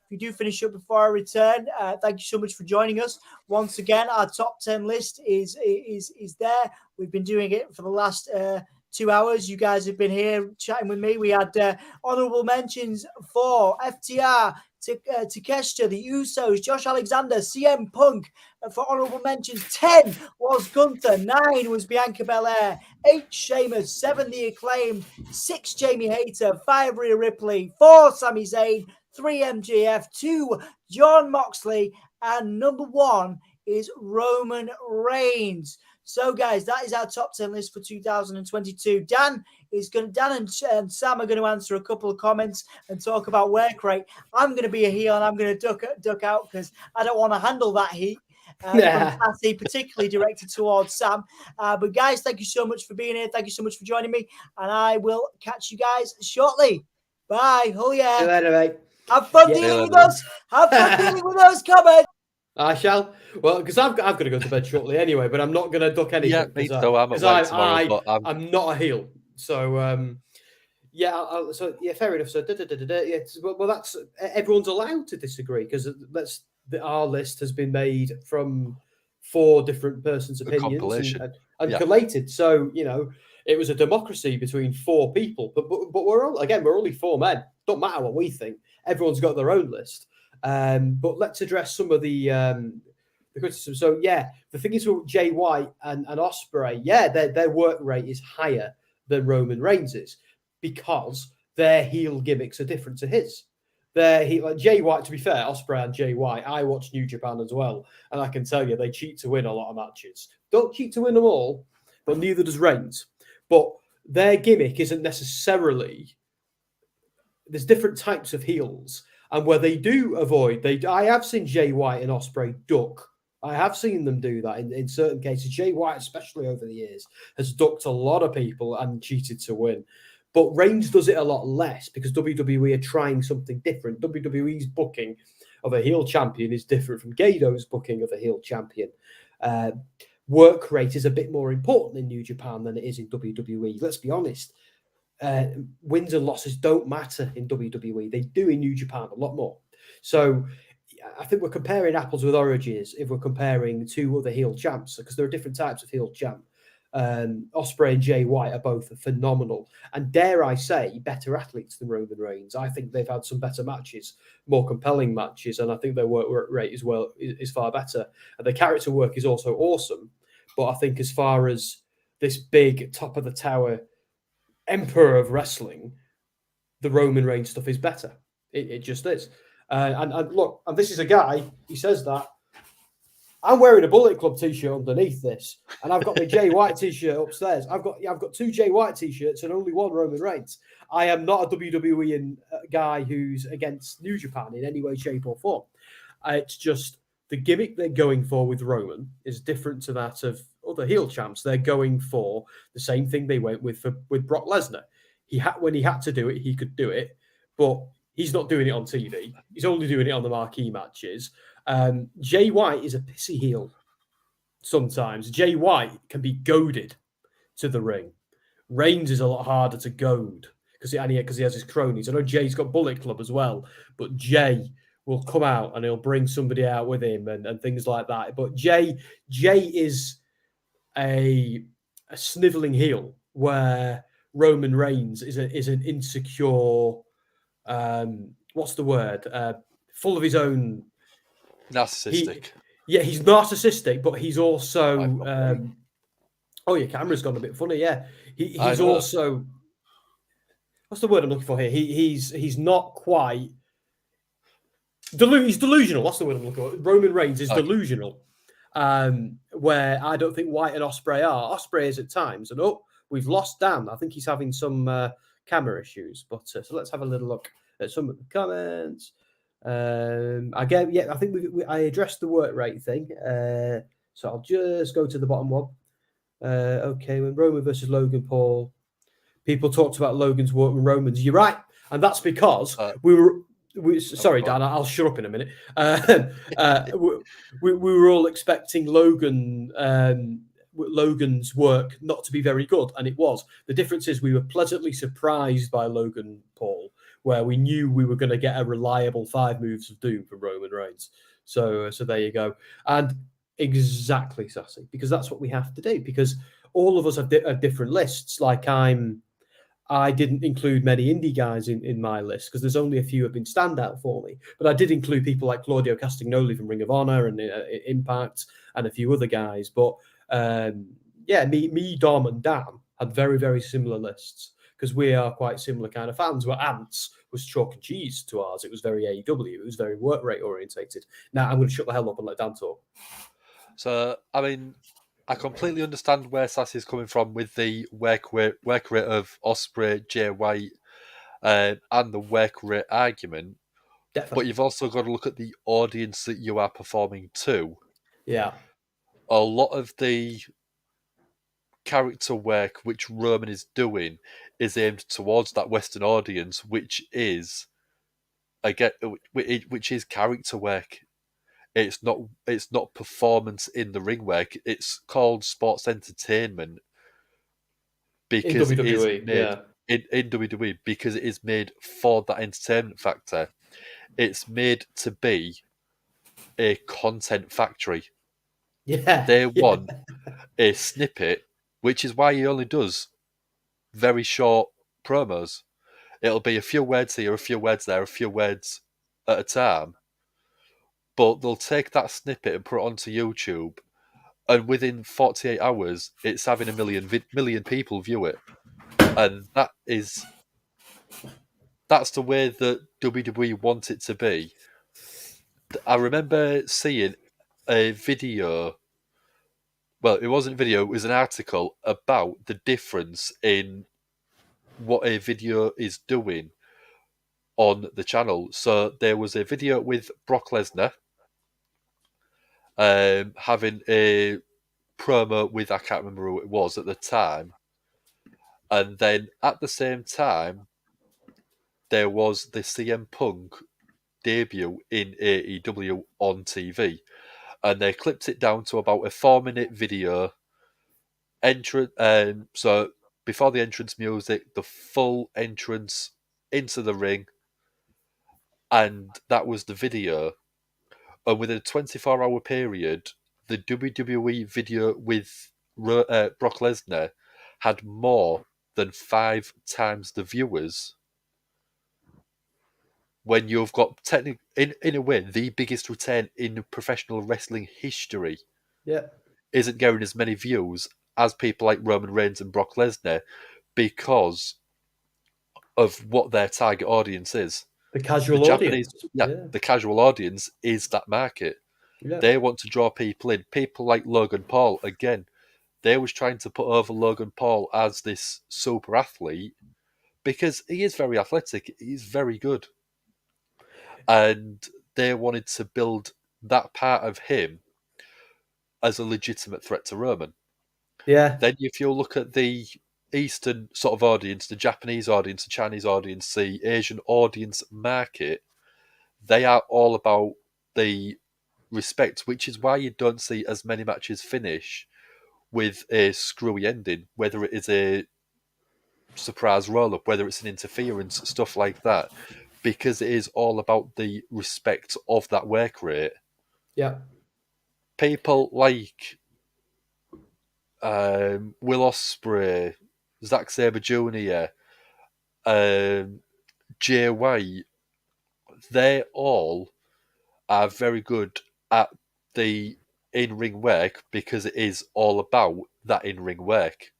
you do finish up before I return, thank you so much for joining us. Once again, our top 10 list is there. We've been doing it for the last 2 hours. You guys have been here chatting with me. We had honorable mentions for FTR, Takeshita, the Usos, Josh Alexander, CM Punk. For honorable mentions, 10 was Gunther, 9 was Bianca Belair, 8 Sheamus, 7 The Acclaimed, 6 Jamie Hayter, 5 Rhea Ripley, 4 Sami Zayn, 3 MJF, 2 Jon Moxley, and number 1 is Roman Reigns. So, guys, that is our top 10 list for 2022. Dan and Sam are going to answer a couple of comments and talk about work rate. I'm going to be a heel and I'm going to duck out because I don't want to handle that heat. From Sassy, particularly directed towards Sam. But, guys, thank you so much for being here. Thank you so much for joining me. And I will catch you guys shortly. Bye. Oh, yeah. See you later, mate. Have fun dealing with us. Have fun dealing with those comments. I shall. Well, because I've got to go to bed shortly anyway, but I'm not going to duck anything. Yeah, me too. I'm at work tomorrow, but I'm not a heel. So, fair enough. So, well, that's everyone's allowed to disagree because our list has been made from 4 different persons' opinions and collated. So, it was a democracy between 4 people. But we're only 4 men. Don't matter what we think. Everyone's got their own list. But let's address some of the criticism. So, the thing is with Jay White and Ospreay, their work rate is higher than Roman Reigns' because their heel gimmicks are different to his. Like Jay White, to be fair, Ospreay and Jay White, I watch New Japan as well, and I can tell you they cheat to win a lot of matches. Don't cheat to win them all, but neither does Reigns. But their gimmick isn't necessarily. There's different types of heels. And where they do avoid, I have seen Jay White and Ospreay duck. I have seen them do that in certain cases. Jay White, especially over the years, has ducked a lot of people and cheated to win. But Reigns does it a lot less because WWE are trying something different. WWE's booking of a heel champion is different from Gedo's booking of a heel champion. Work rate is a bit more important in New Japan than it is in WWE. Let's be honest. Wins and losses don't matter in WWE. They do in New Japan a lot more. So I think we're comparing apples with oranges if we're comparing two other heel champs, because there are different types of heel champ. Ospreay and Jay White are both phenomenal, and dare I say, better athletes than Roman Reigns. I think they've had some better matches, more compelling matches, and I think their work rate as well is far better. And the character work is also awesome. But I think as far as this big top of the tower emperor of wrestling, the Roman Reigns stuff is better. It just is. And look, and this is a guy, he says that. I'm wearing a Bullet Club t-shirt underneath this, and I've got my Jay White t-shirt upstairs. I've got two Jay White t-shirts and only one Roman Reigns. I am not a WWE guy who's against New Japan in any way, shape, or form. It's just the gimmick they're going for with Roman is different to that of other heel champs. They're going for the same thing they went with Brock Lesnar. When he had to do it, he could do it, but he's not doing it on TV. He's only doing it on the marquee matches. Jay White is a pissy heel sometimes. Jay White can be goaded to the ring. Reigns is a lot harder to goad because he has his cronies. I know Jay's got Bullet Club as well, but Jay will come out and he'll bring somebody out with him and things like that. But Jay is a sniveling heel, where Roman Reigns is an insecure, what's the word? Full of his own. Narcissistic. He's narcissistic, but he's also. Your camera's gone a bit funny. Yeah, he's also. What's the word I'm looking for here? He's not quite. He's delusional. That's the word I'm looking for. Roman Reigns is delusional, where I don't think White and Ospreay are. Ospreay is at times, and we've lost Dan. I think he's having some camera issues. But so let's have a little look at some of the comments. I think I addressed the work rate thing. So I'll just go to the bottom one. Okay, when Roman versus Logan Paul, people talked about Logan's work with Roman's. You're right, and that's because sorry, Dan, I'll shut up in a minute. We were all expecting Logan's work not to be very good, and it was. The difference is we were pleasantly surprised by Logan Paul, where we knew we were going to get a reliable 5 moves of doom from Roman Reigns. So there you go. And exactly, Sassy, because that's what we have to do, because all of us have different lists. Like I didn't include many indie guys in my list because there's only a few have been standout for me. But I did include people like Claudio Castagnoli from Ring of Honor and Impact and a few other guys. But me, Dom, and Dan had very, very similar lists because we are quite similar kind of fans. Where Ants was chalk and cheese to ours. It was very AEW. It was very work rate orientated. Now I'm going to shut the hell up and let Dan talk. So, I mean, I completely understand where Sassy's coming from with the work rate of Ospreay, Jay White, and the work rate argument. Definitely. But you've also got to look at the audience that you are performing to. Yeah. A lot of the character work which Roman is doing is aimed towards that Western audience, which is character work. It's not performance in the ring work. It's called sports entertainment because in WWE, in WWE because it is made for that entertainment factor. It's made to be a content factory. Yeah, they want a snippet, which is why he only does very short promos. It'll be a few words here, a few words there, a few words at a time. But they'll take that snippet and put it onto YouTube, and within 48 hours, it's having a million people view it. And that's the way that WWE want it to be. I remember seeing a video. Well, it wasn't a video, it was an article about the difference in what a video is doing on the channel. So there was a video with Brock Lesnar having a promo with, I can't remember who it was at the time. And then at the same time, there was the CM Punk debut in AEW on TV, and they clipped it down to about a 4-minute video. So before the entrance music, the full entrance into the ring, and that was the video. And within a 24-hour period, the WWE video with Brock Lesnar had more than 5 times the viewers. When you've got in a way the biggest return in professional wrestling history, isn't getting as many views as people like Roman Reigns and Brock Lesnar because of what their target audience is. The casual audience. The casual audience is that market. Yeah. They want to draw people in. People like Logan Paul, again, they was trying to put over Logan Paul as this super athlete because he is very athletic. He's very good. And they wanted to build that part of him as a legitimate threat to Roman. Yeah. Then if you look at the Eastern sort of audience, the Japanese audience, the Chinese audience, the Asian audience market, they are all about the respect, which is why you don't see as many matches finish with a screwy ending, whether it is a surprise roll-up, whether it's an interference, stuff like that, because it is all about the respect of that work rate. Yeah. People like Will Ospreay, Zack Sabre Jr., Jay White, they all are very good at the in-ring work because it is all about that in-ring work.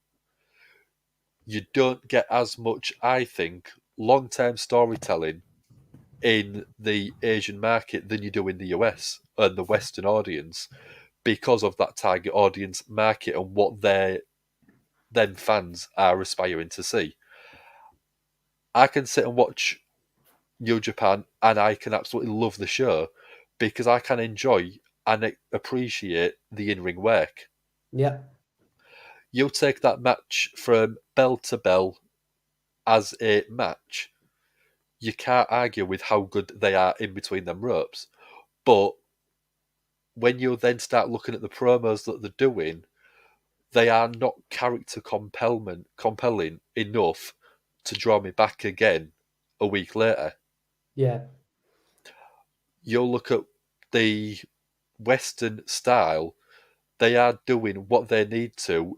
You don't get as much, I think, long-term storytelling in the Asian market than you do in the US and the Western audience because of that target audience market and what their then fans are aspiring to see. I can sit and watch New Japan and I can absolutely love the show because I can enjoy and appreciate the in-ring work. Yeah. You take that match from bell to bell as a match, you can't argue with how good they are in between them ropes. But when you then start looking at the promos that they're doing, they are not character compelling enough to draw me back again a week later. Yeah. You'll look at the Western style, they are doing what they need to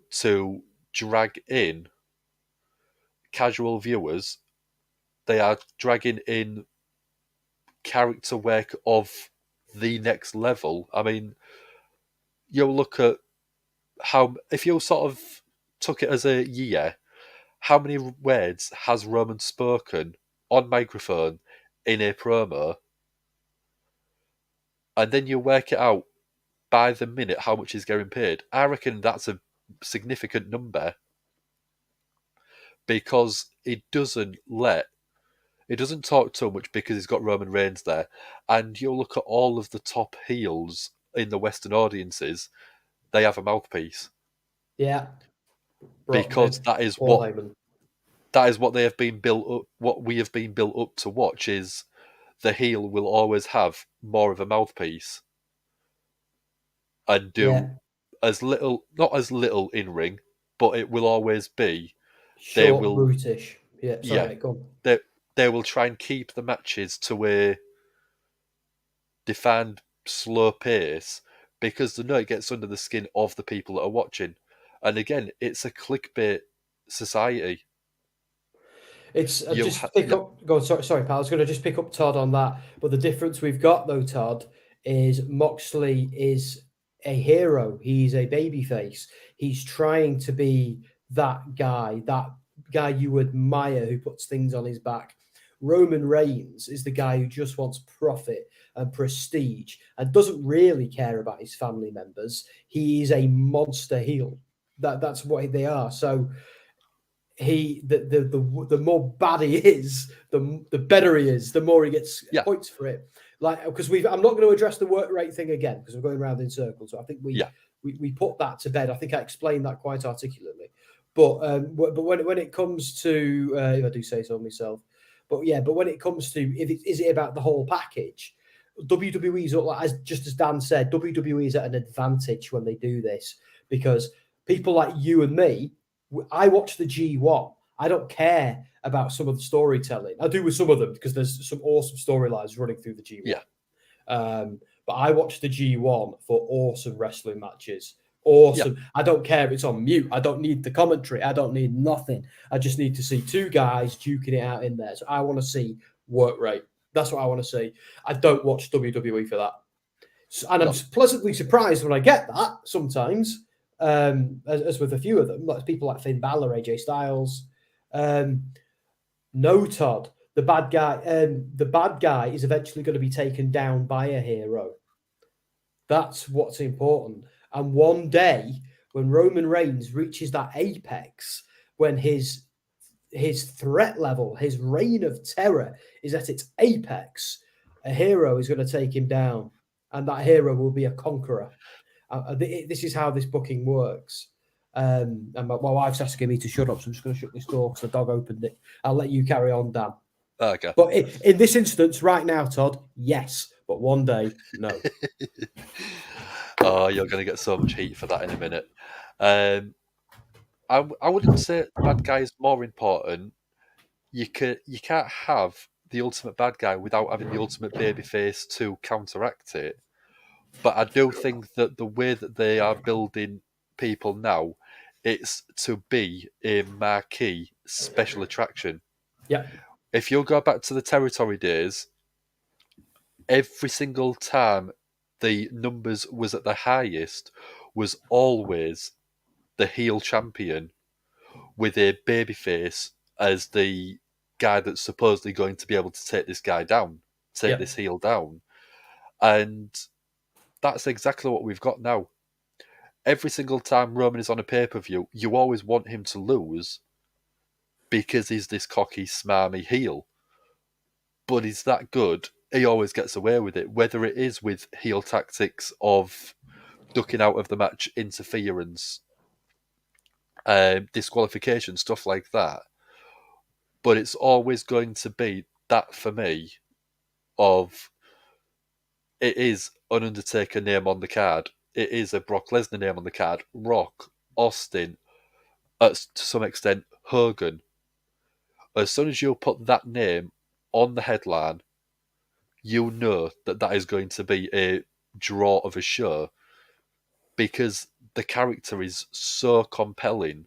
drag in casual viewers. They are dragging in character work of the next level. I mean, you'll look at how, if you sort of took it as a year, how many words has Roman spoken on microphone in a promo? And then you work it out by the minute how much he's getting paid. I reckon that's a significant number because it doesn't talk too much because he's got Roman Reigns there. And you'll look at all of the top heels in the Western audiences, they have a mouthpiece. Yeah. Because that is what they have been built up, what we have been built up to watch is the heel will always have more of a mouthpiece and do as little, not as little in ring, but it will always be short, brutish. Yeah, sorry, mate, go on. They will try and keep the matches to a defined slow pace because they know it gets under the skin of the people that are watching. And again, it's a clickbait society. It's Go on, sorry, pal. I was going to just pick up Todd on that. But the difference we've got, though, Todd, is Moxley is a hero. He's a babyface. He's trying to be that guy you admire who puts things on his back. Roman Reigns is the guy who just wants profit and prestige and doesn't really care about his family members. He is a monster heel. That's what they are. So the more bad he is, the better he is, the more he gets points for it. Like, because I'm not going to address the work rate thing again because we're going around in circles. So I think we put that to bed. I think I explained that quite articulately. But when it comes to if I do say so myself, But when it comes to is it about the whole package? WWE's just as Dan said, WWE is at an advantage when they do this because people like you and me, I watch the G1. I don't care about some of the storytelling. I do with some of them because there's some awesome storylines running through the G1. Yeah. But I watch the G1 for awesome wrestling matches. Awesome. Yeah. I don't care if it's on mute. I don't need the commentary. I don't need nothing. I just need to see two guys duking it out in there. So I want to see work rate. That's what I want to see. I don't watch WWE for that. And I'm pleasantly surprised when I get that sometimes, as with a few of them, like people like Finn Balor, AJ Styles. No, Todd. The bad guy is eventually going to be taken down by a hero. That's what's important. And one day, when Roman Reigns reaches that apex, when his threat level, his reign of terror is at its apex, a hero is going to take him down. And that hero will be a conqueror. This is how this booking works. And my wife's asking me to shut up, so I'm just going to shut this door because the dog opened it. I'll let you carry on, Dan. Okay. But in this instance, right now, Todd, yes. But one day, no. Oh, you're going to get so much heat for that in a minute. I wouldn't say bad guy is more important. You can't have the ultimate bad guy without having the ultimate babyface to counteract it. But I do think that the way that they are building people now, it's to be a marquee special attraction. Yeah. If you go back to the territory days, every single time the numbers was at the highest was always the heel champion with a babyface as the guy that's supposedly going to be able to take this guy down, this heel down. And that's exactly what we've got now. Every single time Roman is on a pay-per-view, you always want him to lose because he's this cocky, smarmy heel. But he's that good, he always gets away with it, whether it is with heel tactics of ducking out of the match, interference, disqualification, stuff like that. But it's always going to be that for me of it is an Undertaker name on the card. It is a Brock Lesnar name on the card. Rock, Austin, to some extent, Hogan. As soon as you put that name on the headline, you know that is going to be a draw of a show because the character is so compelling.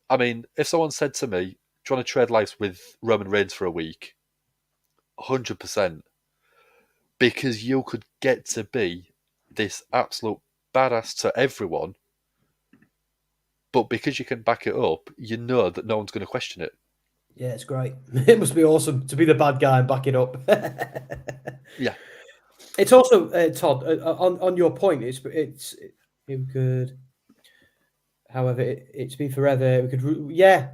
I mean, if someone said to me, do you want to trade lives with Roman Reigns for a week? 100%. Because you could get to be this absolute badass to everyone, but because you can back it up, you know that no one's going to question it. Yeah, it's great. It must be awesome to be the bad guy and back it up. Yeah. It's also, Todd, on your point, it could, however, it's been forever. We could,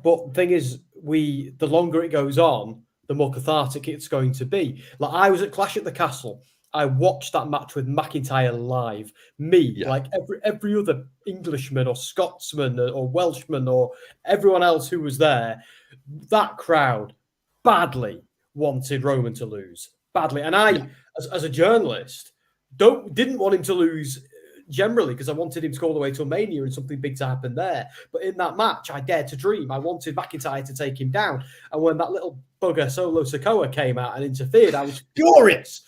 but the thing is, the longer it goes on, the more cathartic it's going to be. Like I was at Clash at the Castle. I watched that match with McIntyre live. Like every other Englishman or Scotsman or Welshman or everyone else who was there, that crowd badly wanted Roman to lose. Badly. And I, as a journalist, didn't want him to lose generally because I wanted him to go all the way to Mania and something big to happen there. But in that match, I dared to dream. I wanted McIntyre to take him down. And when that little bugger Solo Sikoa came out and interfered, I was furious.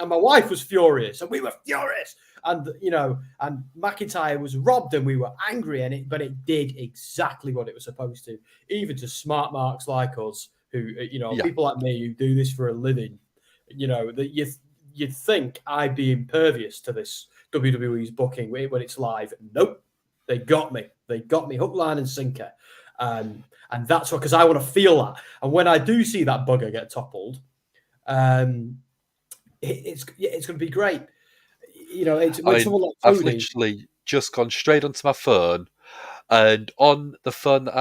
And my wife was furious. And we were furious. And, and McIntyre was robbed and we were angry. But it did exactly what it was supposed to. Even to smart marks like us, who, people like me who do this for a living, that you'd think I'd be impervious to this WWE's booking when it's live. Nope. They got me. They got me hook, line, and sinker. And that's what, because I want to feel that. And when I do see that bugger get toppled, it's going to be great. Someone like Tony, I've literally just gone straight onto my phone, and on the phone that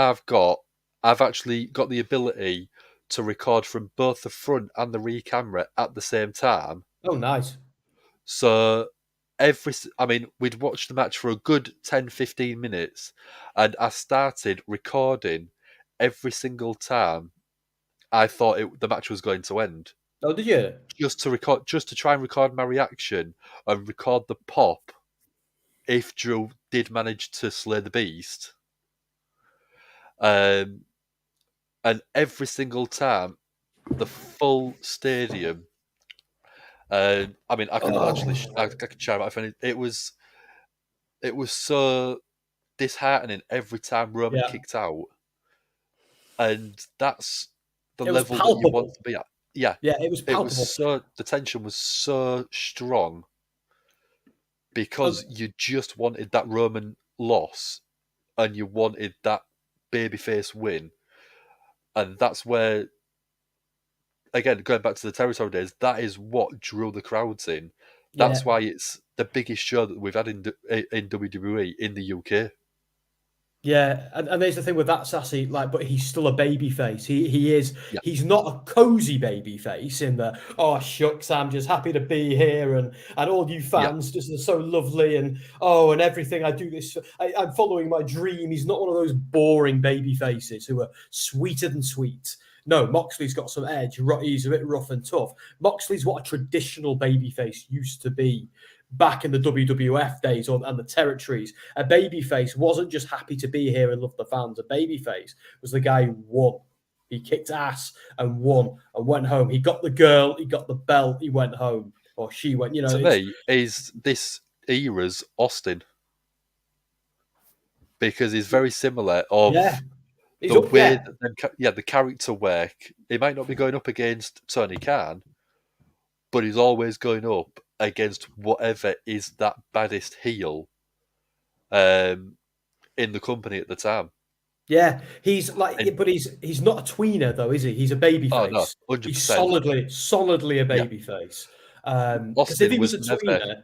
I've actually got the ability to record from both the front and the rear camera at the same time. Oh, nice. So we'd watched the match for a good 10-15 minutes, and I started recording every single time I thought the match was going to end. Oh, did you? Just to try and record my reaction and record the pop if Drew did manage to slay the beast. And every single time, the full stadium. I mean, I can I can chime out if any. It was so disheartening every time Roman kicked out, and that's the level that you want to be at. Yeah, it was palpable. The tension was so strong because you just wanted that Roman loss, and you wanted that babyface win, and that's where, again, going back to the territory days, that is what drew the crowds in. That's why it's the biggest show that we've had in WWE in the UK. Yeah, and there's the thing with that, Sassy, like, but he's still a baby face. He is. Yeah. He's not a cozy baby face in the, oh shucks, I'm just happy to be here, and all you fans just are so lovely, and and everything I do this, I'm following my dream. He's not one of those boring baby faces who are sweeter than sweet. No, Moxley's got some edge. He's a bit rough and tough. Moxley's what a traditional babyface used to be back in the WWF days and the territories. A babyface wasn't just happy to be here and love the fans. A babyface was the guy who won. He kicked ass and won and went home. He got the girl, he got the belt, he went home. Or she went, To me, is this era's Austin. Because he's very similar of... the way that the character work. He might not be going up against Tony Khan, but he's always going up against whatever is that baddest heel in the company at the time. Yeah, he's like, but he's not a tweener though, is he? He's a baby face. Oh, no, 100%. He's solidly a baby face. Because if he was a tweener,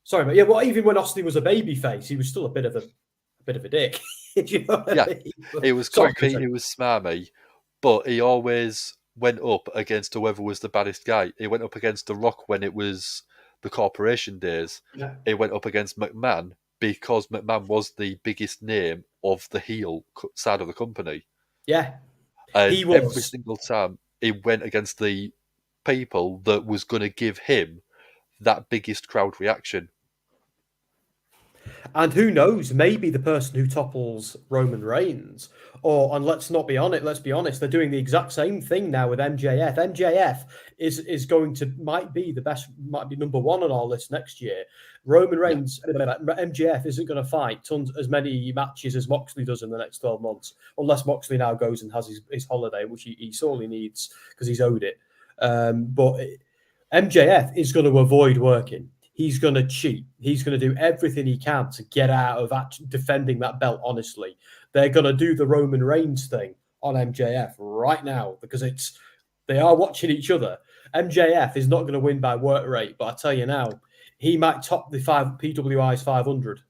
sorry, but well, even when Austin was a baby face, he was still a bit of a dick. You know what I mean? He was cocky, he was smarmy, but he always went up against whoever was the baddest guy. He went up against The Rock when it was the corporation days. Yeah. He went up against McMahon because McMahon was the biggest name of the heel side of the company. Yeah, and he was. Every single time he went against the people that was going to give him that biggest crowd reaction. And who knows, maybe the person who topples Roman Reigns, and let's be honest, they're doing the exact same thing now with MJF. MJF might be number one on our list next year. Roman Reigns, MJF isn't going to fight as many matches as Moxley does in the next 12 months, unless Moxley now goes and has his holiday, which he sorely needs because he's owed it. But MJF is going to avoid working. He's going to cheat. He's going to do everything he can to get out of defending that belt, honestly. They're going to do the Roman Reigns thing on MJF right now because they are watching each other. MJF is not going to win by work rate, but I tell you now, he might top the PWI's 500.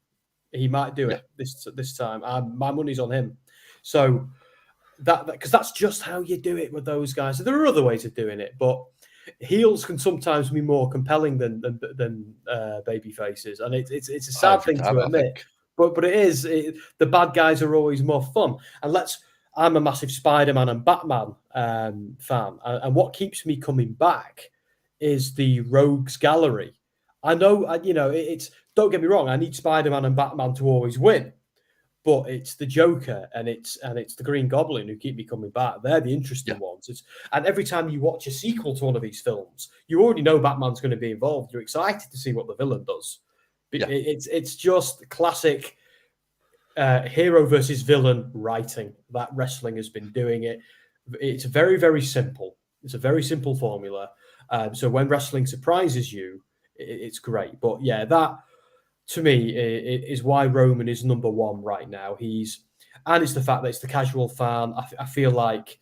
He might do it this time. My money's on him. So because that's just how you do it with those guys. So there are other ways of doing it, but heels can sometimes be more compelling than baby faces, and it's a sad thing to admit, but it is. The bad guys are always more fun. And I'm a massive Spider-Man and Batman fan, and what keeps me coming back is the Rogues Gallery. I know, it's, don't get me wrong, I need Spider-Man and Batman to always win. But it's the Joker and it's the Green Goblin who keep me coming back. They're the interesting ones. And every time you watch a sequel to one of these films, you already know Batman's going to be involved. You're excited to see what the villain does. It's just classic hero versus villain writing that wrestling has been doing it. It's very, very simple. It's a very simple formula. So when wrestling surprises you, it's great. But yeah, that, to me, it is why Roman is number one right now. And it's the fact that it's the casual fan. I feel like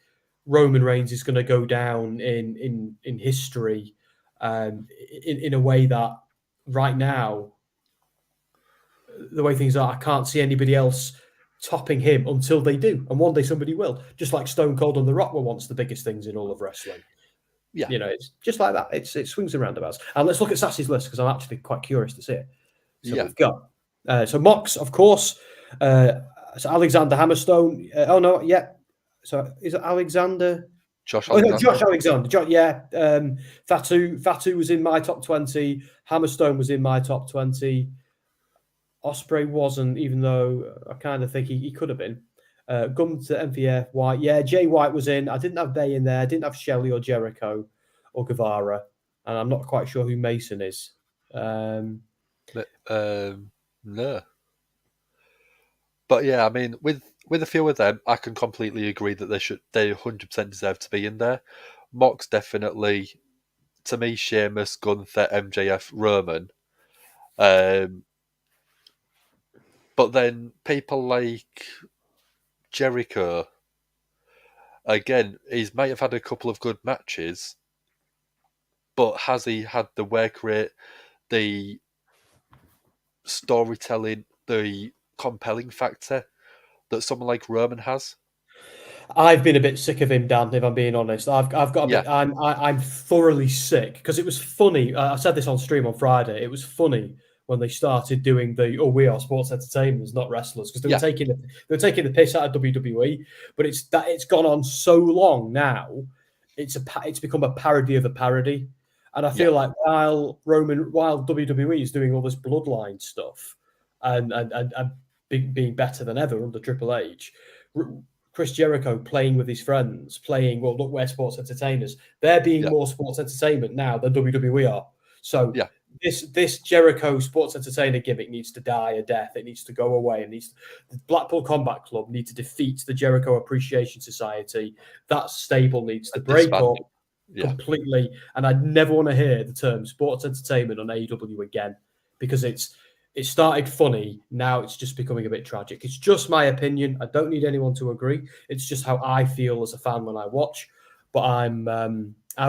Roman Reigns is going to go down in history in a way that right now, the way things are, I can't see anybody else topping him until they do. And one day somebody will. Just like Stone Cold and The Rock were once the biggest things in all of wrestling. Yeah. It's just like that. It swings and roundabouts. And let's look at Sassy's list because I'm actually quite curious to see it. So we've got so Mox, of course. So Alexander Hammerstone. So is it Alexander? Josh Oh, no, Alexander. Josh Alexander. Yeah. Fatu was in my top 20. Hammerstone was in my top 20. Osprey wasn't, even though I kind of think he could have been. Gunther, MVF, White. Yeah, Jay White was in. I didn't have Bay in there. I didn't have Shelley or Jericho or Guevara. And I'm not quite sure who Mason is. No. But yeah, I mean, with a few of them, I can completely agree that they 100% deserve to be in there. Mox definitely, to me, Sheamus, Gunther, MJF, Roman. But then people like Jericho, again, he might have had a couple of good matches, but has he had the work rate, the storytelling, the compelling factor that someone like Roman has? I've been a bit sick of him, Dan. If I'm being honest, I've got a bit. I'm thoroughly sick because it was funny. I said this on stream on Friday. It was funny when they started doing we are sports entertainers, not wrestlers, because they were taking the piss out of WWE. But it's gone on so long now. It's become a parody of a parody, and I feel like while WWE is doing all this bloodline stuff and being better than ever under Triple H. Chris Jericho playing with his friends, look, we're sports entertainers. They're being more sports entertainment now than WWE are. So this Jericho sports entertainer gimmick needs to die a death. It needs to go away. The Blackpool Combat Club need to defeat the Jericho Appreciation Society. That stable needs to break up completely. And I never want to hear the term sports entertainment on AEW again, because it started funny. Now it's just becoming a bit tragic. It's just my opinion. I don't need anyone to agree. It's just how I feel as a fan when I watch. But I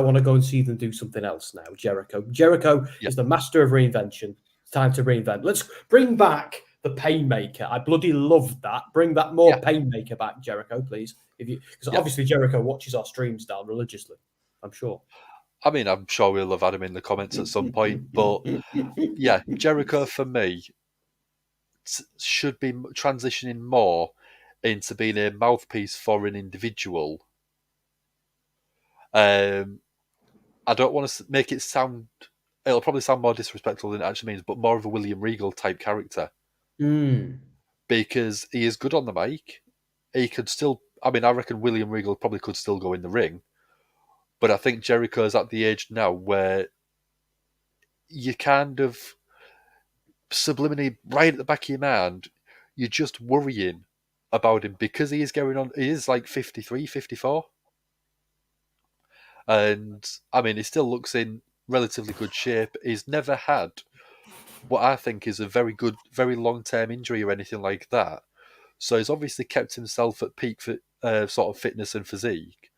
want to go and see them do something else now. Jericho is the master of reinvention. It's time to reinvent. Let's bring back the Painmaker. I bloody love that. Bring that more Painmaker back, Jericho, please. Because obviously Jericho watches our streams down religiously, I'm sure. I mean, I'm sure we'll have had him in the comments at some point, but yeah, Jericho for me should be transitioning more into being a mouthpiece for an individual. I don't want to make it sound, it'll probably sound more disrespectful than it actually means, but more of a William Regal type character. Because he is good on the mic. He could still, I reckon William Regal probably could still go in the ring. But I think Jericho's at the age now where you kind of subliminally, right at the back of your mind, you're just worrying about him because he is like 53, 54. And he still looks in relatively good shape. He's never had what I think is a very good, very long-term injury or anything like that. So he's obviously kept himself at peak sort of fitness and physique.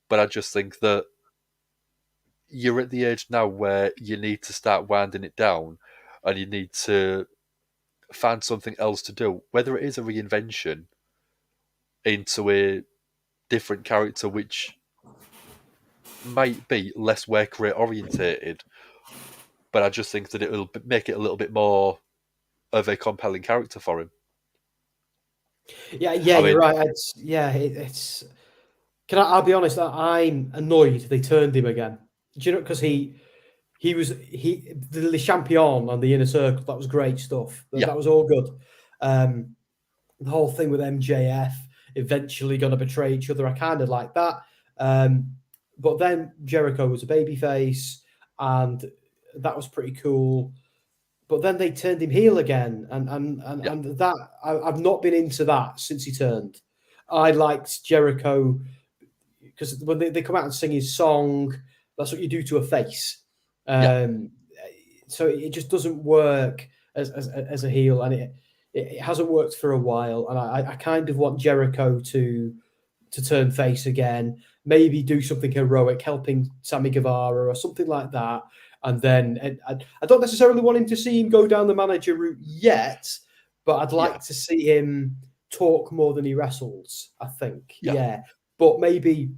But I just think that you're at the age now where you need to start winding it down and you need to find something else to do, whether it is a reinvention into a different character which might be less work rate orientated, but I just think that it will make it a little bit more of a compelling character for him. You're right. It's. I'll be honest. I'm annoyed they turned him again. Do you know, because he was the Le Champion on the Inner Circle. That was great stuff. That was all good. The whole thing with MJF eventually going to betray each other. I kind of like that. But then Jericho was a babyface, and that was pretty cool. But then they turned him heel again, and that I've not been into that since he turned. I liked Jericho because when they come out and sing his song, that's what you do to a face. So it just doesn't work as a heel, and it hasn't worked for a while. And I kind of want Jericho to turn face again, maybe do something heroic, helping Sammy Guevara or something like that. And then I don't necessarily want him to see him go down the manager route yet, but I'd like to see him talk more than he wrestles, I think. But maybe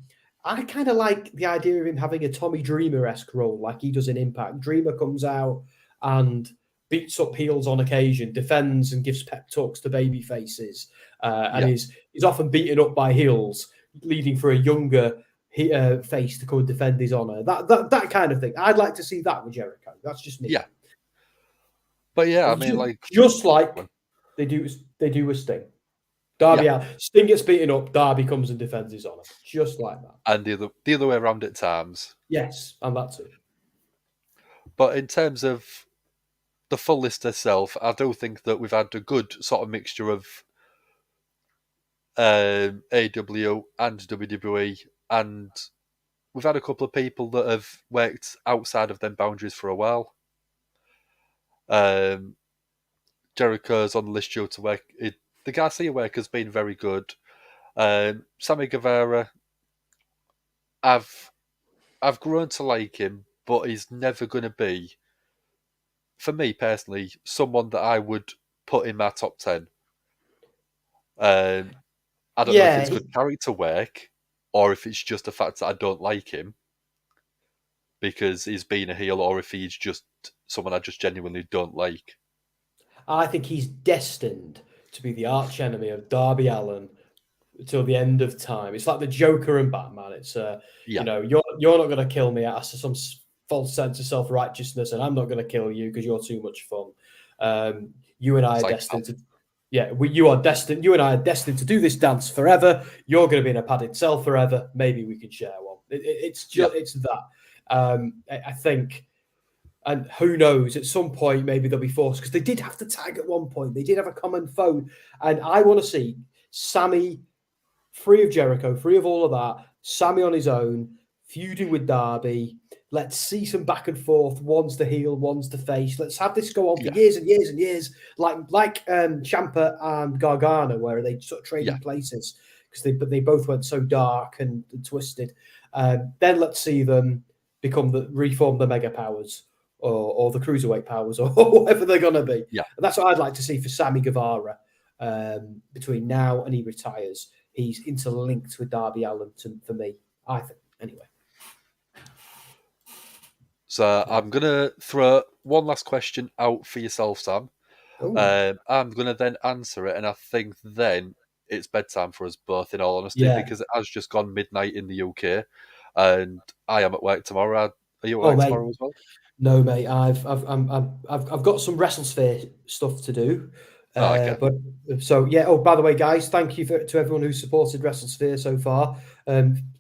I kind of like the idea of him having a Tommy Dreamer-esque role like he does in Impact. Dreamer comes out and beats up heels on occasion, defends and gives pep talks to baby faces, and he's often beaten up by heels, leading for a younger face to come and defend his honor. That kind of thing. I'd like to see that with Jericho. That's just me. Yeah. But yeah, I mean, like just like they do with Sting. Darby Allin. Sting gets beaten up, Darby comes and defends his honor. Just like that. And the other way around at times. Yes, and that too. But in terms of the full list itself, I do think that we've had a good sort of mixture of AW and WWE, and we've had a couple of people that have worked outside of them boundaries for a while. Jericho's on the list due to work. The Garcia work has been very good. Sammy Guevara, I've grown to like him, but he's never going to be, for me personally, someone that I would put in my top 10. I don't know if it's good character work or if it's just the fact that I don't like him because he's been a heel, or if he's just someone I just genuinely don't like. I think he's destined to be the arch enemy of Darby Allin till the end of time. It's like the Joker and Batman. It's you know, you're not going to kill me out of some false sense of self-righteousness, and I'm not going to kill you because you're too much fun. You and I are destined to. Yeah, you are destined. You and I are destined to do this dance forever. You're going to be in a padded cell forever. Maybe we can share one. It's just it's that. I think, and who knows? At some point, maybe they'll be forced because they did have to tag at one point. They did have a common foe, and I want to see Sammy free of Jericho, free of all of that. Sammy on his own, feuding with Darby. Let's see some back and forth. One's the heel, one's the face. Let's have this go on for years and years and years, like Ciampa and Gargano, where they sort of traded places because they both went so dark and twisted. Then let's see them reform the Mega Powers or the Cruiserweight Powers or whatever they're gonna be. Yeah, and that's what I'd like to see for Sammy Guevara between now and he retires. He's interlinked with Darby Allin for me, I think. Anyway. So I'm going to throw one last question out for yourself, Sam. I'm going to then answer it, and I think then it's bedtime for us both, in all honesty, because it has just gone midnight in the UK, and I am at work tomorrow. Are you at work tomorrow as well? No, mate. I've got some WrestleSphere stuff to do. Okay. But so yeah. Oh, by the way, guys, thank you to everyone who's supported WrestleSphere so far.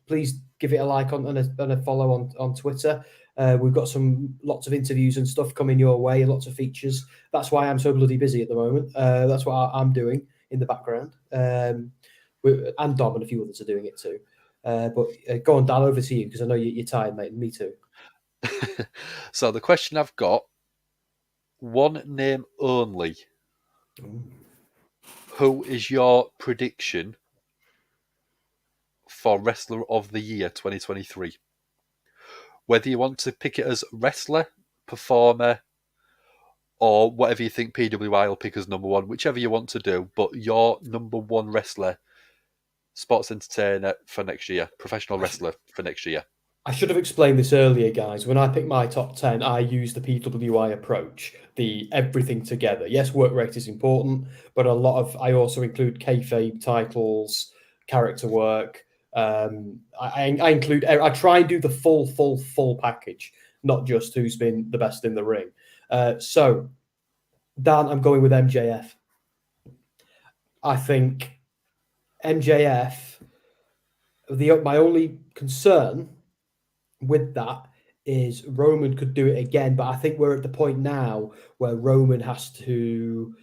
Please give it a like and a follow on Twitter. We've got lots of interviews and stuff coming your way, and lots of features. That's why I'm so bloody busy at the moment. That's what I'm doing in the background. And Dom and a few others are doing it too. But go on, Dan, over to you because I know you're tired, mate. Me too. So the question I've got: one name only. Who is your prediction for Wrestler of the Year 2023? Whether you want to pick it as wrestler, performer, or whatever you think PWI will pick as number one, whichever you want to do, but your number one wrestler, sports entertainer for next year, professional wrestler for next year. I should have explained this earlier, guys. When I pick my top 10, I use the PWI approach, the everything together. Yes, work rate is important, but I also include kayfabe, titles, character work. I try and do the full package, not just who's been the best in the ring. So, Dan, I'm going with MJF. I think MJF, my only concern with that is Roman could do it again, but I think we're at the point now where Roman has to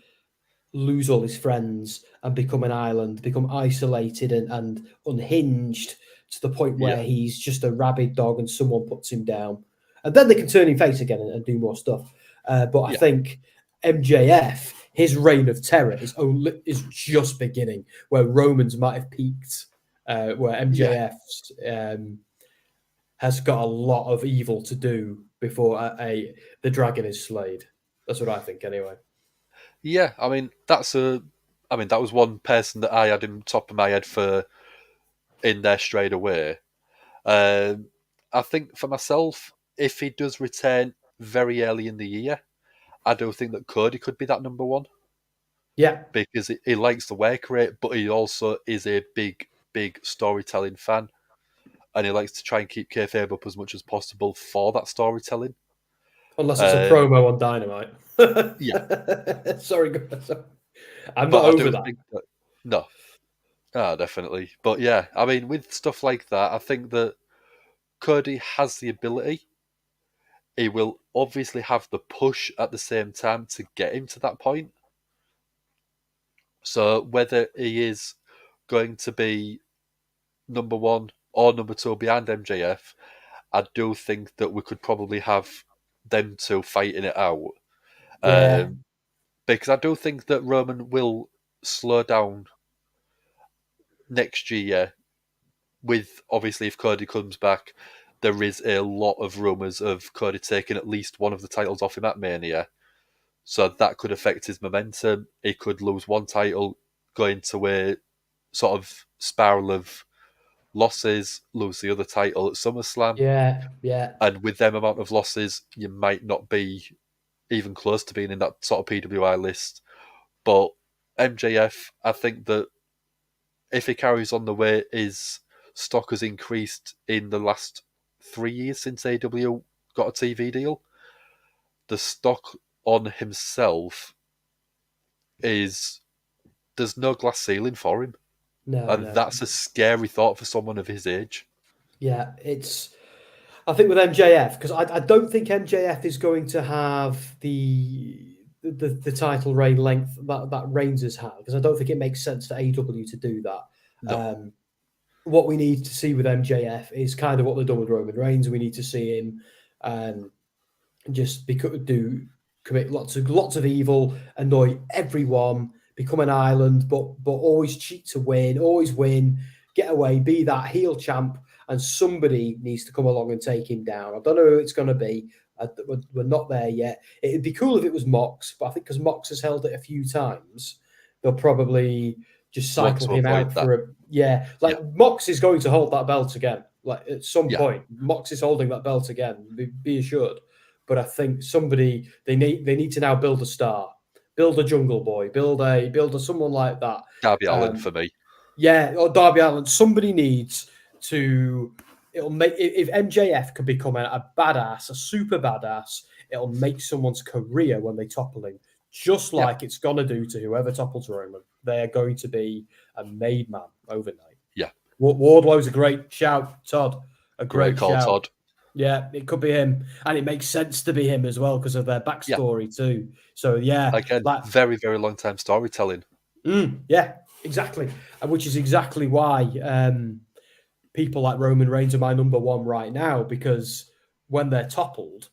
lose all his friends and become an island, become isolated and unhinged to the point where he's just a rabid dog and someone puts him down. And then they can turn him face again and do more stuff. But I think MJF, his reign of terror is just beginning, where Roman's might have peaked, where MJF's has got a lot of evil to do before the dragon is slayed. That's what I think, anyway. Yeah, I mean that was one person that I had in top of my head for in there straight away. I think for myself, if he does return very early in the year, I do think that Cody could be that number one. Yeah, because he likes the work rate, but he also is a big big storytelling fan, and he likes to try and keep kayfabe up as much as possible for that storytelling. Unless it's a promo on Dynamite. Yeah. Sorry. I'm not over that. No. Definitely. But yeah, I mean, with stuff like that, I think that Cody has the ability. He will obviously have the push at the same time to get him to that point. So whether he is going to be number 1 or number 2 behind MJF, I do think that we could probably have them two fighting it out. Yeah. Because I do think that Roman will slow down next year. With obviously, if Cody comes back, there is a lot of rumours of Cody taking at least one of the titles off him at Mania. So that could affect his momentum. He could lose one title, go into a sort of spiral of losses, lose the other title at SummerSlam. Yeah. And with them amount of losses, you might not be even close to being in that sort of PWI list. But MJF, I think that if he carries on the way his stock has increased in the last 3 years since AW got a TV deal, the stock on himself is, there's no glass ceiling for him. No. That's a scary thought for someone of his age. Yeah, I think with MJF, because I don't think MJF is going to have the title reign length that Reigns has had, because I don't think it makes sense for AEW to do that. No. What we need to see with MJF is kind of what they've done with Roman Reigns. We need to see him just commit lots of evil, annoy everyone, become an island, but always cheat to win, always win, get away, be that heel champ, and somebody needs to come along and take him down. I don't know who it's going to be. We're not there yet. It'd be cool if it was Mox, but I think because Mox has held it a few times, they'll probably just cycle him out for Mox is going to hold that belt again. Like at some point, Mox is holding that belt again. Be assured. But I think they need to now build a star, build a Jungle Boy, build a someone like that. Darby Allin for me. Yeah, or Darby Allin. Somebody needs to. It'll make if MJF can become a badass, a super badass. It'll make someone's career when they topple him, just like it's gonna do to whoever topples Roman. They are going to be a made man overnight. Yeah, Wardlow's a great shout, Todd. A great call, shout. Todd. Yeah, it could be him, and it makes sense to be him as well because of their backstory too. So again, very, very long time storytelling. Yeah, exactly, which is exactly why people like Roman Reigns are my number 1 right now, because when they're toppled,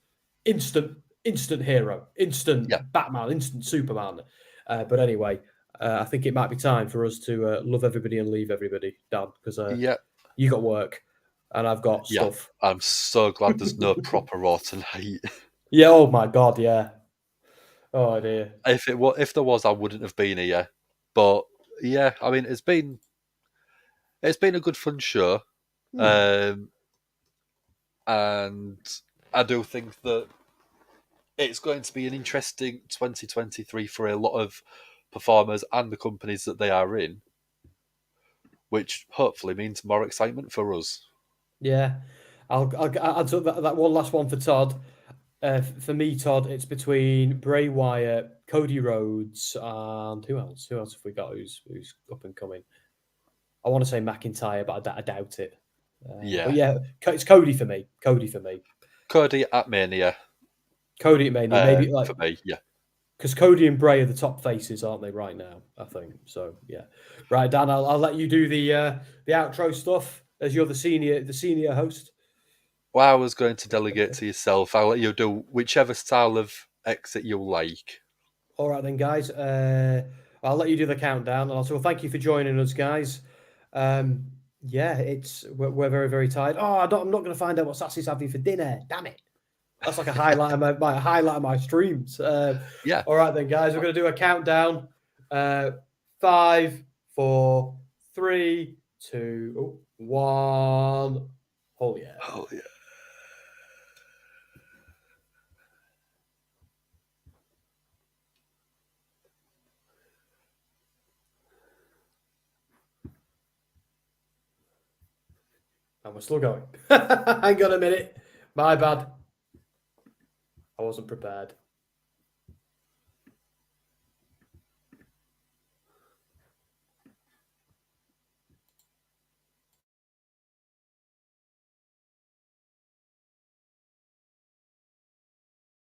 instant hero, instant Batman, instant Superman. But anyway, I think it might be time for us to love everybody and leave everybody, Dan, because you got work. And I've got stuff. I'm so glad there's no proper Raw tonight. Yeah, oh my God, yeah. Oh dear. If there was, I wouldn't have been here. But yeah, I mean, it's been a good fun show, and I do think that it's going to be an interesting 2023 for a lot of performers and the companies that they are in, which hopefully means more excitement for us. Yeah, I'll do that one last one for Todd. For me, Todd, it's between Bray Wyatt, Cody Rhodes, and who else? Who else have we got who's up and coming? I want to say McIntyre, but I doubt it. But yeah, it's Cody for me. Cody at Mania. Maybe for me, yeah. Because Cody and Bray are the top faces, aren't they, right now? I think so. Yeah, right, Dan. I'll let you do the outro stuff as you're the senior host. Well, I was going to delegate to yourself. I'll let you do whichever style of exit you like. All right then, guys. I'll let you do the countdown. And also, thank you for joining us, guys. We're very, very tired. Oh, I'm not going to find out what Sassy's having for dinner. Damn it. That's like a highlight of my streams. All right then, guys. We're going to do a countdown. 5, 4, 3, 2, 1. Oh yeah. Oh yeah. And we're still going. Hang on a minute. My bad. I wasn't prepared.